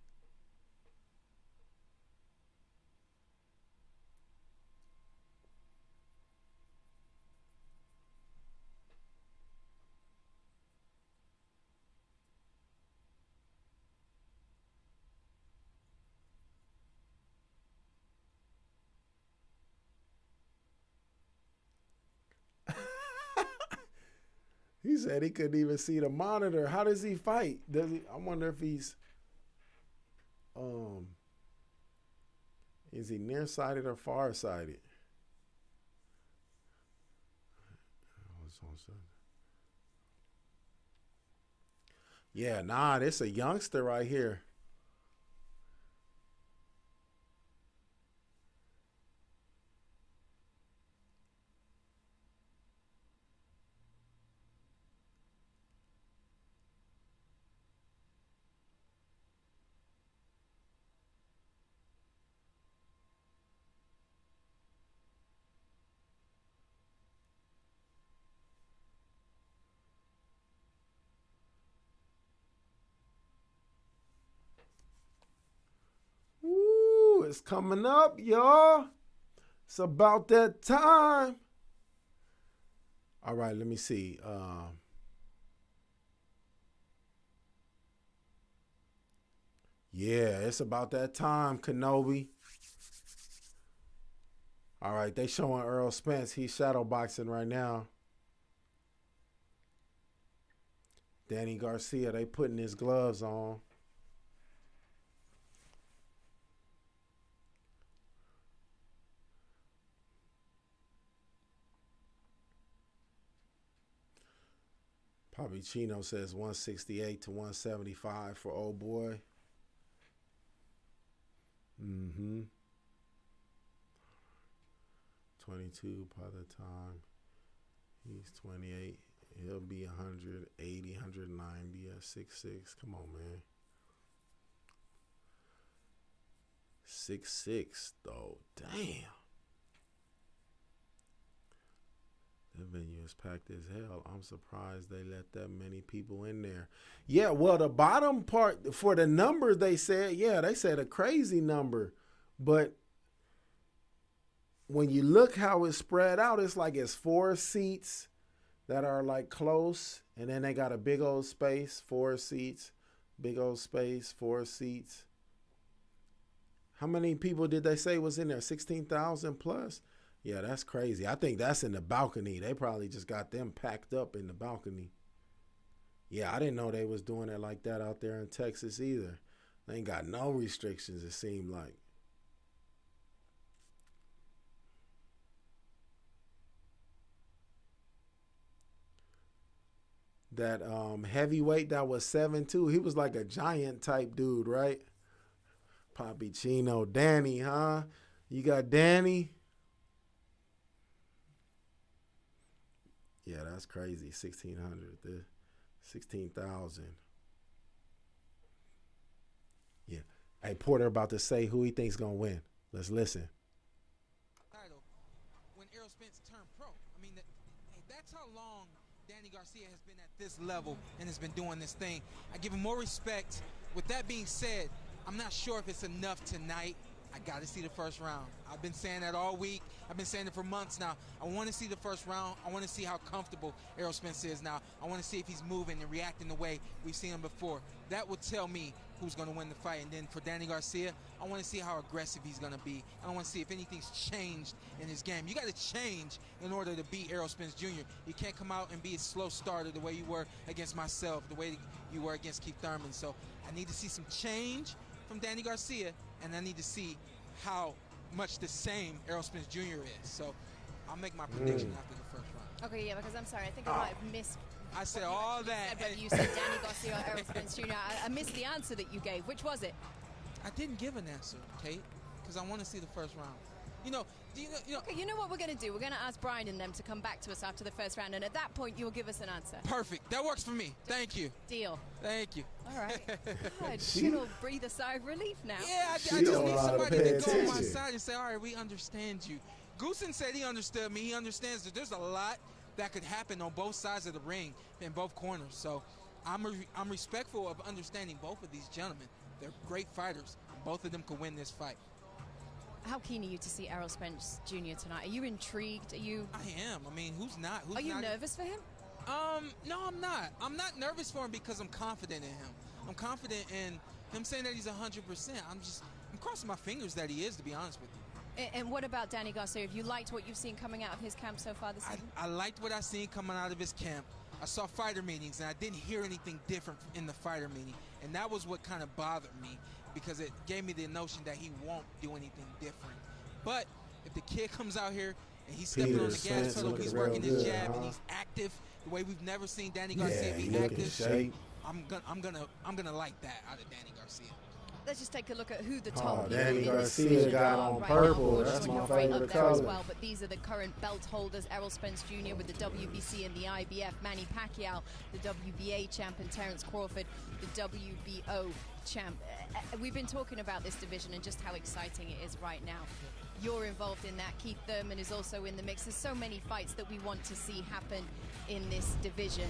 S1: He said he couldn't even see the monitor. How does he fight? Does he? I wonder if he's, is he nearsighted or farsighted? Yeah, nah, this a youngster right here. Woo, it's coming up, y'all. It's about that time. All right, let me see. Yeah, it's about that time, Kenobi. All right, they showing Errol Spence. He's shadow boxing right now. Danny Garcia, they putting his gloves on. Bobby Chino says 168 to 175 for old boy. Mm-hmm. 22 by the time he's 28. He'll be 180, 190 at 6'6". Come on, man. 6'6", though. Damn. The venue is packed as hell. I'm surprised they let that many people in there. Yeah, well, the bottom part, for the numbers they said, yeah, they said a crazy number. But when you look how it's spread out, it's like it's 4 seats that are like close. And then they got a big old space, 4 seats, big old space, 4 seats. How many people did they say was in there? 16,000 plus? Yeah, that's crazy. I think that's in the balcony. They probably just got them packed up in the balcony. Yeah, I didn't know they was doing it like that out there in Texas either. They ain't got no restrictions, it seemed like. That heavyweight that was 7'2", he was like a giant type dude, right? Poppy Chino. Danny, huh? You got Danny? Yeah, that's crazy. 1,600. 16,000. Yeah. Hey, Porter about to say who he thinks going to win. Let's listen.
S3: Title when Errol Spence turned pro. I mean, that's how long Danny Garcia has been at this level and has been doing this thing. I give him more respect. With that being said, I'm not sure if it's enough tonight. I got to see the first round. I've been saying that all week. I've been saying it for months now. I want to see the first round. I want to see how comfortable Errol Spence is now. I want to see if he's moving and reacting the way we've seen him before. That will tell me who's going to win the fight. And then for Danny Garcia, I want to see how aggressive he's going to be. I want to see if anything's changed in his game. You got to change in order to beat Errol Spence Jr. You can't come out and be a slow starter the way you were against myself, the way you were against Keith Thurman. So I need to see some change from Danny Garcia, and I need to see how much the same Errol Spence Jr. is. So I'll make my prediction after the first round.
S2: Okay, yeah, because I'm sorry. I think I might have
S3: I said all that.
S2: Said whether you said Danny Garcia or Errol Spence Jr. I missed the answer that you gave. Which was it?
S3: I didn't give an answer, Kate, because I want to see the first round. You know,
S2: Okay, you know what we're going to do? We're going to ask Brian and them to come back to us after the first round, and at that point, you'll give us an answer.
S3: Perfect. That works for me. Thank you.
S2: Deal.
S3: Thank you.
S2: All right. God, should all breathe a sigh of relief now.
S3: Yeah, I just
S1: don't
S3: need
S1: know how to
S3: somebody
S1: pay
S3: to go on my
S1: attention.
S3: side and say, all right, we understand you. Goosen said he understood me. He understands that there's a lot that could happen on both sides of the ring in both corners. So I'm respectful of understanding both of these gentlemen. They're great fighters. Both of them could win this fight.
S2: How keen are you to see Errol Spence Jr. tonight? Are you intrigued? Are you?
S3: I am. I mean, who's not? Who's
S2: Are you
S3: not?
S2: nervous for him?
S3: No, I'm not. I'm not nervous for him because I'm confident in him. I'm confident in him saying that he's 100%. I'm crossing my fingers that he is, to be honest with you.
S2: And what about Danny Garcia? Have you liked what you've seen coming out of his camp so far this season?
S3: I liked what I seen coming out of his camp. I saw fighter meetings, and I didn't hear anything different in the fighter meeting. And that was what kind of bothered me, because it gave me the notion that he won't do anything different. But if the kid comes out here and he's stepping on the gas pedal, he's working his jab, and he's active the way we've never seen Danny Garcia be active, I'm gonna like that out of Danny Garcia.
S2: Let's just take a look at who the top
S1: Danny
S2: in this
S1: Garcia
S2: division
S1: got
S2: are
S1: on
S2: right
S1: purple.
S2: now.
S1: That's my
S2: Right
S1: favorite
S2: up there as
S1: color.
S2: well, but these are the current belt holders: Errol Spence Jr. with the WBC and the IBF, Manny Pacquiao, the WBA champ, and Terence Crawford, the WBO champ. We've been talking about this division and just how exciting it is right now. You're involved in that. Keith Thurman is also in the mix. There's so many fights that we want to see happen in this division.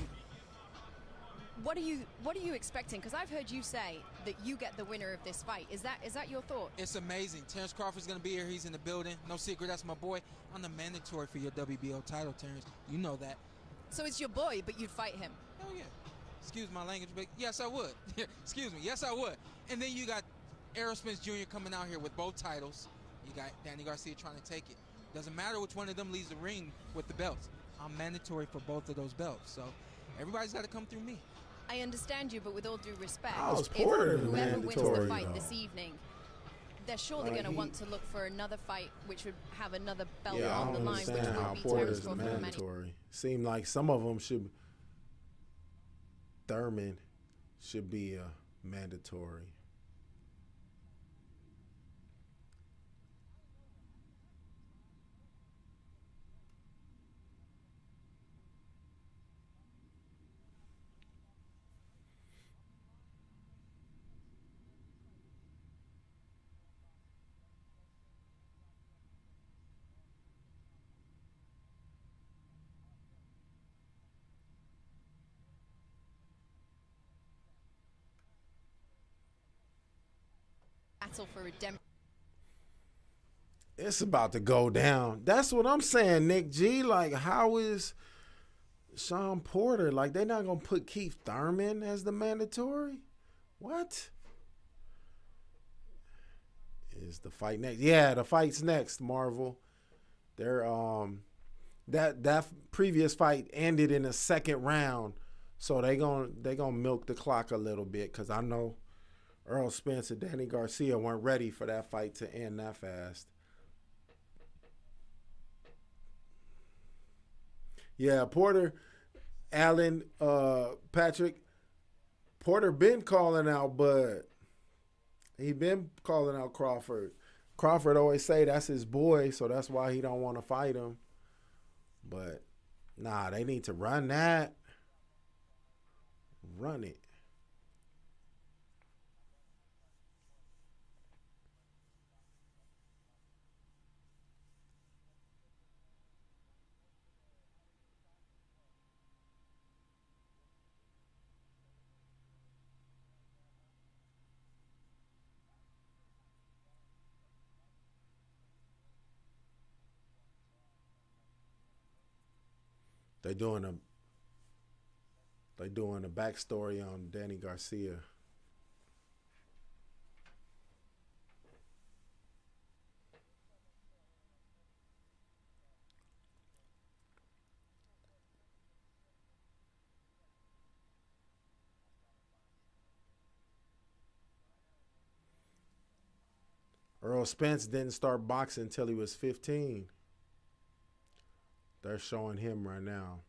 S2: What are you expecting? Because I've heard you say that you get the winner of this fight. Is that your thought?
S3: It's amazing. Terence Crawford's going to be here. He's in the building. No secret, that's my boy. I'm the mandatory for your WBO title, Terence. You know that.
S2: So it's your boy, but you'd fight him.
S3: Oh, yeah. Excuse my language, but yes, I would. Excuse me. Yes, I would. And then you got Errol Spence Jr. coming out here with both titles. You got Danny Garcia trying to take it. Doesn't matter which one of them leaves the ring with the belts. I'm mandatory for both of those belts. So everybody's got to come through me.
S2: I understand you, but with all due respect,
S1: How's
S2: if
S1: Porter
S2: whoever wins the
S1: mandatory,
S2: fight
S1: though?
S2: this evening, they're surely
S1: Like
S2: going to
S1: he-
S2: want to look for another fight which would have another belt
S1: Yeah, I
S2: on the
S1: don't
S2: line, which
S1: understand how
S2: would be Terence
S1: Porter's
S2: Crawford and Manny.
S1: mandatory. Seem like some of them should. Thurman should be mandatory.
S2: Battle for redemption.
S1: It's about to go down. That's what I'm saying, Nick G. Like, how is Sean Porter? Like, they're not going to put Keith Thurman as the mandatory? What? Is the fight next? Yeah, the fight's next, Marvel. They're that previous fight ended in the second round, so they gonna milk the clock a little bit, because I know Errol Spence and Danny Garcia weren't ready for that fight to end that fast. Yeah, Porter, Allen, Patrick, Porter been calling out Bud. He been calling out Crawford. Crawford always say that's his boy, so that's why he don't want to fight him. But, nah, they need to run that. Run it. They doing a backstory on Danny Garcia. Errol Spence didn't start boxing until he was 15. They're showing him right now.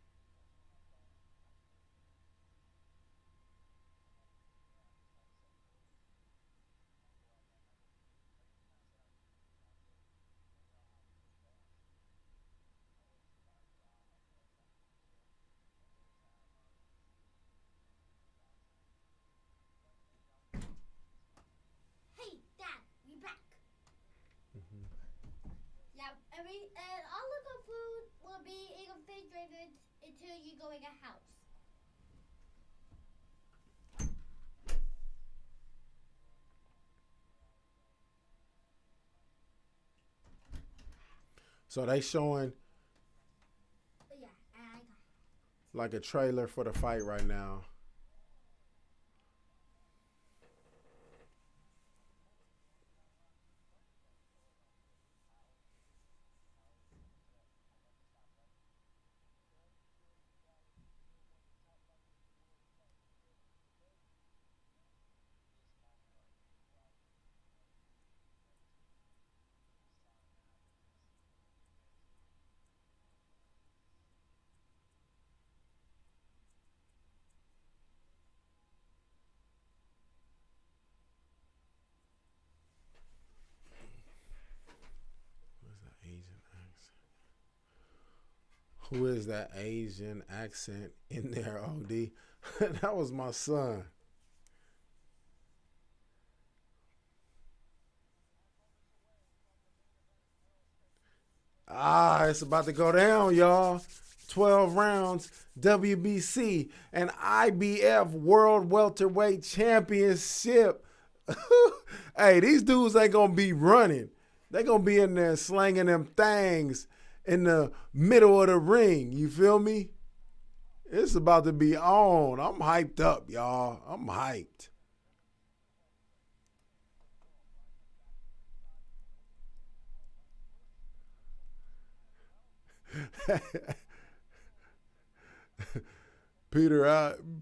S8: going a house.
S1: So they showing
S8: Yeah, I got
S1: like a trailer for the fight right now. Who is that Asian accent in there, OD? That was my son. It's about to go down, y'all. 12 rounds, WBC and IBF World Welterweight Championship. Hey, these dudes ain't going to be running. They going to be in there slanging them things in the middle of the ring. You feel me? It's about to be on. I'm hyped up, y'all. I'm hyped.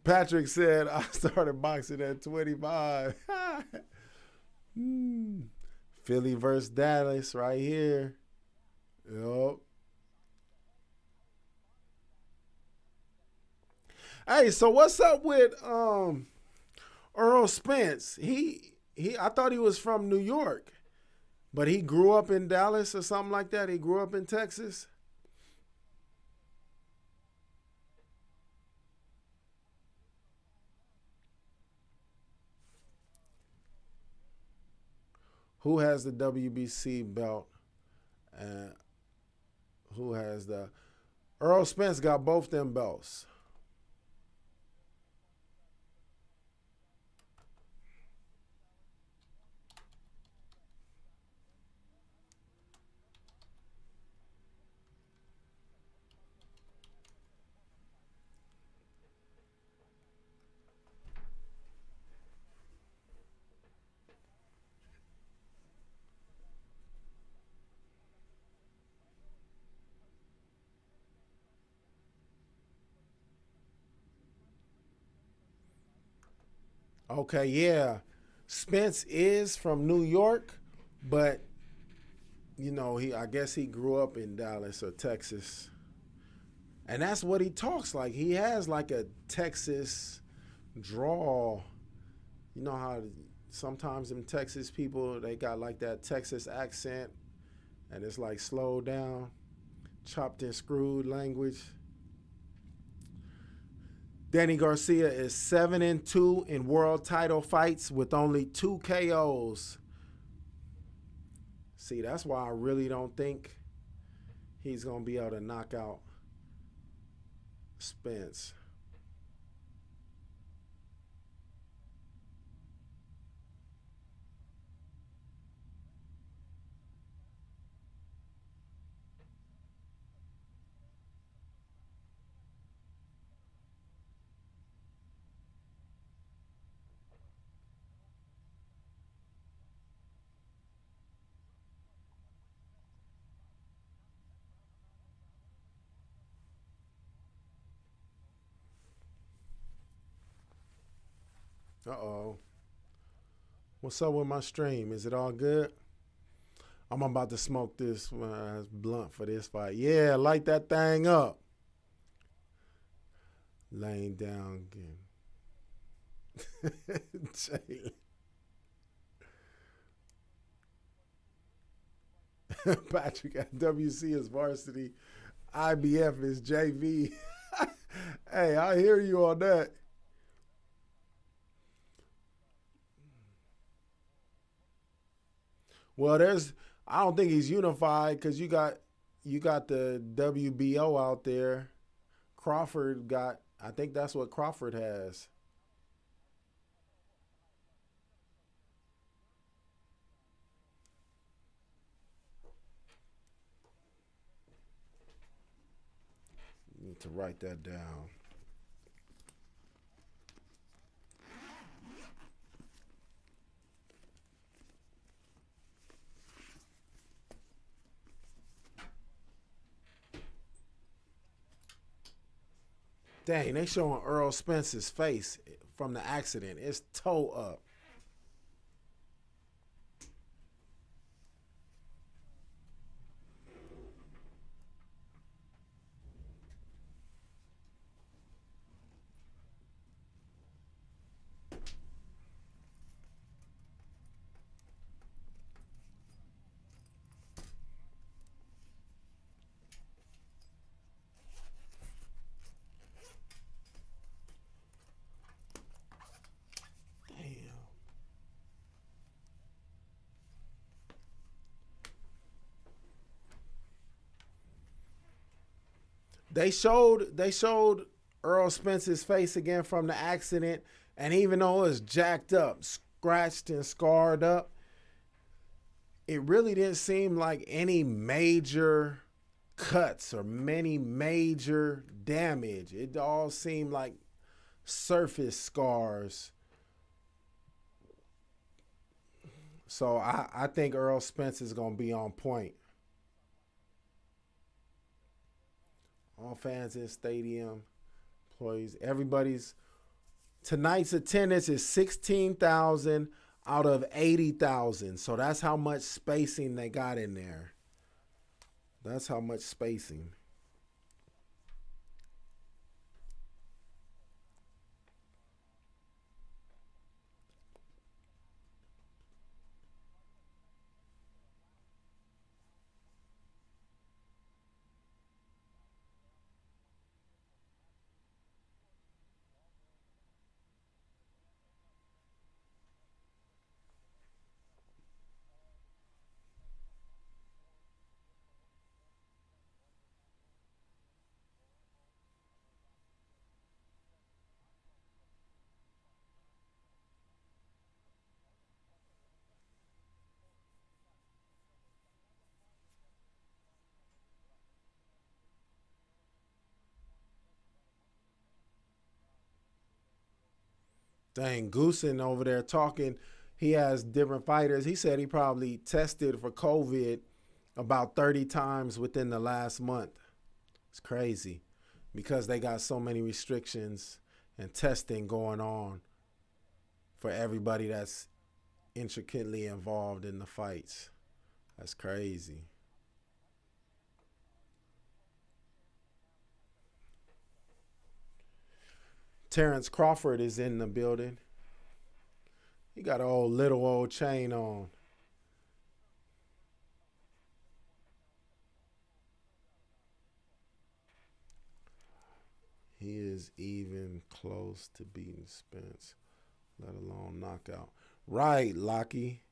S1: Patrick said, I started boxing at 25. Philly versus Dallas right here. Yup. Hey, so what's up with Errol Spence? I thought he was from New York, but he grew up in Dallas or something like that. He grew up in Texas. Who has the WBC belt? Who has the... Errol Spence got both them belts. Okay, yeah. Spence is from New York, but you know, I guess he grew up in Dallas or Texas. And that's what he talks like. He has like a Texas drawl. You know how sometimes them Texas people, they got like that Texas accent and it's like slowed down, chopped and screwed language. Danny Garcia is 7-2 in world title fights with only 2 KOs. See, that's why I really don't think he's going to be able to knock out Spence. Uh-oh. What's up with my stream? Is it all good? I'm about to smoke this blunt for this fight. Yeah, light that thing up. Laying down again. Patrick at WC is varsity. IBF is JV. Hey, I hear you on that. Well, I don't think he's unified because you got the WBO out there, Crawford got. I think that's what Crawford has. Need to write that down. Dang, they showing Errol Spence's face from the accident. It's toe up. They showed Errol Spence's face again from the accident, and even though it was jacked up, scratched and scarred up, it really didn't seem like any major cuts or many major damage. It all seemed like surface scars. So I think Errol Spence is going to be on point. All fans in stadium, employees, everybody's. Tonight's attendance is 16,000 out of 80,000. So that's how much spacing they got in there. That's how much spacing. Dang, Goosen over there talking. He has different fighters. He said he probably tested for COVID about 30 times within the last month. It's crazy because they got so many restrictions and testing going on for everybody that's intricately involved in the fights. That's crazy. Terrence Crawford is in the building. He got an little old chain on. He is even close to beating Spence, let alone knockout. Right, Lockie.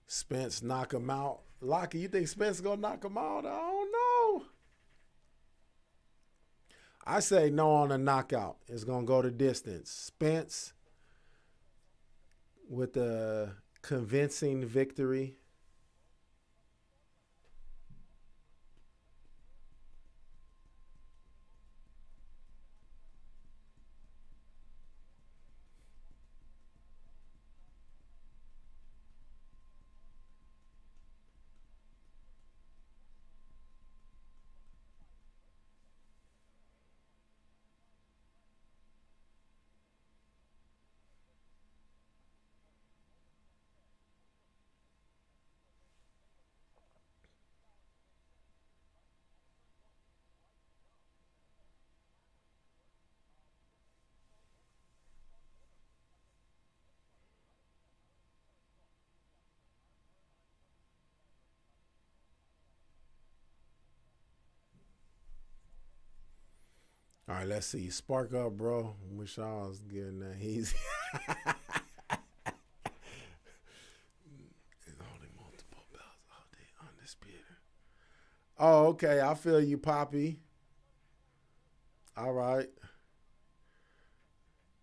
S1: Spence knock him out. Lockie, you think Spence gonna knock him out? I don't know. I say no on a knockout. It's gonna go the distance. Spence with a convincing victory. All right, let's see. Spark up, bro. Wish I was getting that easy. It's only multiple belts. Oh, okay. I feel you, Poppy. All right.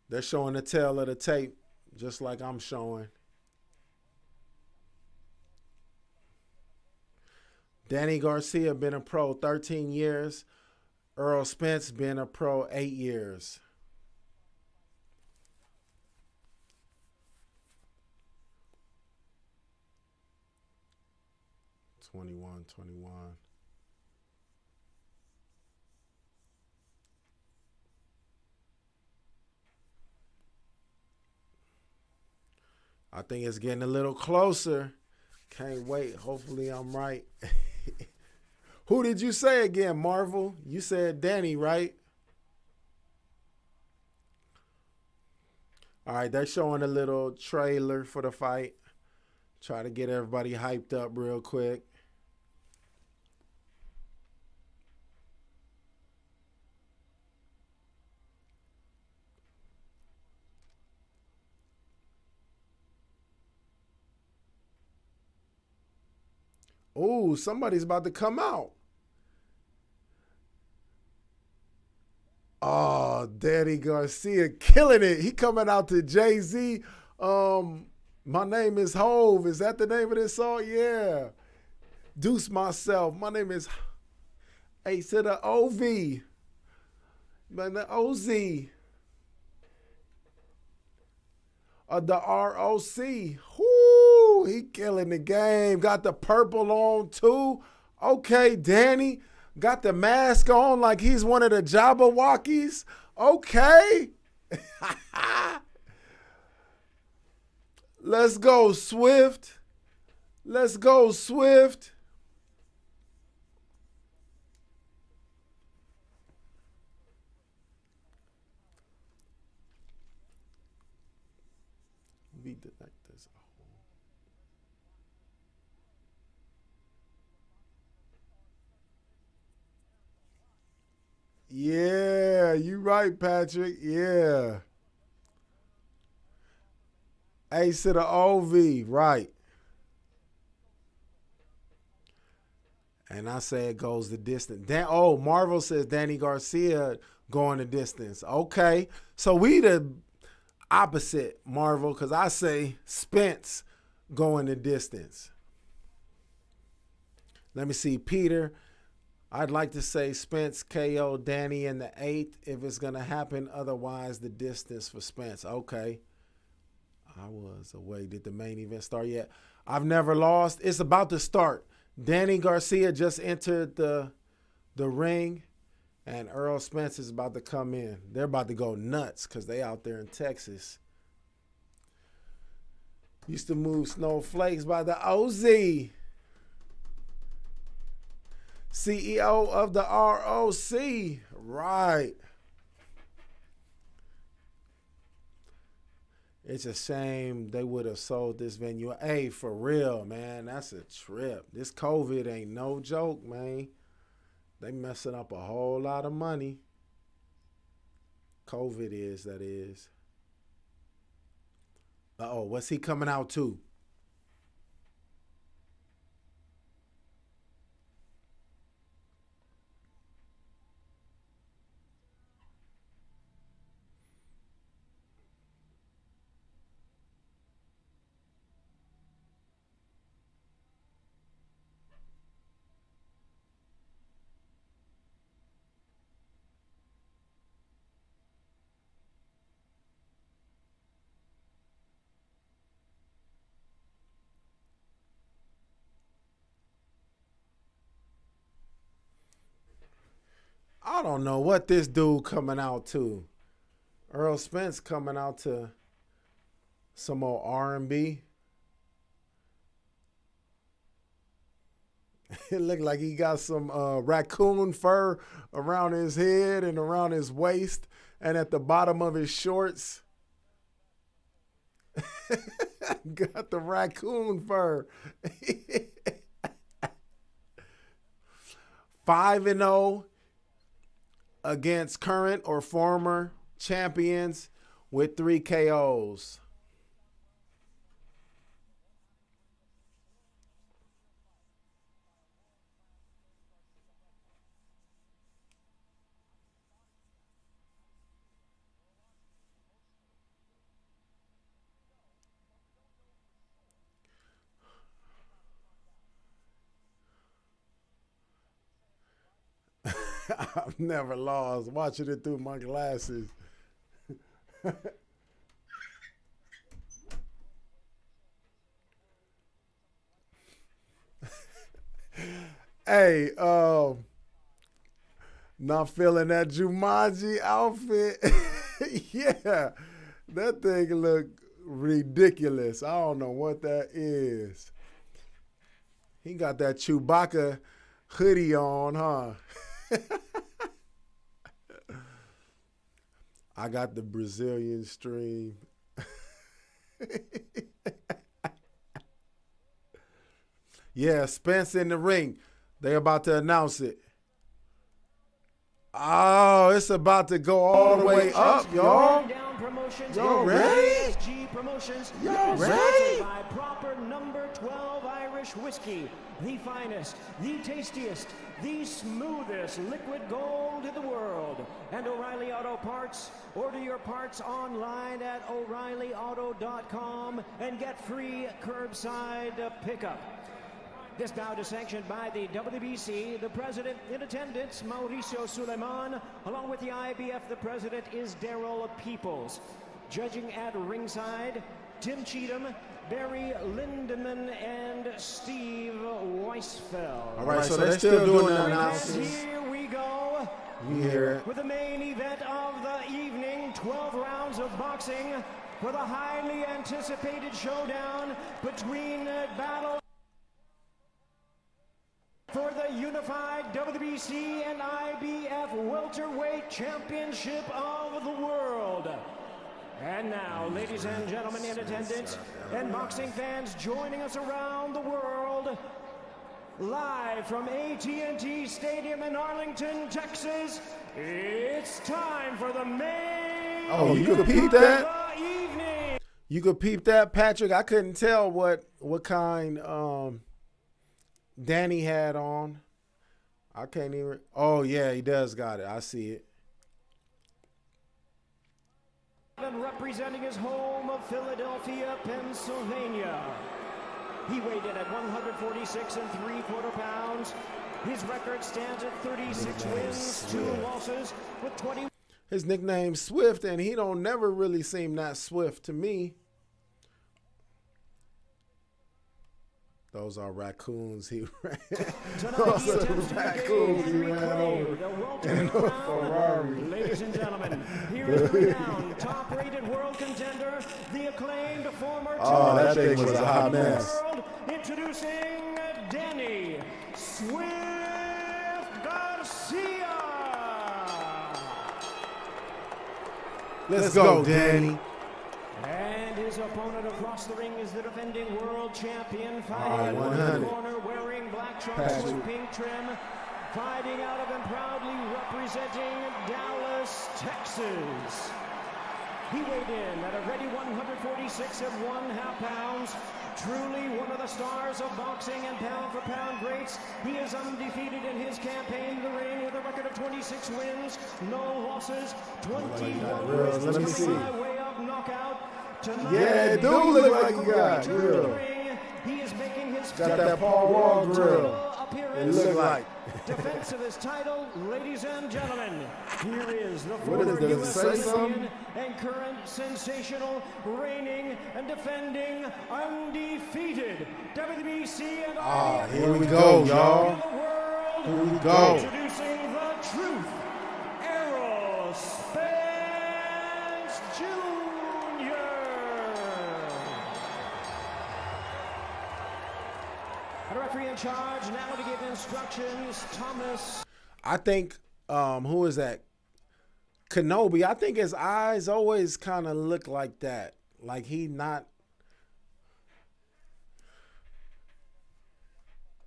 S1: They're showing the tail of the tape, just like I'm showing. Danny Garcia been a pro 13 years. Errol Spence been a pro 8 years. '21. I think it's getting a little closer. Can't wait. Hopefully I'm right. Who did you say again, Marvel? You said Danny, right? All right, they're showing a little trailer for the fight. Try to get everybody hyped up real quick. Oh, somebody's about to come out. Oh, Danny Garcia killing it. He coming out to Jay-Z. My name is Hove. Is that the name of this song? Yeah. Deuce myself. My name is A to the OV. Man, the OZ. The ROC. Whoo, he killing the game. Got the purple on too. Okay, Danny. Got the mask on like he's one of the Jabberwockies. Okay. Let's go, Swift. Let's go, Swift. We did like this. Yeah, you right, Patrick. Yeah. Ace to the OV, right. And I say it goes the distance. Marvel says Danny Garcia going the distance. Okay. So we the opposite, Marvel, because I say Spence going the distance. Let me see, Peter. I'd like to say Spence KO Danny in the 8th if it's going to happen. Otherwise, the distance for Spence. Okay. I was away. Did the main event start yet? I've never lost. It's about to start. Danny Garcia just entered the ring, and Errol Spence is about to come in. They're about to go nuts because they out there in Texas. Used to move snowflakes by the OZ. CEO of the ROC. Right. It's a shame they would have sold this venue. Hey, for real, man, that's a trip. This COVID ain't no joke, man. They messing up a whole lot of money. COVID is, that is. Uh-oh, what's he coming out to? I don't know what this dude coming out to. Errol Spence coming out to some more R&B. It looked like he got some raccoon fur around his head and around his waist and at the bottom of his shorts. Got the raccoon fur. 5-0 against current or former champions with 3 KOs. I've never lost. Watching it through my glasses. Hey, not feeling that Jumanji outfit. Yeah, that thing look ridiculous. I don't know what that is. He got that Chewbacca hoodie on, huh? I got the Brazilian stream. Yeah, Spence in the ring. They about to announce it. Oh, it's about to go all the way up, y'all. Y'all ready? Y'all ready?
S9: By proper number 12 Irish whiskey, the finest, the tastiest, the smoothest liquid gold in the world. And O'Reilly Auto Parts. Order your parts online at O'ReillyAuto.com and get free curbside pickup. This bout is sanctioned by the WBC. The president in attendance, Mauricio Suleiman. Along with the IBF, the president is Darrell Peoples. Judging at ringside, Tim Cheatham, Barry Lindemann, and Steve Weisfeld.
S1: All right, so they're still doing the
S9: And
S1: analysis.
S9: here we go.
S1: You hear it.
S9: With the main event of the evening, 12 rounds of boxing for the highly anticipated showdown between Battle for the unified WBC and IBF welterweight championship of the world. And now, ladies and gentlemen in attendance and boxing fans joining us around the world, live from AT&T Stadium in Arlington, Texas, it's time for the main
S1: Oh, you could peep that? You could peep that, Patrick? I couldn't tell what kind Danny had on. I can't even. Oh, yeah, he does got it. I see it.
S9: Representing his home of Philadelphia, Pennsylvania. He weighed in at 146 3/4 pounds. His record stands at 36 wins, 2 losses, with 20.
S1: His nickname's Swift, and he don't never really seem that swift to me. Those are raccoons he ran. Those are raccoons he ran over in a Ferrari.
S9: Ladies and gentlemen, here is the renowned, top-rated world contender, the acclaimed former
S1: Oh, that thing was a hot mess.
S9: world, introducing Danny Swift Garcia.
S1: Let's go, Danny.
S9: And his opponent across the ring is the defending world champion, fighting
S1: All right,
S9: at
S1: 100.
S9: one corner, wearing black trunks with
S1: Patrick.
S9: pink trim, fighting out of and proudly representing Dallas, Texas. He weighed in at a ready 146 1/2 pounds. Truly one of the stars of boxing and pound-for-pound greats. He is undefeated in his campaign in the ring with a record of 26 wins, no losses, 21 wins.
S1: Let me see.
S9: By way of knockout. Tonight,
S1: Yeah, it do look like you got
S9: return to
S1: grill.
S9: the ring. He is making his
S1: Got that Paul Wall grill. It
S9: appearance.
S1: look like.
S9: Defense of his title, ladies and gentlemen. Here is the
S1: What is
S9: former
S1: that,
S9: U.S.
S1: say
S9: champion
S1: something?
S9: and current sensational, reigning and defending, undefeated WBC and IBF
S1: here we go,
S9: champion
S1: y'all.
S9: of the world.
S1: Here we go.
S9: Introducing the truth, Errol Spence Jr. The referee in charge now to give instructions, Thomas.
S1: I think, who is that? Kenobi. I think his eyes always kind of look like that. Like he not.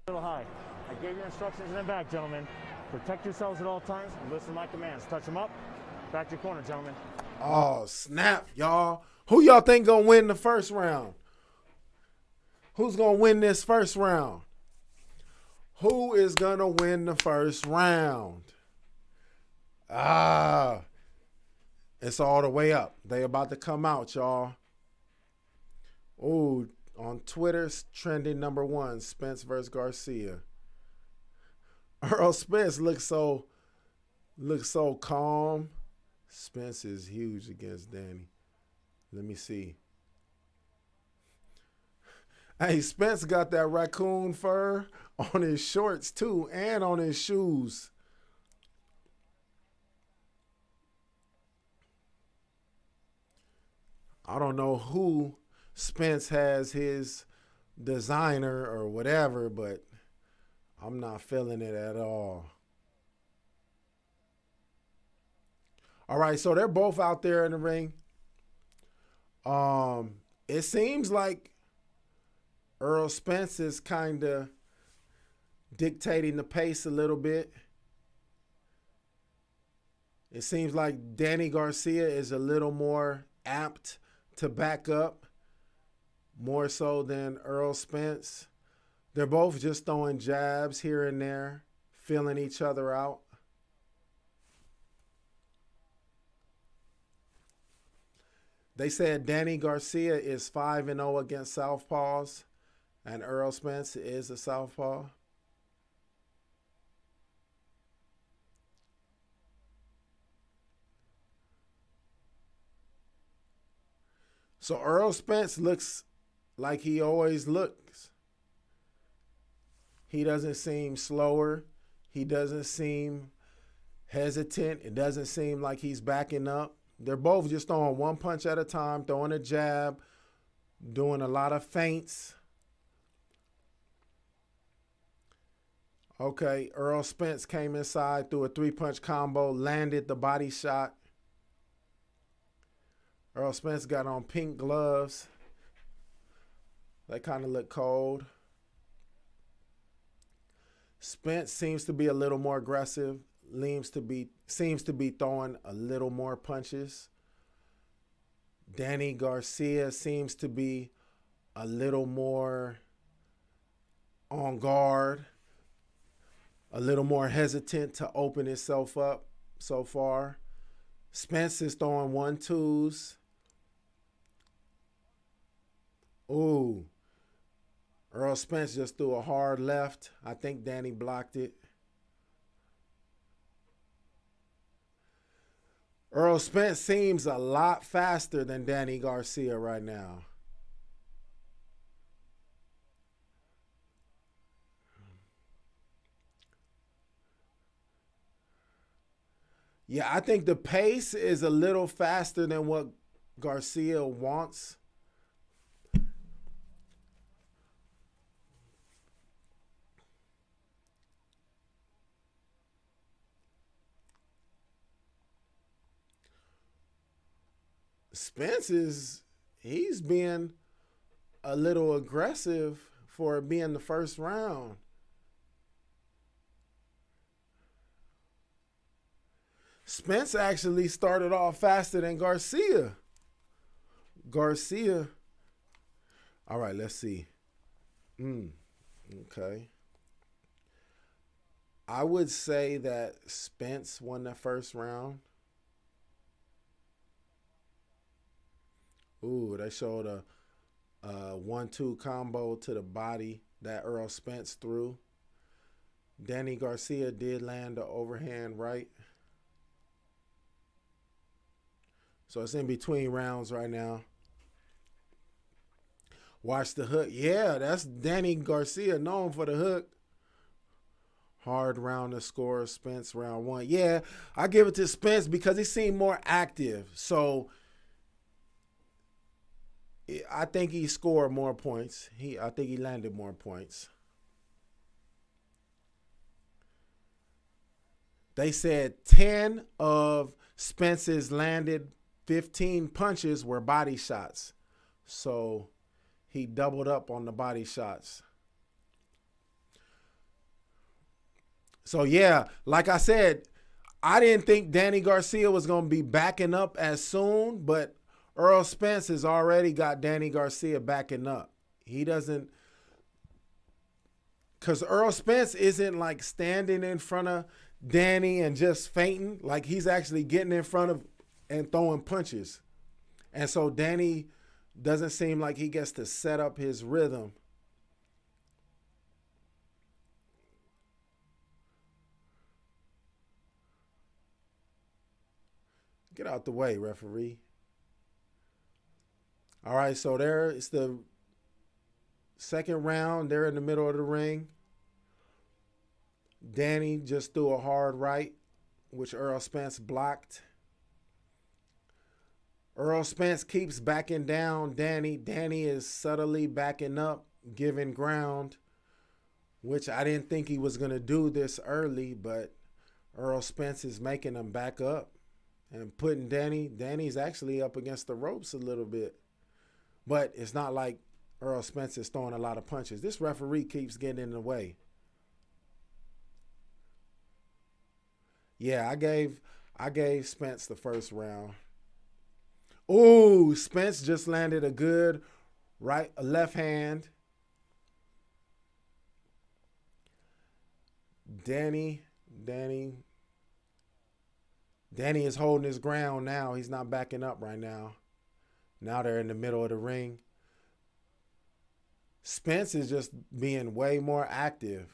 S10: A little high. I gave you instructions in the back, gentlemen. Protect yourselves at all times and listen to my commands. Touch them up. Back to your corner, gentlemen.
S1: Oh, snap, y'all. Who y'all think gonna win the first round? Who's gonna win this first round? Who is gonna win the first round? It's all the way up. They about to come out, y'all. Ooh, on Twitter's trending #1, Spence versus Garcia. Errol Spence looks so Looks so calm. Spence is huge against Danny. Let me see. Hey, Spence got that raccoon fur on his shorts too and on his shoes. I don't know who Spence has his designer or whatever, but I'm not feeling it at all. All right, so they're both out there in the ring. It seems like Errol Spence is kind of dictating the pace a little bit. It seems like Danny Garcia is a little more apt to back up, more so than Errol Spence. They're both just throwing jabs here and there, feeling each other out. They said Danny Garcia is 5-0 against southpaws, and Errol Spence is a southpaw. So Errol Spence looks like he always looks. He doesn't seem slower. He doesn't seem hesitant. It doesn't seem like he's backing up. They're both just throwing one punch at a time, throwing a jab, doing a lot of feints. Okay, Errol Spence came inside, threw a 3-punch combo, landed the body shot. Errol Spence got on pink gloves. They kind of look cold. Spence seems to be a little more aggressive. Seems to be throwing a little more punches. Danny Garcia seems to be a little more on guard, a little more hesitant to open himself up so far. Spence is throwing 1-2s. Ooh. Errol Spence just threw a hard left. I think Danny blocked it. Errol Spence seems a lot faster than Danny Garcia right now. Yeah, I think the pace is a little faster than what Garcia wants. Spence he's being a little aggressive for being the first round. Spence actually started off faster than Garcia. All right, let's see. Okay. I would say that Spence won the first round. Ooh, they showed a 1-2 combo to the body that Errol Spence threw. Danny Garcia did land the overhand right. So it's in between rounds right now. Watch the hook. Yeah, that's Danny Garcia, known for the hook. Hard round to score. Spence round 1. Yeah, I give it to Spence because he seemed more active. So I think he scored more points. I think he landed more points. They said 10 of Spence's landed 15 punches were body shots. So he doubled up on the body shots. So yeah, like I said, I didn't think Danny Garcia was going to be backing up as soon, but Errol Spence has already got Danny Garcia backing up. He doesn't, because Errol Spence isn't like standing in front of Danny and just feinting. Like he's actually getting in front of and throwing punches. And so Danny doesn't seem like he gets to set up his rhythm. Get out the way, referee. All right, so there it's the second round. They're in the middle of the ring. Danny just threw a hard right, which Errol Spence blocked. Errol Spence keeps backing down Danny. Danny is subtly backing up, giving ground, which I didn't think he was going to do this early, but Errol Spence is making him back up and putting Danny's actually up against the ropes a little bit. But it's not like Errol Spence is throwing a lot of punches. This referee keeps getting in the way. Yeah, I gave Spence the first round. Ooh, Spence just landed a good left hand. Danny is holding his ground now. He's not backing up right now. Now they're in the middle of the ring. Spence is just being way more active.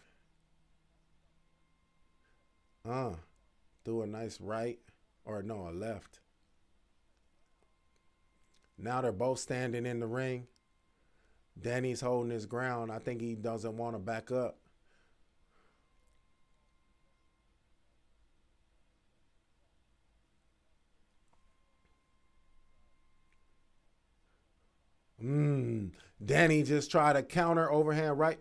S1: Threw a nice right, or no, a left. Now they're both standing in the ring. Danny's holding his ground. I think he doesn't want to back up. Danny just tried to counter overhand right.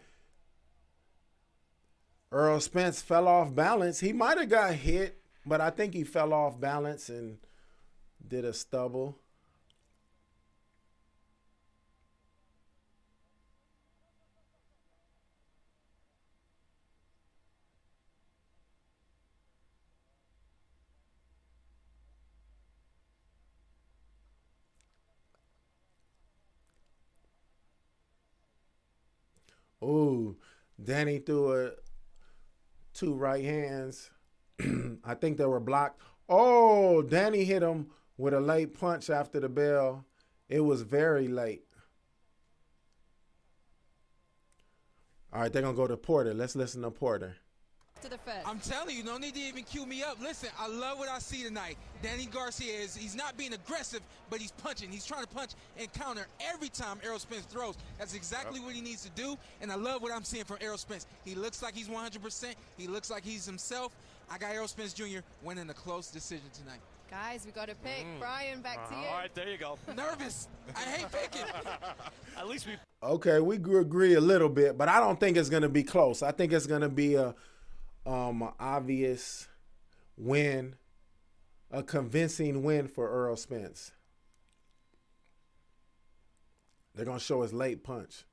S1: Errol Spence fell off balance. He might have got hit, but I think he fell off balance and did a stubble. Ooh, Danny threw two right hands. I think they were blocked. Oh, Danny hit him with a late punch after the bell. It was very late. All right, they're going to go to Porter. Let's listen to Porter.
S2: To the first.
S3: I'm telling you, no need to even cue me up. Listen, I love what I see tonight. Danny Garcia he's not being aggressive, but he's punching. He's trying to punch and counter every time Errol Spence throws. That's exactly what he needs to do, and I love what I'm seeing from Errol Spence. He looks like he's 100%. He looks like he's himself. I got Errol Spence Jr. winning a close decision tonight.
S2: Guys, we got to pick. Brian, back to you.
S5: All right, there you go.
S3: Nervous. I hate picking.
S5: At least we...
S1: Okay, we agree a little bit, but I don't think it's going to be close. I think it's going to be a obvious win, a convincing win for Errol Spence. They're going to show his late punch.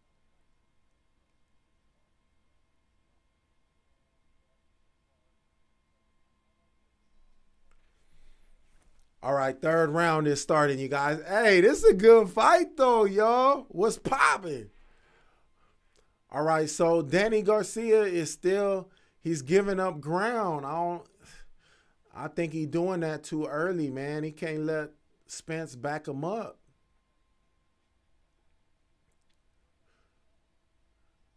S1: All right, third round is starting, you guys. Hey, this is a good fight, though, y'all. What's popping? All right, so Danny Garcia is still, he's giving up ground. I think he's doing that too early, man. He can't let Spence back him up.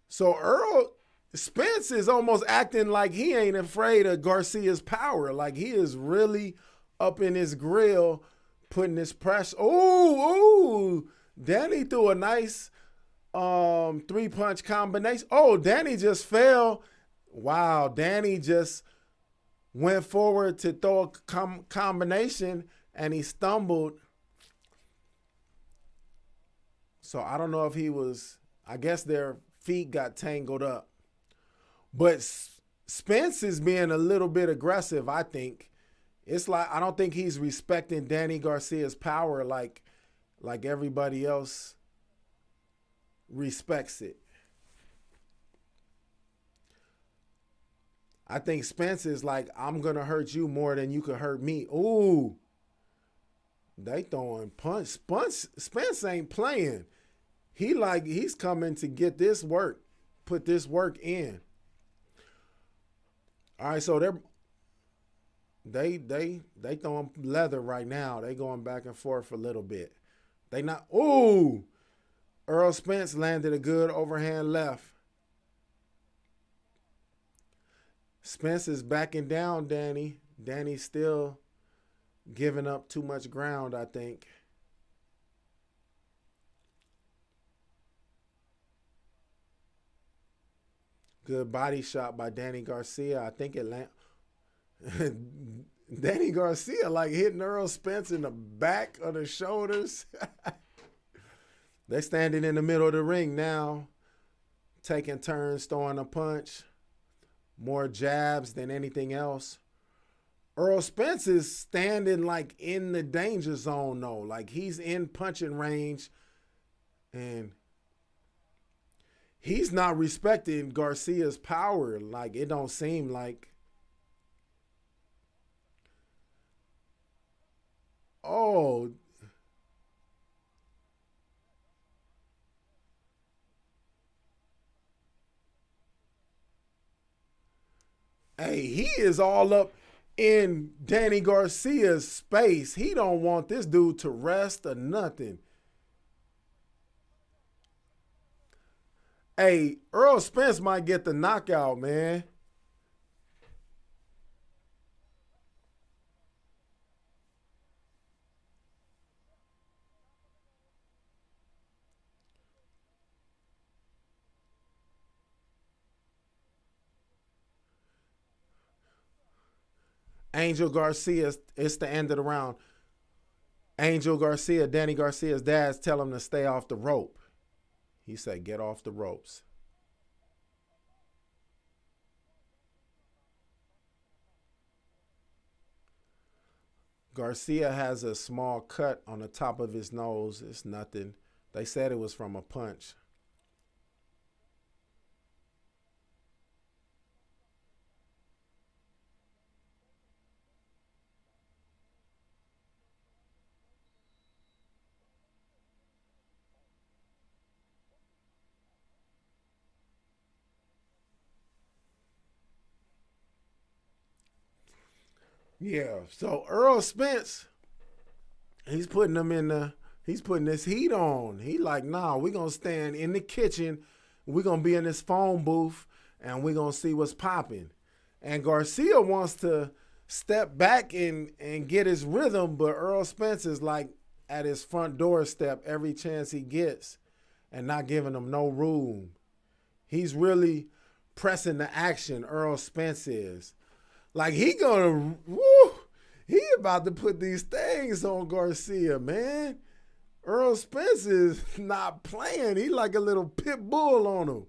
S1: So Errol Spence is almost acting like he ain't afraid of Garcia's power. Like he is really up in his grill, putting his pressure. Ooh, Danny threw a nice three-punch combination. Oh, Danny just fell. Wow, Danny just went forward to throw a combination, and he stumbled. So I don't know if he was, I guess their feet got tangled up. But Spence is being a little bit aggressive, I think. It's like, I don't think he's respecting Danny Garcia's power like everybody else respects it. I think Spence is like, I'm going to hurt you more than you can hurt me. Ooh. They throwing punch. Spence ain't playing. He's coming to get this work, put this work in. All right, so they throwing leather right now. They going back and forth a little bit. They not. Ooh, Errol Spence landed a good overhand left. Spence is backing down Danny. Danny's still giving up too much ground, I think. Good body shot by Danny Garcia. I think it Danny Garcia like hitting Errol Spence in the back of the shoulders. They're standing in the middle of the ring now, taking turns throwing a punch. More jabs than anything else. Errol Spence is standing like in the danger zone though. Like he's in punching range and he's not respecting Garcia's power. Like it don't seem like. Oh. Hey, he is all up in Danny Garcia's space. He don't want this dude to rest or nothing. Hey, Errol Spence might get the knockout, man. Angel Garcia, it's the end of the round. Angel Garcia, Danny Garcia's dad, tell him to stay off the rope. He said, get off the ropes. Garcia has a small cut on the top of his nose. It's nothing. They said it was from a punch. Yeah, so Errol Spence, he's putting this heat on. He like, nah, we're going to stand in the kitchen. We're going to be in this phone booth, and we're going to see what's popping. And Garcia wants to step back and get his rhythm, but Errol Spence is like at his front doorstep every chance he gets and not giving him no room. He's really pressing the action, Errol Spence is. Like he about to put these things on Garcia, man. Errol Spence is not playing. He like a little pit bull on him.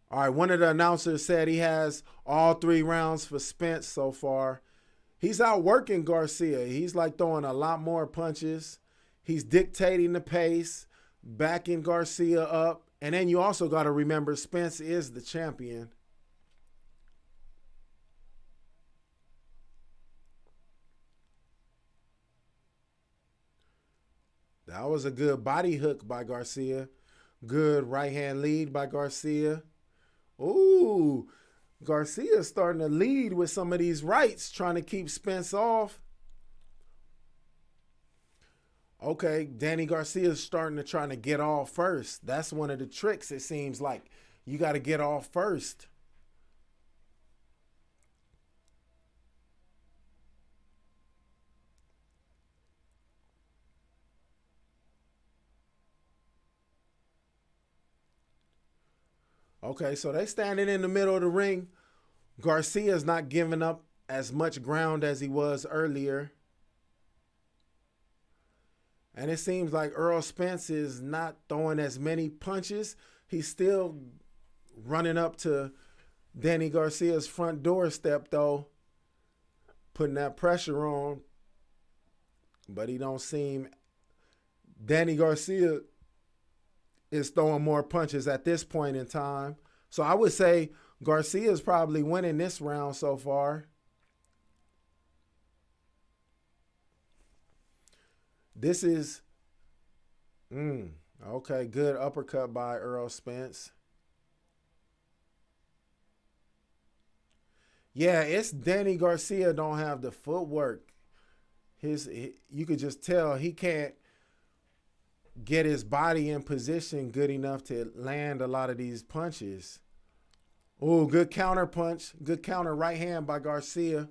S1: All right, one of the announcers said he has all 3 rounds for Spence so far. He's outworking Garcia. He's like throwing a lot more punches. He's dictating the pace, backing Garcia up. And then you also got to remember Spence is the champion. That was a good body hook by Garcia. Good right hand lead by Garcia. Ooh, Garcia's starting to lead with some of these rights, trying to keep Spence off. Okay, Danny Garcia's starting to try to get off first. That's one of the tricks, it seems like. You got to get off first. Okay, so they standing in the middle of the ring. Garcia's not giving up as much ground as he was earlier. And it seems like Errol Spence is not throwing as many punches. He's still running up to Danny Garcia's front doorstep, though, putting that pressure on. But he don't seem... Danny Garcia is throwing more punches at this point in time. So I would say Garcia is probably winning this round so far. This is, okay, good uppercut by Errol Spence. Yeah, it's Danny Garcia don't have the footwork. You could just tell he can't get his body in position good enough to land a lot of these punches. Oh, good counter punch. Good counter right hand by Garcia.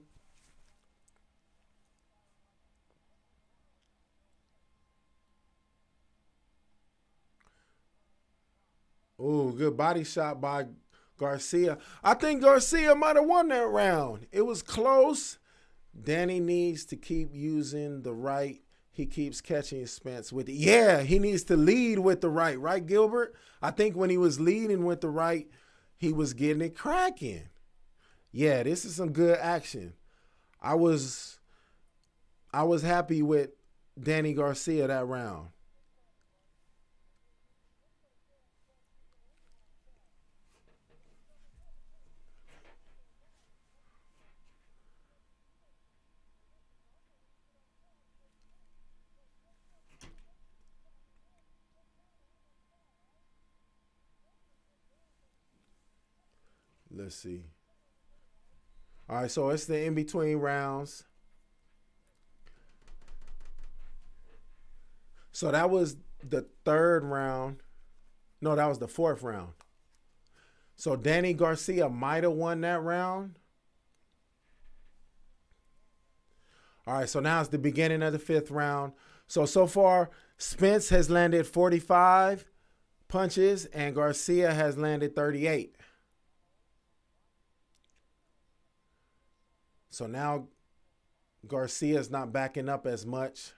S1: Oh, good body shot by Garcia. I think Garcia might have won that round. It was close. Danny needs to keep using the right. He keeps catching Spence with it. Yeah, he needs to lead with the right. Right, Gilbert? I think when he was leading with the right, he was getting it cracking. Yeah, this is some good action. I was happy with Danny Garcia that round. Let's see. All right, so it's the in-between rounds. So that was the third round. No, that was the fourth round. So Danny Garcia might have won that round. All right, so now it's the beginning of the fifth round. So far, Spence has landed 45 punches and Garcia has landed 38. So now Garcia's not backing up as much.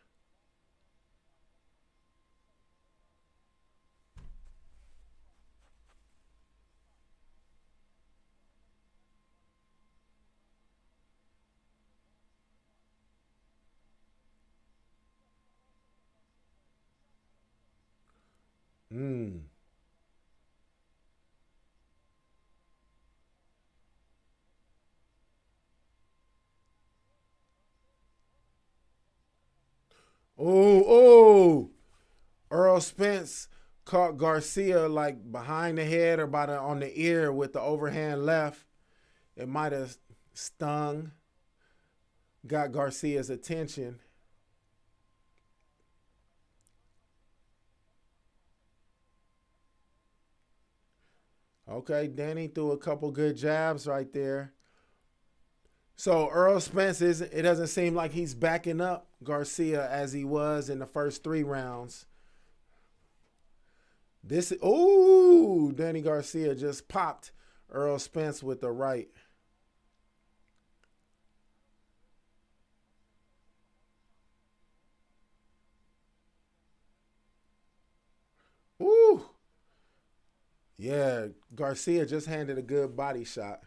S1: Oh, Errol Spence caught Garcia like behind the head or on the ear with the overhand left. It might have stung, got Garcia's attention. Okay, Danny threw a couple good jabs right there. So Errol Spence, it doesn't seem like he's backing up Garcia as he was in the first three rounds. Danny Garcia just popped Errol Spence with the right. Ooh. Yeah, Garcia just handed a good body shot.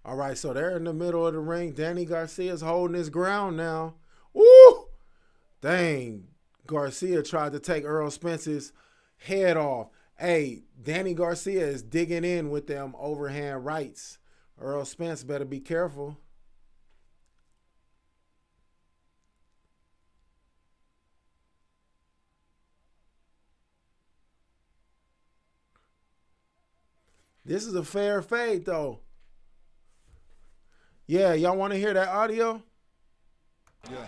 S1: All right, so they're in the middle of the ring. Danny Garcia's holding his ground now. Woo! Dang. Garcia tried to take Errol Spence's head off. Hey, Danny Garcia is digging in with them overhand rights. Errol Spence better be careful. This is a fair fade, though. Yeah, y'all want to hear that audio?
S4: Yeah.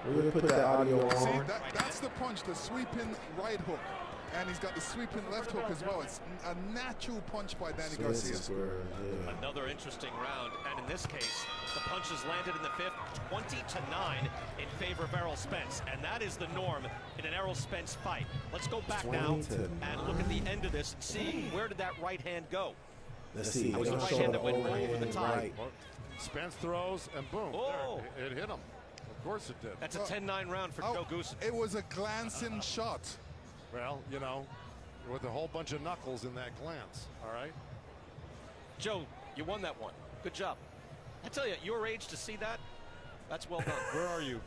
S1: We're going to put that audio on.
S4: See, that's the punch, the sweeping right hook. And he's got the sweeping left hook as well. It's a natural punch by Danny Garcia.
S1: Yeah.
S5: Another interesting round, and in this case, the punches landed in the fifth, 20-9 in favor of Errol Spence, and that is the norm in an Errol Spence fight. Let's go back now and look at the end of this and see where did that right hand go.
S1: Let's see.
S5: That was the right hand that went over the top.
S1: Right.
S11: Spence throws and boom,
S5: Oh.
S11: there, it hit him. Of course it did.
S5: That's a 10-9 round for Joe Goose.
S4: It was a glancing shot.
S11: Well, you know, with a whole bunch of knuckles in that glance, all right?
S5: Joe, you won that one. Good job. I tell you, your age to see that, that's well done.
S11: Where are you?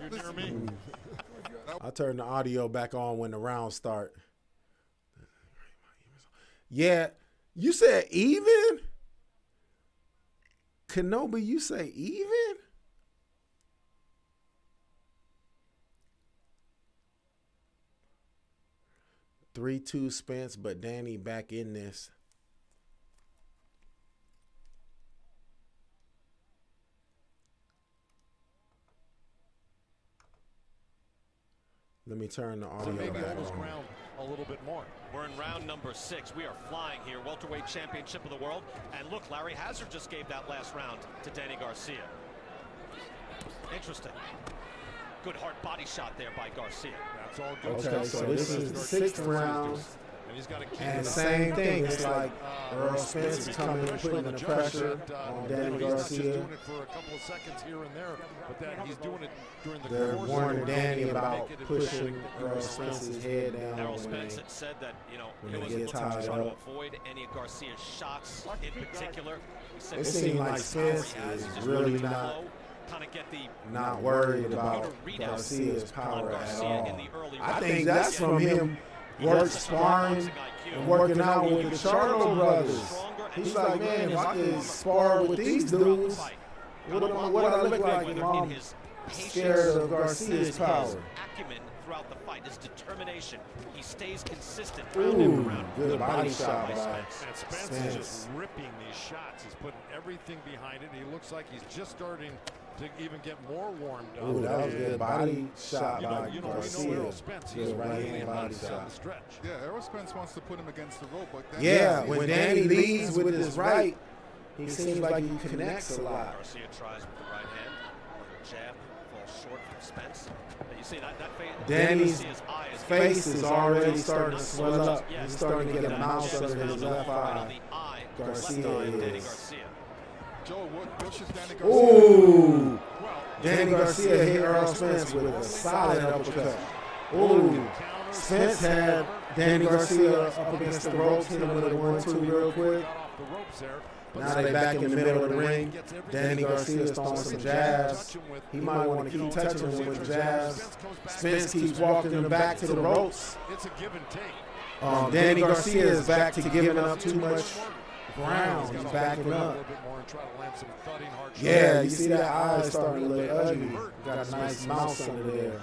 S11: You're near me.
S1: I'll turn the audio back on when the rounds start. Yeah, you said even? Kenobi, you say even? 3-2 Spence, but Danny back in this. Let me turn the audio
S11: maybe
S1: back
S11: hold his
S1: on.
S11: ground a little bit more.
S5: We're in round number 6. We are flying here. Welterweight championship of the world. And look, Larry Hazard just gave that last round to Danny Garcia. Interesting. Good hard body shot there by Garcia.
S11: That's all good.
S1: Okay, so this is the 6th round.
S11: And he's got to keep
S1: And same thing. It's like Errol Spence is coming and putting the pressure on Danny
S11: He's not just
S1: Garcia.
S11: doing it for a couple of seconds here and there, but that he's doing it during the
S1: They're
S11: course
S1: warning
S11: of the
S1: Danny
S11: round,
S1: about
S11: making it
S1: pushing
S11: very
S1: Errol Spence's head down
S5: Errol
S1: when
S5: Spence
S1: they
S5: had said that, you know,
S1: when
S5: it
S1: they
S5: was
S1: get
S5: looking to
S1: tied
S5: try to
S1: up.
S5: avoid any of Garcia's shots in particular. He said
S1: It seemed like Spence is really not worried about Garcia's power at all. I think that's from him sparring and working out with the Charlo brothers. He's like, man, if I could spar with these dudes, what I look like if I'm scared of Garcia's power?
S5: Acumen throughout the fight, his determination. He stays consistent.
S1: Ooh, good body shot by
S11: And Spence is just ripping these shots. He's putting everything behind it. He looks like he's just starting to even get more warmed up.
S1: Ooh, that was a good body shot by
S11: We know
S1: Garcia.
S11: Errol Spence. He's
S1: Good
S11: really
S1: right-hand body
S11: nuts down
S1: shot.
S11: the stretch.
S4: Yeah, Errol Spence wants to put him against the rope, but
S1: Yeah, when Danny leads with his right, he seems like he connects a lot.
S5: Garcia tries with the right hand. Another jab falls short from Spence. And you see that
S1: Danny's
S5: Garcia's eye is
S1: face is already starting to swell up. He's starting to get a mouse under his left eye. Garcia is.
S4: Joe, what should Danny Garcia
S1: Ooh! Danny Garcia hit Errol Spence with a solid uppercut. Ooh! Spence had Danny Garcia up against the ropes, hit him with a 1-2 real quick. Now they back in the middle of the ring. Danny Garcia's throwing some jabs. He might want to keep touching him with jabs. Spence keeps walking him back to the ropes.
S11: It's a give and take.
S1: Danny Garcia is back to giving up too much ground. He's backing up. Yeah, you see that eye starting to look ugly. Got a nice mouse under there.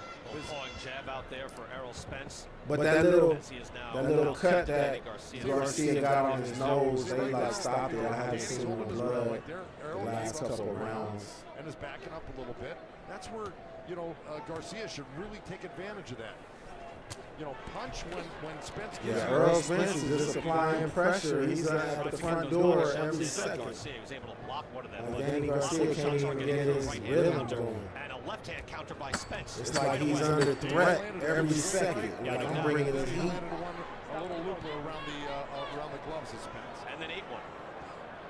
S5: Long jab out there for Errol Spence.
S1: But that little cut that Garcia got on his nose, they like stopped it. I haven't seen the blood the last couple of rounds.
S11: And is backing up a little bit. That's where, you know, Garcia should really take advantage of that. You know, punch when Spence gets
S1: Errol Spence is just applying pressure. He's at the front door every second.
S5: Garcia was able to block one of them.
S1: Danny Garcia can't even get his rhythm going.
S5: And a left-hand counter by Spence.
S1: It's like he's under threat every second. Like I'm bringing the heat.
S11: A little looper around the gloves of Spence.
S5: And then 8-1.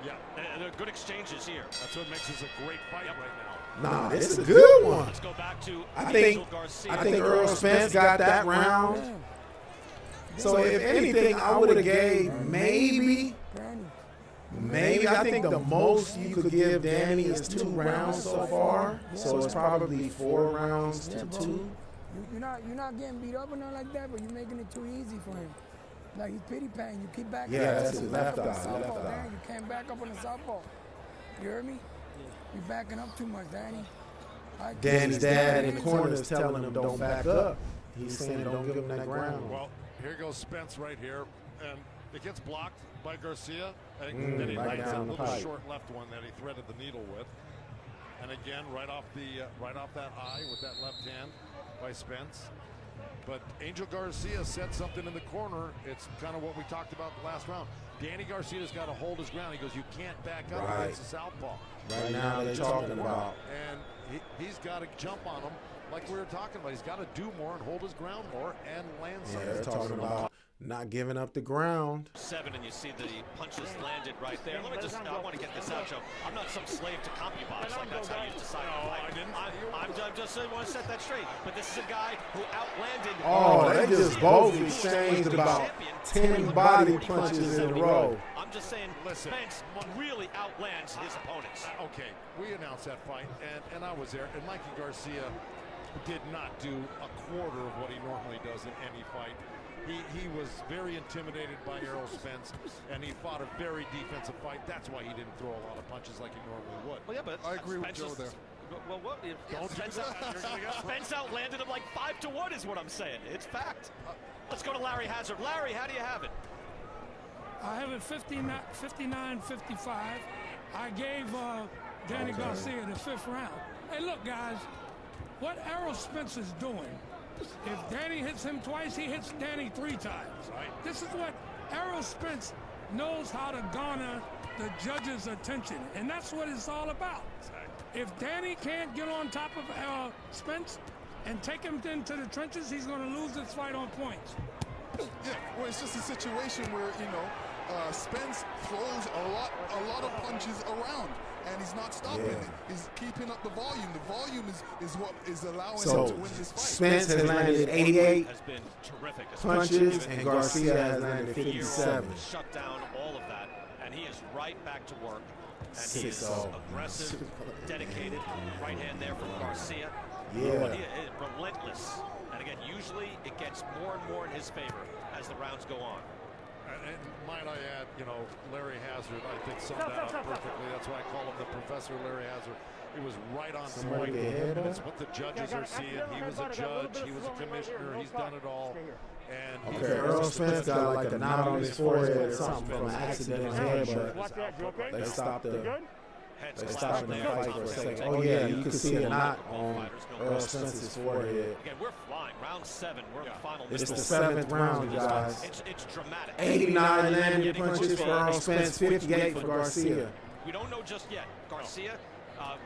S5: Yeah, and they're good exchanges here.
S11: That's what makes this a great fight right now.
S1: Nah, this is a good one.
S5: Let's go back to
S1: I think Errol Spence got that round. So if anything, I would have gave maybe. I think the most you could give Danny is 2 rounds so far. So it's probably 4 rounds to 2.
S12: You're not getting beat up or nothing like that, but you're making it too easy for him. Like he's pity patting. You keep backing up.
S1: Yeah, that's his left eye.
S12: You can't back up on the southpaw. You heard me? You're backing up too much, Danny.
S1: Danny's dad in the corner is telling him don't back up. He's saying don't give him that ground.
S11: Well, here goes Spence right here, and it gets blocked by Garcia. And then he
S1: right
S11: lands that
S1: down the
S11: little
S1: pipe.
S11: short left one that he threaded the needle with. And again, right off that eye with that left hand by Spence. But Angel Garcia said something in the corner. It's kind of what we talked about the last round. Danny Garcia's got to hold his ground. He goes, you can't back up against the southpaw.
S1: Right now they're talking about.
S11: And he's got to jump on him like we were talking about. He's got to do more and hold his ground more and land some.
S1: Yeah, they're talking about not giving up the ground.
S5: 7, and you see the punches landed right there. Let me just, I want to get this out, Joe. I'm not some slave to CompuBox, like that's how you decide to fight. I'm just want to set that straight. But this is a guy who outlanded.
S1: Oh, they just both exchanged about 10 body punches in a row.
S5: I'm just saying, Spence really outlands his opponents.
S11: Okay, we announced that fight, and I was there, and Mikey Garcia did not do a quarter of what he normally does in any fight. He was very intimidated by Errol Spence, and he fought a very defensive fight. That's why he didn't throw a lot of punches like he normally would.
S5: Well, yeah, but
S4: I agree with Joe there.
S5: Well, what?
S11: Don't
S5: Spence outlanded him like 5-1 is what I'm saying. It's fact. Let's go to Larry Hazard. Larry, how do you have it?
S13: I have it 59-55. I gave Danny Garcia the 5th round. Hey, look, guys, what Errol Spence is doing, if Danny hits him twice, he hits Danny 3 times.
S11: Right.
S13: This is what Errol Spence knows how to garner the judge's attention, and that's what it's all about. Exactly. If Danny can't get on top of Spence and take him into the trenches, he's going to lose this fight on points.
S4: Yeah, well, it's just a situation where, you know, Spence throws a lot of punches around, and he's not stopping it. He's keeping up the volume. The volume is what is allowing him to win this fight.
S1: Spence has landed 88
S5: has been terrific,
S1: punches, and Garcia has landed 57.
S5: Shut down all of that, and he is right back to work. And he is
S1: 6-0.
S5: aggressive, dedicated. Right hand there from Garcia.
S1: Yeah.
S5: But he is relentless. And again, usually it gets more and more in his favor as the rounds go on.
S11: And might I add, you know, Larry Hazard, I think, summed that up perfectly. That's why I call him the Professor Larry Hazard. It was right on point. It's what the judges are seeing. He was a judge. He was a commissioner. He's done it all. And
S1: okay, Errol Spence got like a knot on his forehead or something from an accident in his head, but they stopped the fight for a second. Oh yeah, you can see a knot on Errol Spence's forehead.
S5: Again, we're flying. Round 7. We're in the final.
S1: It's the 7th round, you guys.
S5: It's dramatic.
S1: 89 landed punches for Errol Spence, 58 for Garcia.
S5: We don't know just yet. Garcia,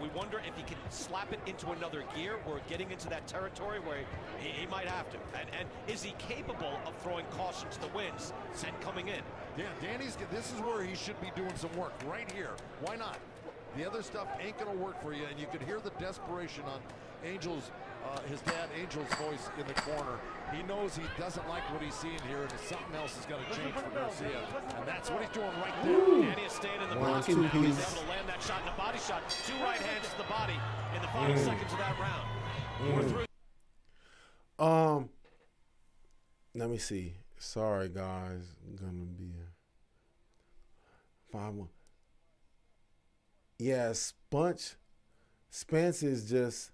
S5: we wonder if he can slap it into another gear. We're getting into that territory where he might have to. And is he capable of throwing caution to the winds and coming in?
S11: Yeah, this is where he should be doing some work, right here. Why not? The other stuff ain't going to work for you, and you could hear the desperation on Angel's, his dad Angel's voice in the corner. He knows he doesn't like what he's seeing here, and something else is going to change for Garcia, and that's what he's doing right there.
S5: Danny is staying in the box. He's able to land that shot in a body shot. 2 right hands to the body in the final seconds of that round. We're through.
S1: Let me see. Sorry, guys. Gonna be a 5-1. Yeah, Spence is just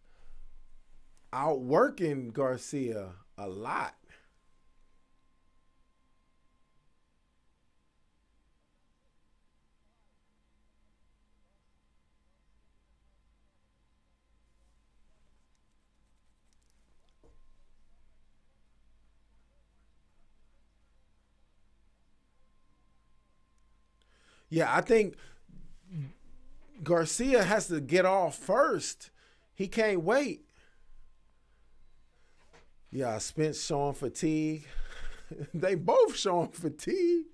S1: outworking Garcia a lot. Yeah, I think Garcia has to get off first. He can't wait. Yeah, Spence showing fatigue. They both showing fatigue.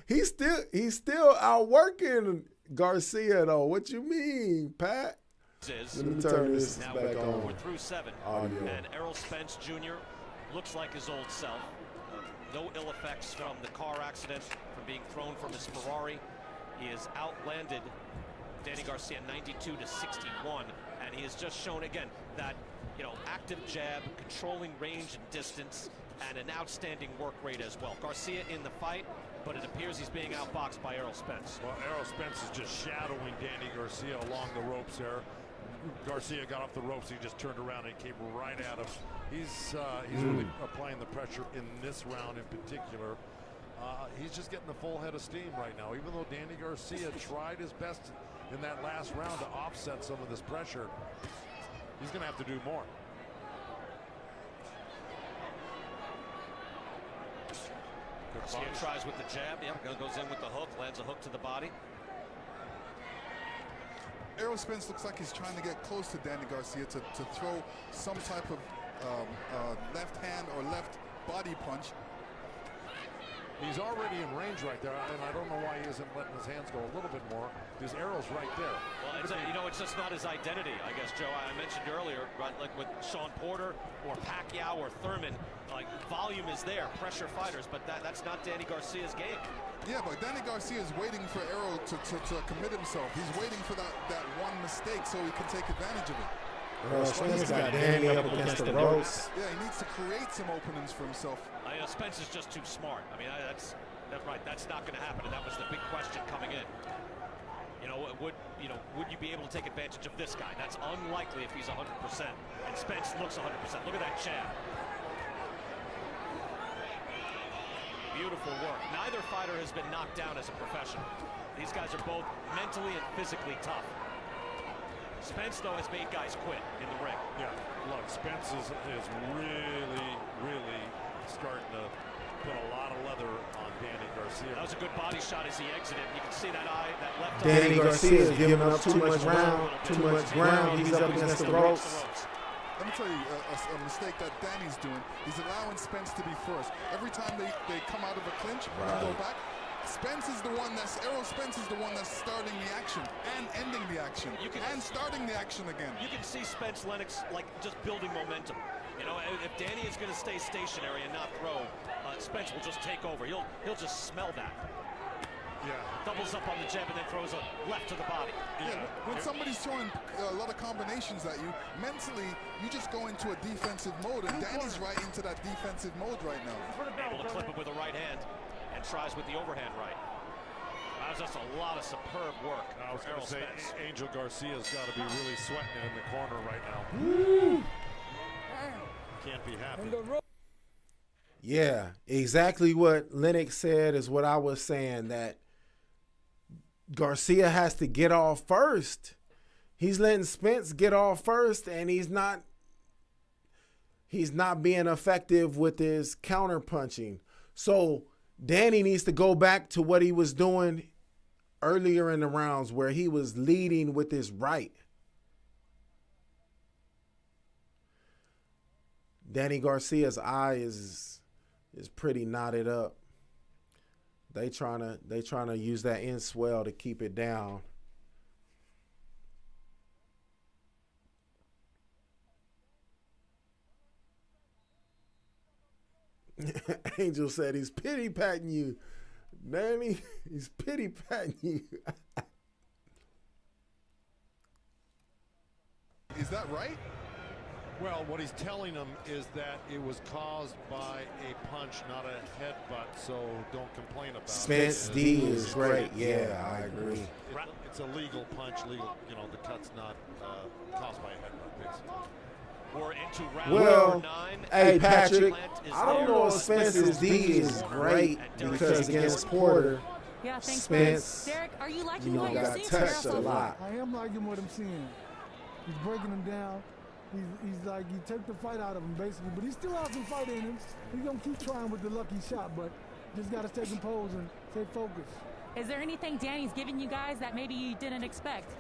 S1: He's still outworking Garcia though. What you mean, Pat? Let me turn this
S5: now
S1: back on.
S5: We're through 7. And Errol Spence Jr. looks like his old self. No ill effects from the car accident, from being thrown from his Ferrari. He has outlanded Danny Garcia 92-61, and he has just shown again that, you know, active jab, controlling range and distance, and an outstanding work rate as well. Garcia in the fight, but it appears he's being outboxed by Errol Spence.
S11: Well, Errol Spence is just shadowing Danny Garcia along the ropes there. Garcia got off the ropes, he just turned around and came right at him. He's really applying the pressure in this round in particular. He's just getting the full head of steam right now. Even though Danny Garcia tried his best in that last round to offset some of this pressure, he's going to have to do more.
S5: Garcia tries with the jab. Yep, goes in with the hook, lands a hook to the body.
S4: Errol Spence looks like he's trying to get close to Danny Garcia to throw some type of left hand or left body punch.
S11: He's already in range right there, and I don't know why he isn't letting his hands go a little bit more, because Errol's right there.
S5: Well, you know, it's just not his identity, I guess, Joe. I mentioned earlier, right, like with Sean Porter or Pacquiao or Thurman, like volume is there, pressure fighters, but that's not Danny Garcia's game.
S4: Yeah, but Danny Garcia is waiting for Errol to commit himself. He's waiting for that one mistake so he can take advantage of it.
S1: Spence got Danny up against the ropes.
S4: Yeah, he needs to create some openings for himself.
S5: Spence is just too smart. I mean, that's right. That's not going to happen, and that was the big question coming in. Would you be able to take advantage of this guy? That's unlikely if he's 100%. And Spence looks 100%. Look at that jab. Beautiful work. Neither fighter has been knocked down as a professional. These guys are both mentally and physically tough. Spence, though, has made guys quit in the ring.
S11: Yeah, look, Spence is really, really starting to put a lot of leather on Danny Garcia.
S5: That was a good body shot as he exited. You can see that eye, that left
S1: Danny
S5: eye.
S1: Garcia is giving up too much ground. He's up against the ropes.
S4: Let me tell you a mistake that Danny's doing. He's allowing Spence to be first. Every time they come out of a clinch and go back, Errol Spence is the one that's starting the action and ending the action and starting the action again.
S5: You can see Spence Lennox like just building momentum. You know, if Danny is going to stay stationary and not throw, Spence will just take over. He'll just smell that.
S11: Yeah.
S5: Doubles up on the jab and then throws a left to the body.
S4: Yeah. When somebody's throwing a lot of combinations at you, mentally, you just go into a defensive mode, and Danny's right into that defensive mode right now.
S5: Able to clip it with a right hand and tries with the overhand right. That was just a lot of superb work.
S11: I was going to say,
S5: Spence.
S11: Angel Garcia's got to be really sweating it in the corner right now. Can't be happy.
S1: Yeah, exactly what Lennox said is what I was saying, that Garcia has to get off first. He's letting Spence get off first, and he's not being effective with his counter punching. So Danny needs to go back to what he was doing earlier in the rounds, where he was leading with his right. Danny Garcia's eye is pretty knotted up. They trying to use that in swell to keep it down. Angel said he's pity patting you, Danny. He's pity patting you.
S4: Is that right?
S11: Well, what he's telling him is that it was caused by a punch, not a headbutt, so don't complain about
S1: Spence
S11: it.
S1: D is great. Yeah, I agree.
S11: It's a legal punch, legal, you know, the cut's not caused by a headbutt, basically.
S5: We're into round
S1: Well,
S5: 9.
S1: hey, Patrick, I don't know if Spence's D is great because against Porter,
S6: Yeah, thanks,
S1: Spence,
S6: Derek, are you liking what you're
S1: got
S6: seeing?
S1: touched a lot.
S12: I am liking what I'm seeing. He's breaking him down. He's like, you take the fight out of him, basically. But he still has some fight in him. He's going to keep trying with the lucky shot, but just got to stay composed and stay focused.
S6: Is there anything Danny's giving you guys that maybe you didn't expect?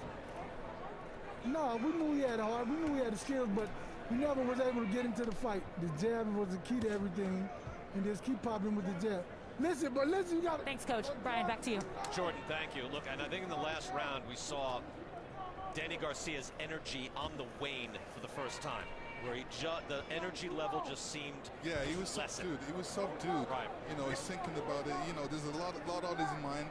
S12: No, we knew he had heart. We knew he had the skills, but he never was able to get into the fight. The jab was the key to everything, and just keep popping with the jab. Listen, you got to...
S6: Thanks, Coach. Brian, back to you.
S5: Jordan, thank you. Look, and I think in the last round we saw Danny Garcia's energy on the wane for the first time, where the energy level just seemed
S4: he was
S5: lessened.
S4: subdued. He was subdued.
S5: Right.
S4: You know, he's thinking about it. You know, there's a lot on his mind.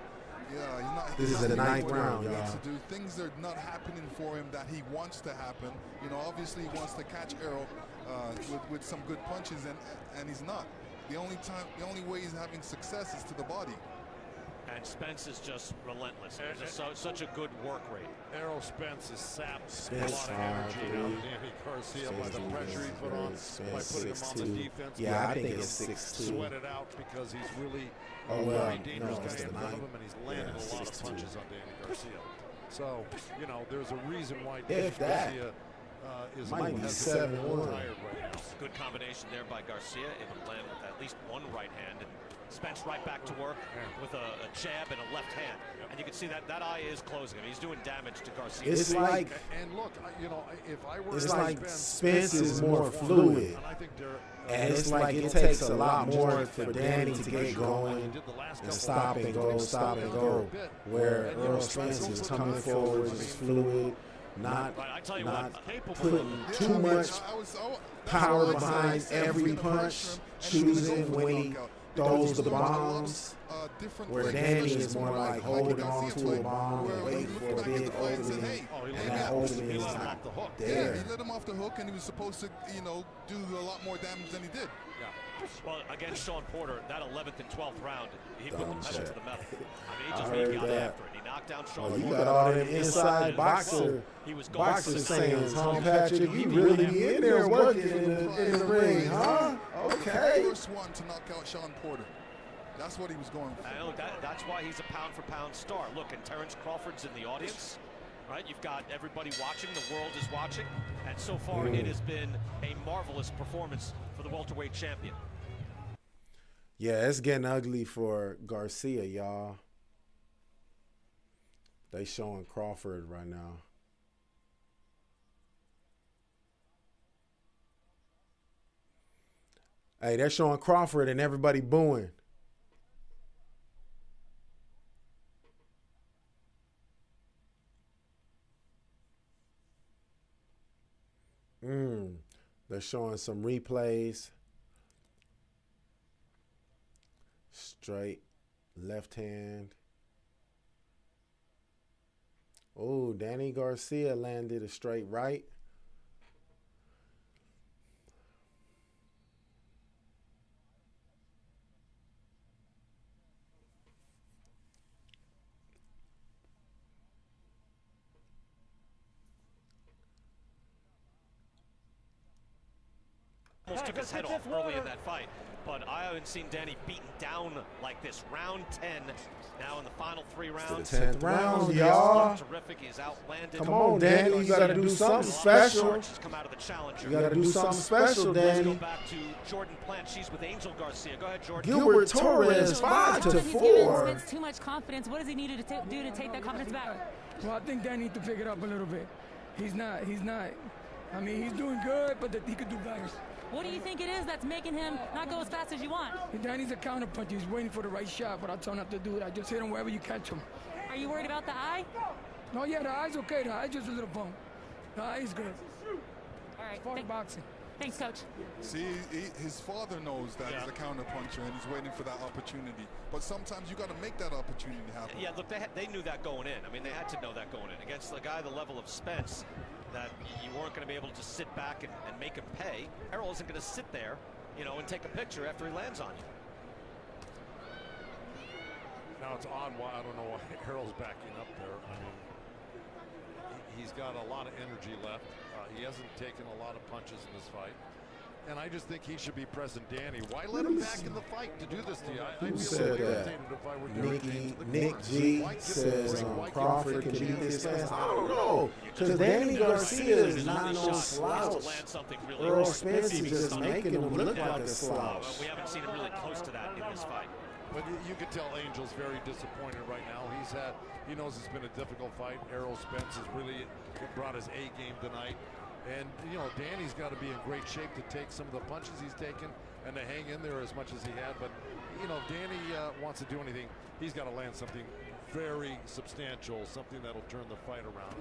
S4: Yeah, he's not.
S1: This is the ninth round, y'all.
S4: Things are not happening for him that he wants to happen. You know, obviously he wants to catch Errol with some good punches, and he's not. The only way he's having success is to the body.
S5: And Spence is just relentless. There's such a good work rate.
S11: Errol Spence is sapped
S1: Spence
S11: a lot of energy out of Danny Garcia by the pressure he put on, by putting him on the defense.
S1: Yeah, I think it's 6'2".
S11: Sweat it out because he's really
S1: Oh,
S11: a
S1: well,
S11: very dangerous
S1: no, it's
S11: guy in
S1: the
S11: front of
S1: ninth.
S11: him, and he's landed a lot of
S1: 6'2".
S11: punches on Danny Garcia. So, you know, there's a reason why
S1: If
S11: Danny
S1: that.
S11: Garcia is
S1: Might be
S11: has
S1: 7-1.
S11: tired right now.
S5: Good combination there by Garcia, able to land with at least one right hand, and Spence right back to work with a jab and a left hand. And you can see that eye is closing him. He's doing damage to Garcia.
S1: It's like,
S11: And look, you know, if I were
S1: it's
S11: Errol
S1: like
S11: Spence
S1: Spence is more fluid.
S11: and I think
S1: And it's like it takes a lot more for Danny to get going and stop and go, Where Errol Spence is coming forward, is fluid, not putting too much power behind every punch, choosing when he throws the bombs. Where Danny is more like holding on to a bomb and waiting for a big opening, and that opening is not there.
S4: He let him off the hook, and he was supposed to, you know, do a lot more damage than he did.
S5: Well, against Sean Porter, that 11th and 12th round, he put the pedal to the metal. I mean,
S1: heard
S5: he got
S1: that.
S5: after it. He knocked down Sean
S1: Oh, you
S5: Porter.
S1: got all them inside boxer sayings, huh, Patrick? You really be in there working in the ring, huh? Okay.
S4: First one to knock out Sean Porter. That's what he was going for.
S5: I know that's why he's a pound-for-pound star. Look, and Terrence Crawford's in the audience, right? You've got everybody watching. The world is watching. And so far, it has been a marvelous performance for the welterweight champion.
S1: Yeah, it's getting ugly for Garcia, y'all. They showing Crawford right now. Hey, they're showing Crawford and everybody booing. They're showing some replays. Straight left hand. Oh, Danny Garcia landed a straight right.
S5: Almost took his head off early in that fight, but I haven't seen Danny beaten down like this. Round 10, now in the final 3 rounds.
S1: The 10th round, y'all.
S5: Terrific. He's outlanded.
S1: Come on, Danny, you got to do something special.
S5: Come out of the challenger.
S1: You got to do something special,
S5: Let's
S1: Danny.
S5: go back to Jordan Plant. She's with Angel Garcia. Go ahead, Jordan.
S1: Gilbert Torres, 5-4.
S6: He's given Spence too much confidence. What does he need to do to take that confidence back?
S13: Well, I think Danny needs to pick it up a little bit. He's not. I mean, he's doing good, but he could do better.
S6: What do you think it is that's making him not go as fast as you want?
S13: Danny's a counter puncher. He's waiting for the right shot, but I told him not to do it. I just hit him wherever you catch him.
S6: Are you worried about the eye?
S13: No, yeah, the eye's okay. The eye's just a little bump. The eye's good.
S6: All right.
S13: Part of boxing.
S6: Thanks, Coach.
S4: See, his father knows that he's a counter puncher and he's waiting for that opportunity. But sometimes you got to make that opportunity happen.
S5: Yeah, look, they knew that going in. I mean, they had to know that going in. Against the guy the level of Spence, that you weren't going to be able to just sit back and make him pay. Errol isn't going to sit there, you know, and take a picture after he lands on you.
S11: Now it's odd why I don't know why Errol's backing up there. I mean, he's got a lot of energy left. He hasn't taken a lot of punches in this fight. And I just think he should be pressing Danny. Why let him back in the fight to do this to you? I'd be a little irritated if I were doing
S1: Nick G says Crawford can beat this Spence. I don't know. Because Danny Garcia is not no slouch. Errol Spence is just making him look like a slouch.
S5: We haven't seen him really close to that in this fight.
S11: But you can tell Angel's very disappointed right now. He knows it's been a difficult fight. Errol Spence has really brought his A game tonight. And, you know, Danny's got to be in great shape to take some of the punches he's taken and to hang in there as much as he had. But, you know, Danny wants to do anything. He's got to land something very substantial, something that'll turn the fight around.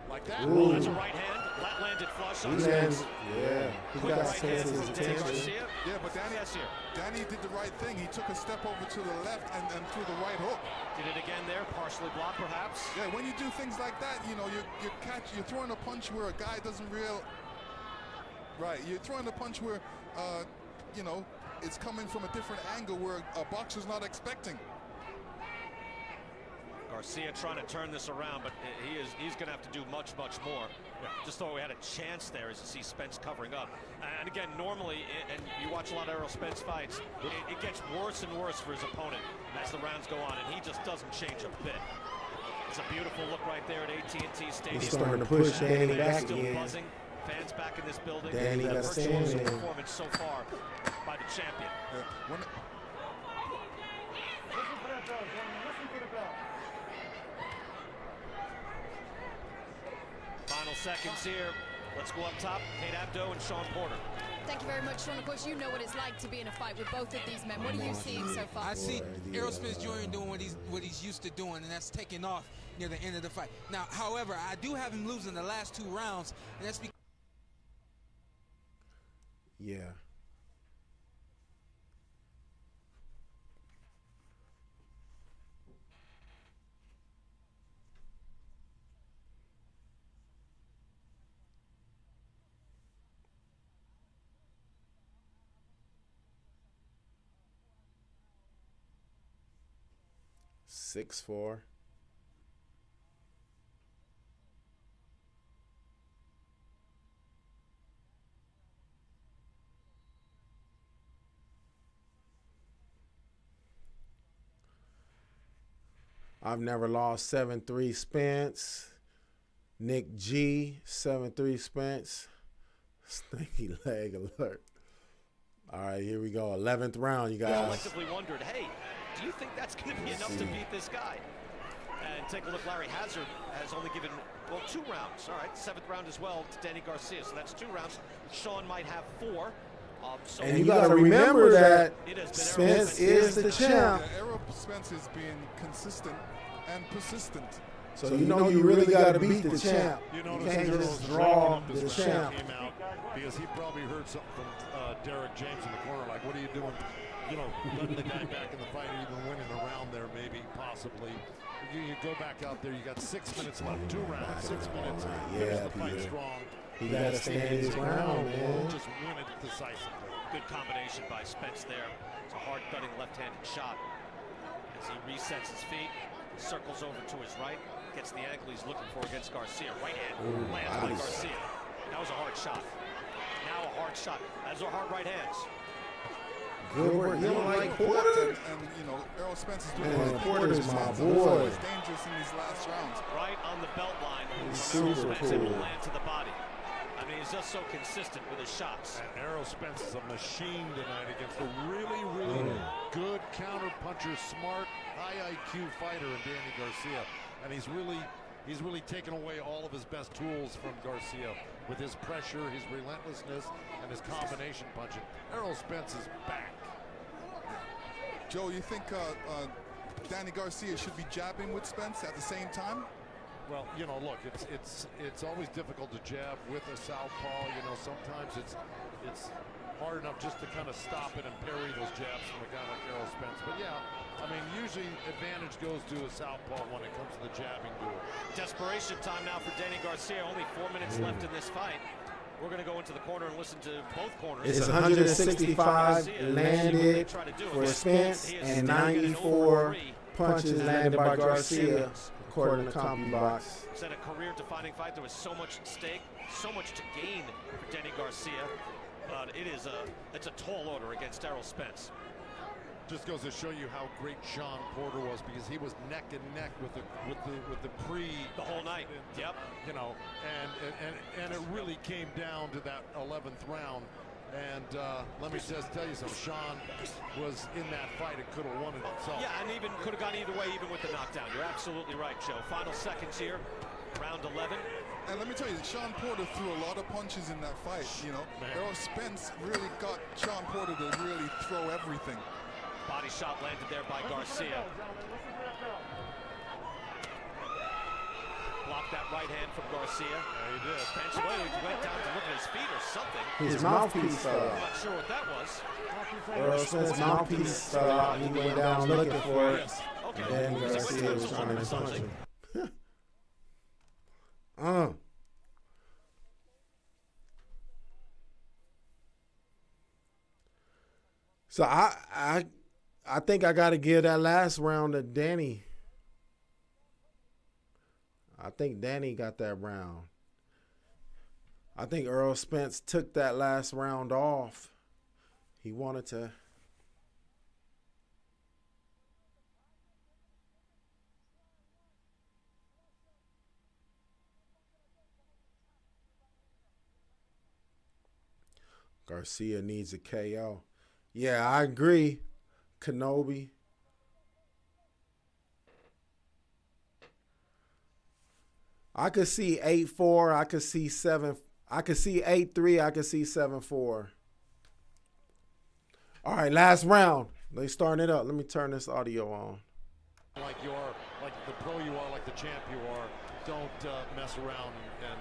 S11: Like that.
S5: Ooh. That's a right hand. That landed flush on Spence.
S1: Yeah. He got Spence's attention.
S4: Yeah, but Danny did the right thing. He took a step over to the left and threw the right hook.
S5: Did it again there, partially blocked perhaps.
S4: Yeah, when you do things like that, you know, you're throwing a punch where a guy doesn't you're throwing a punch where, you know, it's coming from a different angle where a boxer's not expecting.
S5: Garcia trying to turn this around, but he's going to have to do much more. Yeah. Just thought we had a chance there as you see Spence covering up. And again, normally, and you watch a lot of Errol Spence fights, it gets worse and worse for his opponent as the rounds go on, and he just doesn't change a bit. It's a beautiful look right there at AT&T Stadium.
S1: He's starting to push Danny back again.
S5: Buzzing. Fans back in this building.
S1: Danny got a
S5: virtuoso performance so far by the champion.
S4: Yeah.
S10: Listen for that bell, gentlemen. Listen for the bell.
S5: Final seconds here. Let's go up top. Kate Abdo and Sean Porter.
S2: Thank you very much, Sean. Of course, you know what it's like to be in a fight with both of these men. What are you seeing so far?
S3: I see Errol Spence Jr. doing what he's used to doing, and that's taking off near the end of the fight. Now, however, I do have him losing the last 2 rounds, and that's because
S1: Yeah. Six, 4. I've never lost 7-3 Spence. Nick G, 7-3 Spence. Stinky leg alert. All right, here we go. 11th round, you guys.
S5: Collectively wondered, hey, do you think that's going to be enough to beat this guy? And take a look, Larry Hazard has only given, well, 2 rounds. All right, 7th round as well to Danny Garcia. So that's 2 rounds. Sean might have 4. So
S1: and you got to remember that Spence is the champ.
S4: Yeah, Errol Spence has been consistent and persistent.
S1: So you know you really got to beat the champ. You can't just draw the champ.
S11: Came out because he probably heard something from Derek James in the corner, like, what are you doing? You know, letting the guy back in the fight, even winning a round there, maybe, possibly. You go back out there, you got 6 minutes left, 2 rounds, 6 minutes. Finish the fight strong.
S1: He got to stand his ground, man.
S11: Just win it decisively.
S5: Good combination by Spence there. It's a hard-thudding left-handed shot. As he resets his feet, circles over to his right, gets the angle he's looking for against Garcia. Right hand lands by Garcia. That was a hard shot. Now a hard shot. Those are hard right hands.
S1: Good work. You don't like Porter?
S4: And you know, Errol Spence is doing his
S1: Porter's my boy.
S4: He's dangerous in these last rounds.
S5: Right on the belt line.
S1: He's
S5: Errol
S1: super
S5: Spence
S1: cool.
S5: able to land to the body. I mean, he's just so consistent with his shots.
S11: And Errol Spence is a machine tonight against a really, really good counter-puncher, smart, high IQ fighter in Danny Garcia. And he's really taken away all of his best tools from Garcia with his pressure, his relentlessness, and his combination punching. Errol Spence is back.
S4: Joe, you think Danny Garcia should be jabbing with Spence at the same time?
S11: Well, you know, look, it's always difficult to jab with a southpaw. You know, sometimes it's hard enough just to kind of stop it and parry those jabs from a guy like Errol Spence. But yeah, I mean, usually advantage goes to a southpaw when it comes to the jabbing duel.
S5: Desperation time now for Danny Garcia. Only 4 minutes left in this fight. We're going to go into the corner and listen to both corners.
S1: It's 165 landed for Spence and 94 punches landed by Garcia, according to CompuBox.
S5: It's a career-defining fight. There was so much at stake, so much to gain for Danny Garcia. But it's a tall order against Errol Spence.
S11: Just goes to show you how great Sean Porter was, because he was neck and neck with the
S5: whole night. Yep.
S11: You know, and it really came down to that 11th round. And let me just tell you something. Sean was in that fight and could have won it himself.
S5: Yeah, and even could have gone either way, even with the knockdown. You're absolutely right, Joe. Final seconds here, round 11.
S4: And let me tell you, Sean Porter threw a lot of punches in that fight. You know, Errol Spence really got Sean Porter to really throw everything.
S5: Body shot landed there by Garcia. Blocked that right hand from Garcia.
S11: Yeah, he did.
S5: Spence went down to look at his feet or something.
S1: His mouthpiece fell
S5: I'm
S1: out.
S5: not sure what that was.
S1: Errol Spence's mouthpiece fell out. He went down looking for it.
S5: Okay.
S1: And then Garcia was trying to punch him. So I think I got to give that last round to Danny. I think Danny got that round. I think Errol Spence took that last round off. He wanted to. Garcia needs a KO. Yeah, I agree. Kenobi. I could see 8-4. I could see 7. I could see 8-3. I could see 7-4. All right, last round. They starting it up. Let me turn this audio on.
S11: Like you are, like the pro you are, like the champ you are. Don't mess around and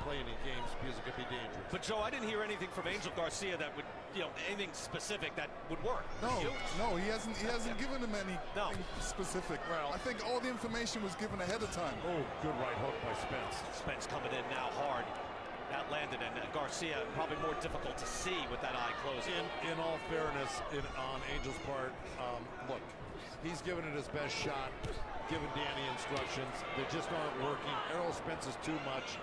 S11: play any games, because it could be dangerous.
S5: But Joe, I didn't hear anything from Angel Garcia that would, anything specific that would work.
S4: No, he hasn't given him anything specific.
S11: Well,
S4: I think all the information was given ahead of time.
S11: Oh, good right hook by Spence.
S5: Spence coming in now hard. That landed, and Garcia probably more difficult to see with that eye closed.
S11: In all fairness, on Angel's part, look, he's given it his best shot, giving Danny instructions. They just aren't working. Errol Spence is too much.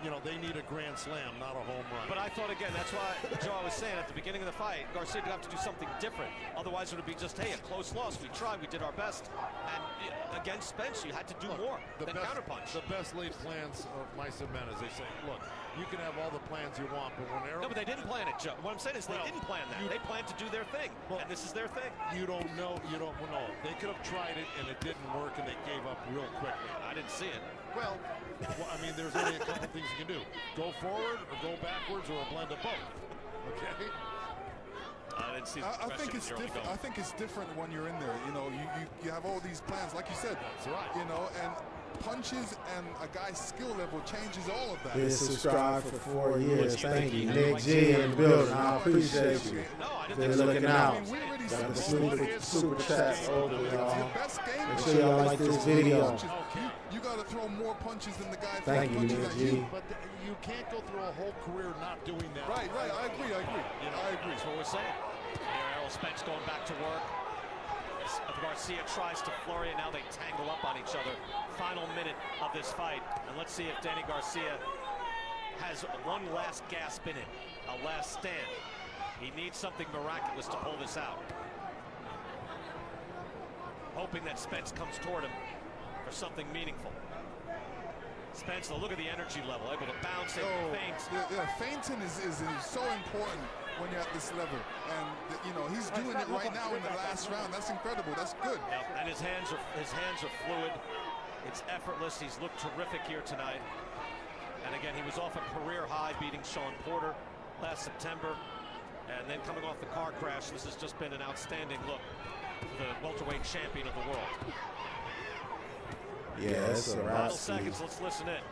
S11: you know, they need a grand slam, not a home run.
S5: But I thought, again, that's why, Joe, I was saying at the beginning of the fight, Garcia would have to do something different. Otherwise, it would be just, hey, a close loss. We tried, we did our best. And against Spence, you had to do more than counterpunch.
S11: The best laid plans of Mice and Men is they say, look, you can have all the plans you want, but when Errol...
S5: No, but they didn't plan it, Joe. What I'm saying is they didn't plan that. They planned to do their thing, and this is their thing.
S11: You don't know. They could have tried it, and it didn't work, and they gave up real quickly.
S5: I didn't see it.
S11: Well, I mean, there's only a couple things you can do. Go forward, or go backwards, or a blend of both. Okay?
S5: I didn't see the
S4: I think it's different. I think it's different when you're in there. You know, you have all these plans, like you said.
S11: That's right.
S4: You know, and punches and a guy's skill level changes all of that.
S1: Been subscribed for 4 years. Thank you, Nick G in the building. I appreciate you. Been looking out. Got the super chats over, y'all. Make sure y'all like this video.
S4: You got to throw more punches than the guy
S1: Thank you, Nick G.
S11: But you can't go through a whole career not doing that.
S4: Right. I agree.
S5: You know,
S4: I agree.
S5: That's what we're saying. Here, Errol Spence going back to work. Garcia tries to flurry, and now they tangle up on each other. Final minute of this fight, and let's see if Danny Garcia has one last gasp in it, a last stand. He needs something miraculous to pull this out. Hoping that Spence comes toward him for something meaningful. Spence, look at the energy level, able to bounce and feint.
S4: Yeah, feinting is so important when you're at this level, and you know he's doing it right now in the last round. That's incredible. That's good.
S5: Yep. And his hands are fluid. It's effortless. He's looked terrific here tonight. And again, he was off a career high, beating Sean Porter last September, and then coming off the car crash. This has just been an outstanding look for the welterweight champion of the world.
S1: Yeah, it's a
S5: Final seconds. Let's listen in.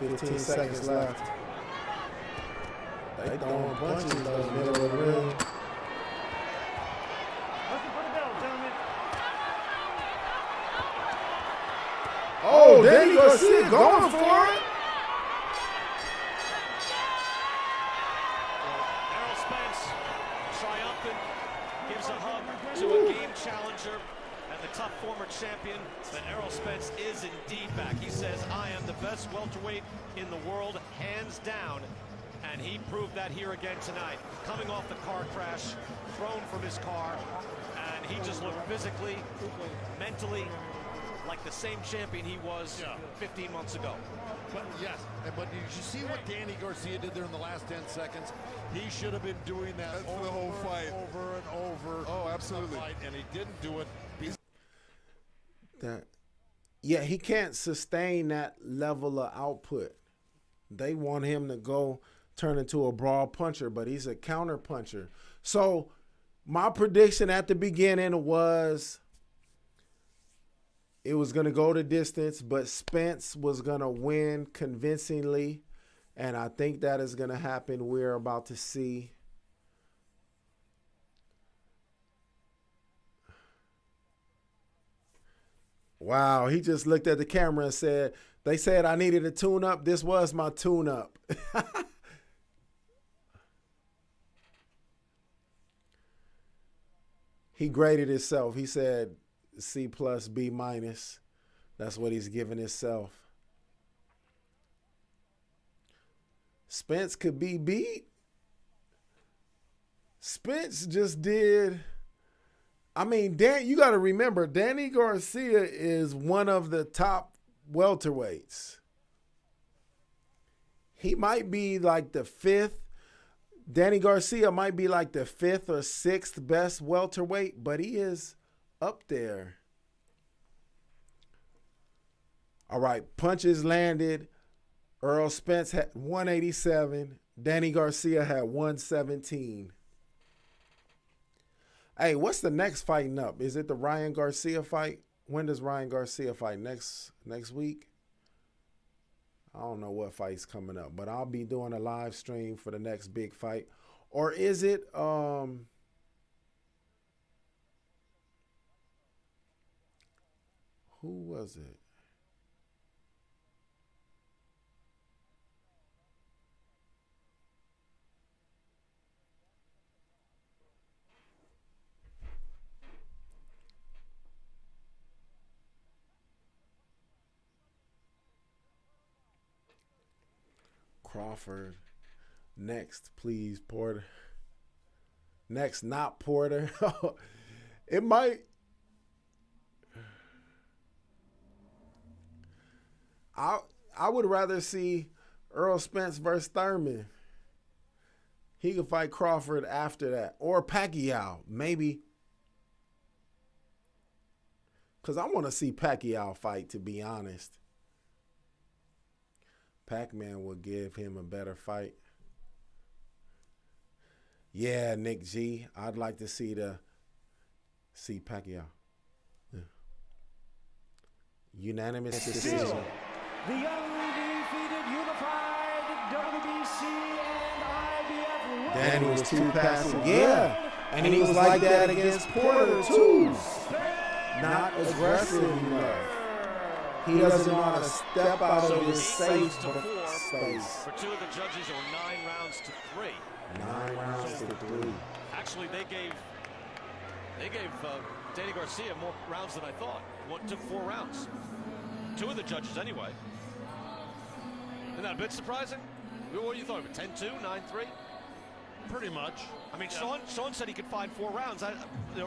S1: 15 seconds left. They throwing punches in the middle of the ring.
S10: Looking for the bell, gentlemen.
S1: Oh, Danny Garcia going for it.
S5: Errol Spence, triumphant, gives a hug to a game challenger and the tough former champion. That Errol Spence is indeed back. He says, I am the best welterweight in the world, hands down. And he proved that here again tonight. Coming off the car crash, thrown from his car, and he just looked physically, mentally, like the same champion he was 15 months ago.
S11: But yes, but did you see what Danny Garcia did there in the last 10 seconds? He should have been doing that over,
S4: the whole fight,
S11: over and over.
S4: Oh, absolutely.
S11: Fight, and he didn't do it.
S1: Yeah, he can't sustain that level of output. They want him to go turn into a broad puncher, but he's a counter puncher. So my prediction at the beginning was it was going to go the distance, but Spence was going to win convincingly, and I think that is going to happen. We're about to see. Wow, he just looked at the camera and said, they said I needed a tune-up. This was my tune-up. He graded himself. He said C+, B-. That's what he's giving himself. Spence could be beat. Spence just did. I mean, you got to remember, Danny Garcia is one of the top welterweights. He might be like the fifth. Danny Garcia might be like the fifth or sixth best welterweight, but he is up there. All right, punches landed. Errol Spence had 187. Danny Garcia had 117. Hey, what's the next fighting up? Is it the Ryan Garcia fight? When does Ryan Garcia fight? Next week? I don't know what fight's coming up, but I'll be doing a live stream for the next big fight. Or is it who was it? Crawford. Next, please, Porter. Next, not Porter. It might. I would rather see Errol Spence versus Thurman. He could fight Crawford after that. Or Pacquiao, maybe. Because I want to see Pacquiao fight, to be honest. Pac-Man will give him a better fight. Yeah, Nick G. I'd like to see Pacquiao. Yeah. Unanimous decision.
S9: The undefeated unified WBC and IBF.
S1: Danny was too passive. Yeah. And he was like that against Porter, too. Not aggressive enough. He doesn't know how to step out of his safe space.
S5: For two of the judges, it were 9 rounds to 3.
S1: 9 rounds to 3.
S5: Actually, they gave Danny Garcia more rounds than I thought. One took 4 rounds. 2 of the judges, anyway. Isn't that a bit surprising? What do you thought of it? 10-2, 9-3?
S11: Pretty much.
S5: I mean, yeah. Sean said he could find 4 rounds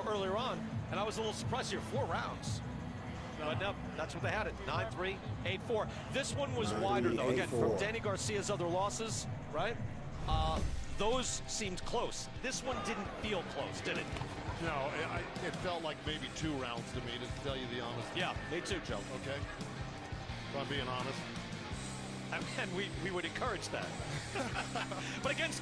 S5: earlier on, and I was a little surprised here. 4 rounds. But no, that's what they had it. 9-3, 8-4. This one was wider, though. Again, from Danny Garcia's other losses, right? Those seemed close. This one didn't feel close, did it?
S11: No, it felt like maybe 2 rounds to me, to tell you the honest.
S5: Yeah, me too, Joe.
S11: Okay? If I'm being honest.
S5: And we would encourage that. But against,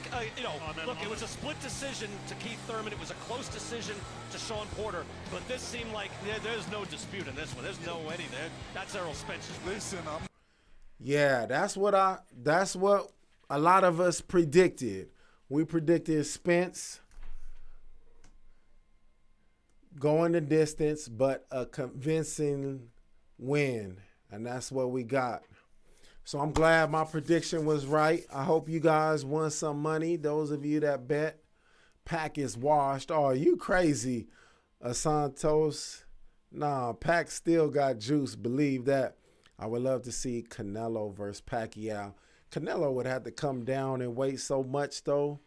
S5: look, it was a split decision to Keith Thurman. It was a close decision to Sean Porter. But this seemed like there's no dispute in this one. There's no any there. That's Errol Spence.
S4: Listen,
S1: yeah, that's what a lot of us predicted. We predicted Spence going the distance, but a convincing win. And that's what we got. So I'm glad my prediction was right. I hope you guys won some money. Those of you that bet, Pac is washed. Oh, you crazy, Santos. Nah, Pac still got juice. Believe that. I would love to see Canelo versus Pacquiao. Canelo would have to come down and weight so much, though.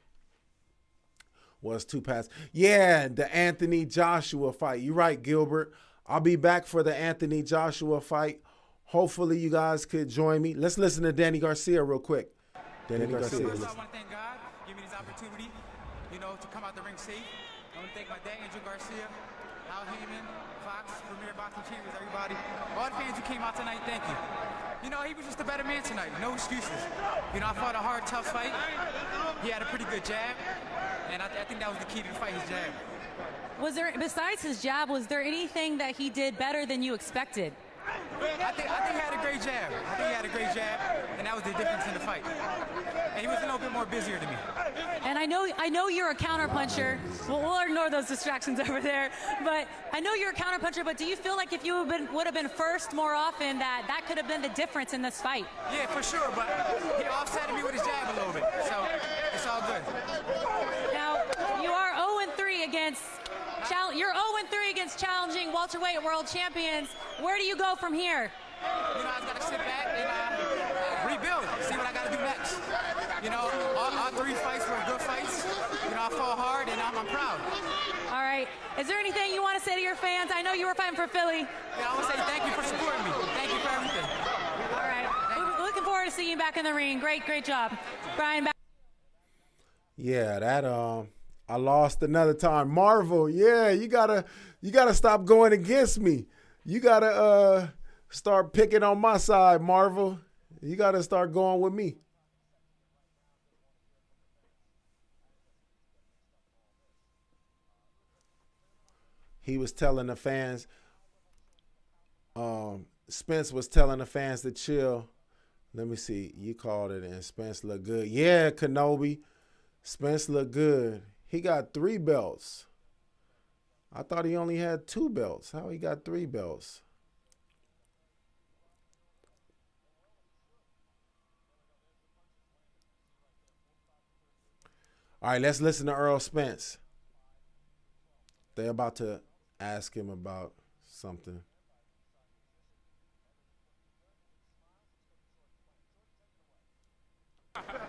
S1: Was 2 passes. Yeah, the Anthony Joshua fight. You're right, Gilbert. I'll be back for the Anthony Joshua fight. Hopefully you guys could join me. Let's listen to Danny Garcia real quick. Danny Garcia.
S14: First, I want to thank God for giving me this opportunity, to come out the ring safe. I want to thank my dad, Angel Garcia, Al Heyman, Fox, Premier Boxing Champions, everybody. All the fans who came out tonight, thank you. He was just a better man tonight. No excuses. I fought a hard, tough fight. He had a pretty good jab, and I think that was the key to the fight, his jab.
S6: Was there, besides his jab, was there anything that he did better than you expected?
S14: I think he had a great jab. And that was the difference in the fight. And he was a little bit more busier than me.
S6: And I know you're a counterpuncher. We'll ignore those distractions over there. But I know you're a counterpuncher. But do you feel like if you would have been first more often, that could have been the difference in this fight?
S14: Yeah, for sure. But he offsetted me with his jab a little bit, so it's all good.
S6: Now you are 0-3 against. You're 0-3 against challenging welterweight world champions. Where do you go from here?
S14: I just got to sit back and rebuild, see what I got to do next. All 3 fights were good fights. I fought hard, and I'm proud.
S6: All right. Is there anything you want to say to your fans? I know you were fighting for Philly.
S14: Yeah, I want to say thank you for supporting me. Thank you for everything.
S6: All right. We're looking forward to seeing you back in the ring. Great job. Brian, back.
S1: Yeah, that I lost another time. Marvel, yeah, you gotta stop going against me. You gotta start picking on my side, Marvel. You gotta start going with me. He was telling the fans, Spence was telling the fans to chill. Let me see. You called it, and Spence looked good. Yeah, Kenobi. Spence looked good. He got 3 belts. I thought he only had 2 belts. How he got 3 belts? All right, let's listen to Errol Spence. They're about to ask him about something.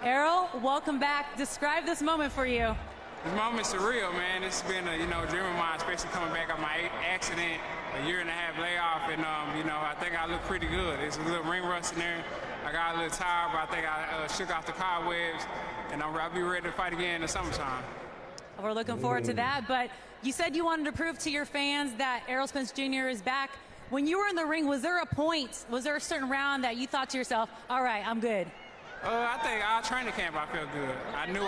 S6: Errol, welcome back. Describe this moment for you.
S15: This moment's surreal, man. It's been a dream of mine, especially coming back off my accident, a year and a half layoff, and I think I look pretty good. There's a little ring rust in there. I got a little tired, but I think I shook off the cobwebs, and I'll be ready to fight again in the summertime.
S6: We're looking forward to that, but you said you wanted to prove to your fans that Errol Spence Jr. is back. When you were in the ring, was there a certain round that you thought to yourself, all right, I'm good?
S15: I think our training camp, I felt good. I knew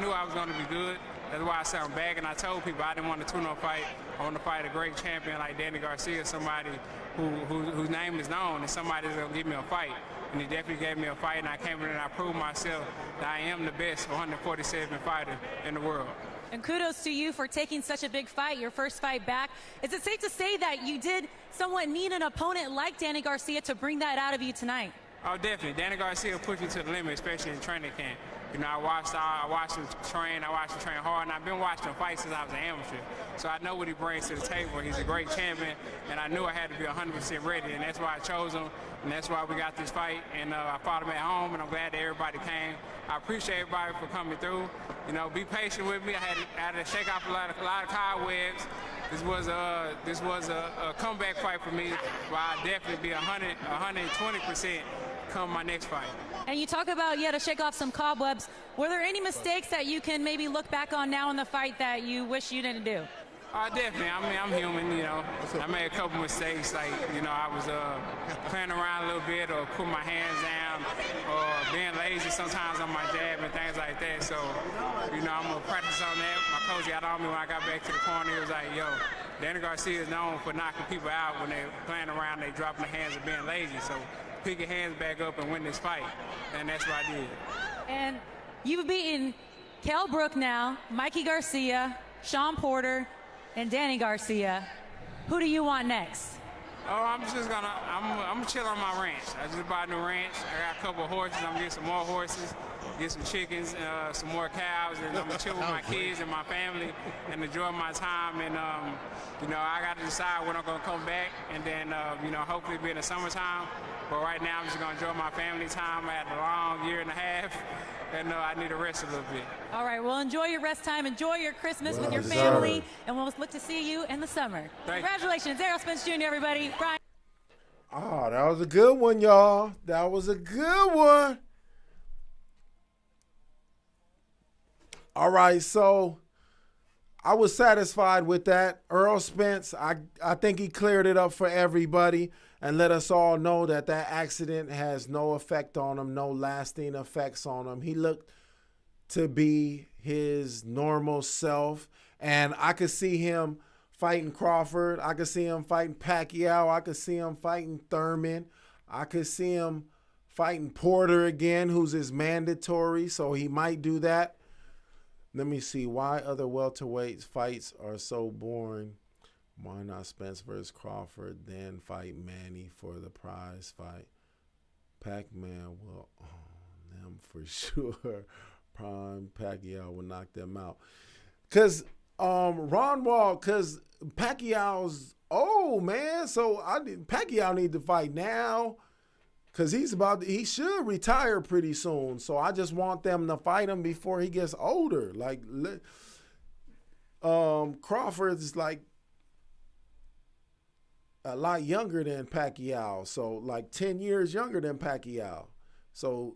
S15: I was going to be good. That's why I said I'm back, and I told people I didn't want a 2-0 fight. I want to fight a great champion like Danny Garcia, somebody whose name is known, and somebody that's going to give me a fight. And he definitely gave me a fight, and I came in and I proved myself that I am the best 147 fighter in the world.
S6: And kudos to you for taking such a big fight, your first fight back. Is it safe to say that you did somewhat need an opponent like Danny Garcia to bring that out of you tonight?
S15: Oh, definitely. Danny Garcia pushed me to the limit, especially in training camp. I watched him train hard, and I've been watching him fight since I was an amateur. So I know what he brings to the table. He's a great champion, and I knew I had to be 100% ready, and that's why I chose him, and that's why we got this fight. And I fought him at home, and I'm glad that everybody came. I appreciate everybody for coming through. Be patient with me. I had to shake off a lot of cobwebs. This was a comeback fight for me, but I'll definitely be 120% come my next fight.
S6: And you talk about you had to shake off some cobwebs. Were there any mistakes that you can maybe look back on now in the fight that you wish you didn't do?
S15: Definitely. I mean, I'm human, I made a couple mistakes, like, I was playing around a little bit or putting my hands down or being lazy sometimes on my jab and things like that. So, I'm going to practice on that. My coach got on me when I got back to the corner. He was like, yo, Danny Garcia is known for knocking people out when they're playing around, they dropping their hands and being lazy. So pick your hands back up and win this fight. And that's what I did.
S6: And you've beaten Kell Brook now, Mikey Garcia, Sean Porter, and Danny Garcia. Who do you want next?
S15: I'm gonna chill on my ranch. I just bought a new ranch. I got a couple of horses. I'm gonna get some more horses, get some chickens, some more cows, and I'm gonna chill with my kids and my family and enjoy my time. And I got to decide when I'm gonna come back, and then hopefully be in the summertime. But right now, I'm just gonna enjoy my family time. I had a long year and a half, and I need to rest a little bit.
S6: All right, well, enjoy your rest time. Enjoy your Christmas with your family, and we'll look to see you in the summer. Congratulations, Errol Spence Jr., everybody. Brian.
S1: Oh, that was a good one, y'all. That was a good one. All right, so I was satisfied with that. Errol Spence, I think he cleared it up for everybody and let us all know that that accident has no effect on him, no lasting effects on him. He looked to be his normal self, and I could see him fighting Crawford. I could see him fighting Pacquiao. I could see him fighting Thurman. I could see him fighting Porter again, who's his mandatory, so he might do that. Let me see why other welterweights fights are so boring. Why not Spence versus Crawford, then fight Manny for the prize fight? Pac-Man will own them for sure. Prime Pacquiao will knock them out. Because Ron Wall, because Pacquiao's old, man. So Pacquiao need to fight now because he should retire pretty soon. So I just want them to fight him before he gets older. Like Crawford is like a lot younger than Pacquiao. So like 10 years younger than Pacquiao. So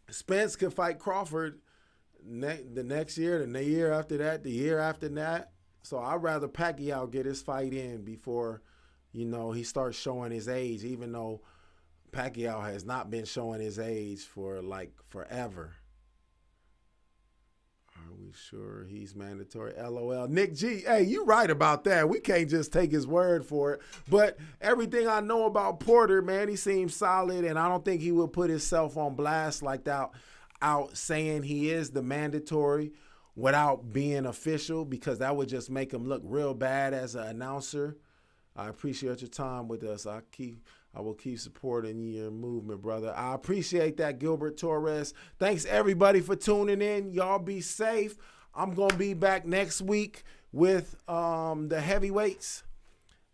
S1: Spence could fight Crawford the next year, the year after that, the year after that. So I'd rather Pacquiao get his fight in before, he starts showing his age, even though Pacquiao has not been showing his age for like forever. Are we sure he's mandatory? LOL. Nick G, hey, you right about that. We can't just take his word for it. But everything I know about Porter, man, he seems solid, and I don't think he would put himself on blast like that out saying he is the mandatory without being official, because that would just make him look real bad as an announcer. I appreciate your time with us. I will keep supporting your movement, brother. I appreciate that, Gilbert Torres. Thanks, everybody, for tuning in. Y'all be safe. I'm going to be back next week with the heavyweights,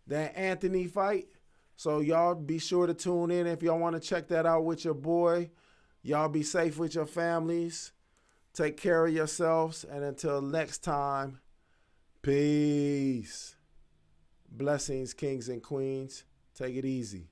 S1: that Anthony fight. So y'all be sure to tune in if y'all want to check that out with your boy. Y'all be safe with your families. Take care of yourselves. And until next time, peace. Blessings, kings and queens. Take it easy.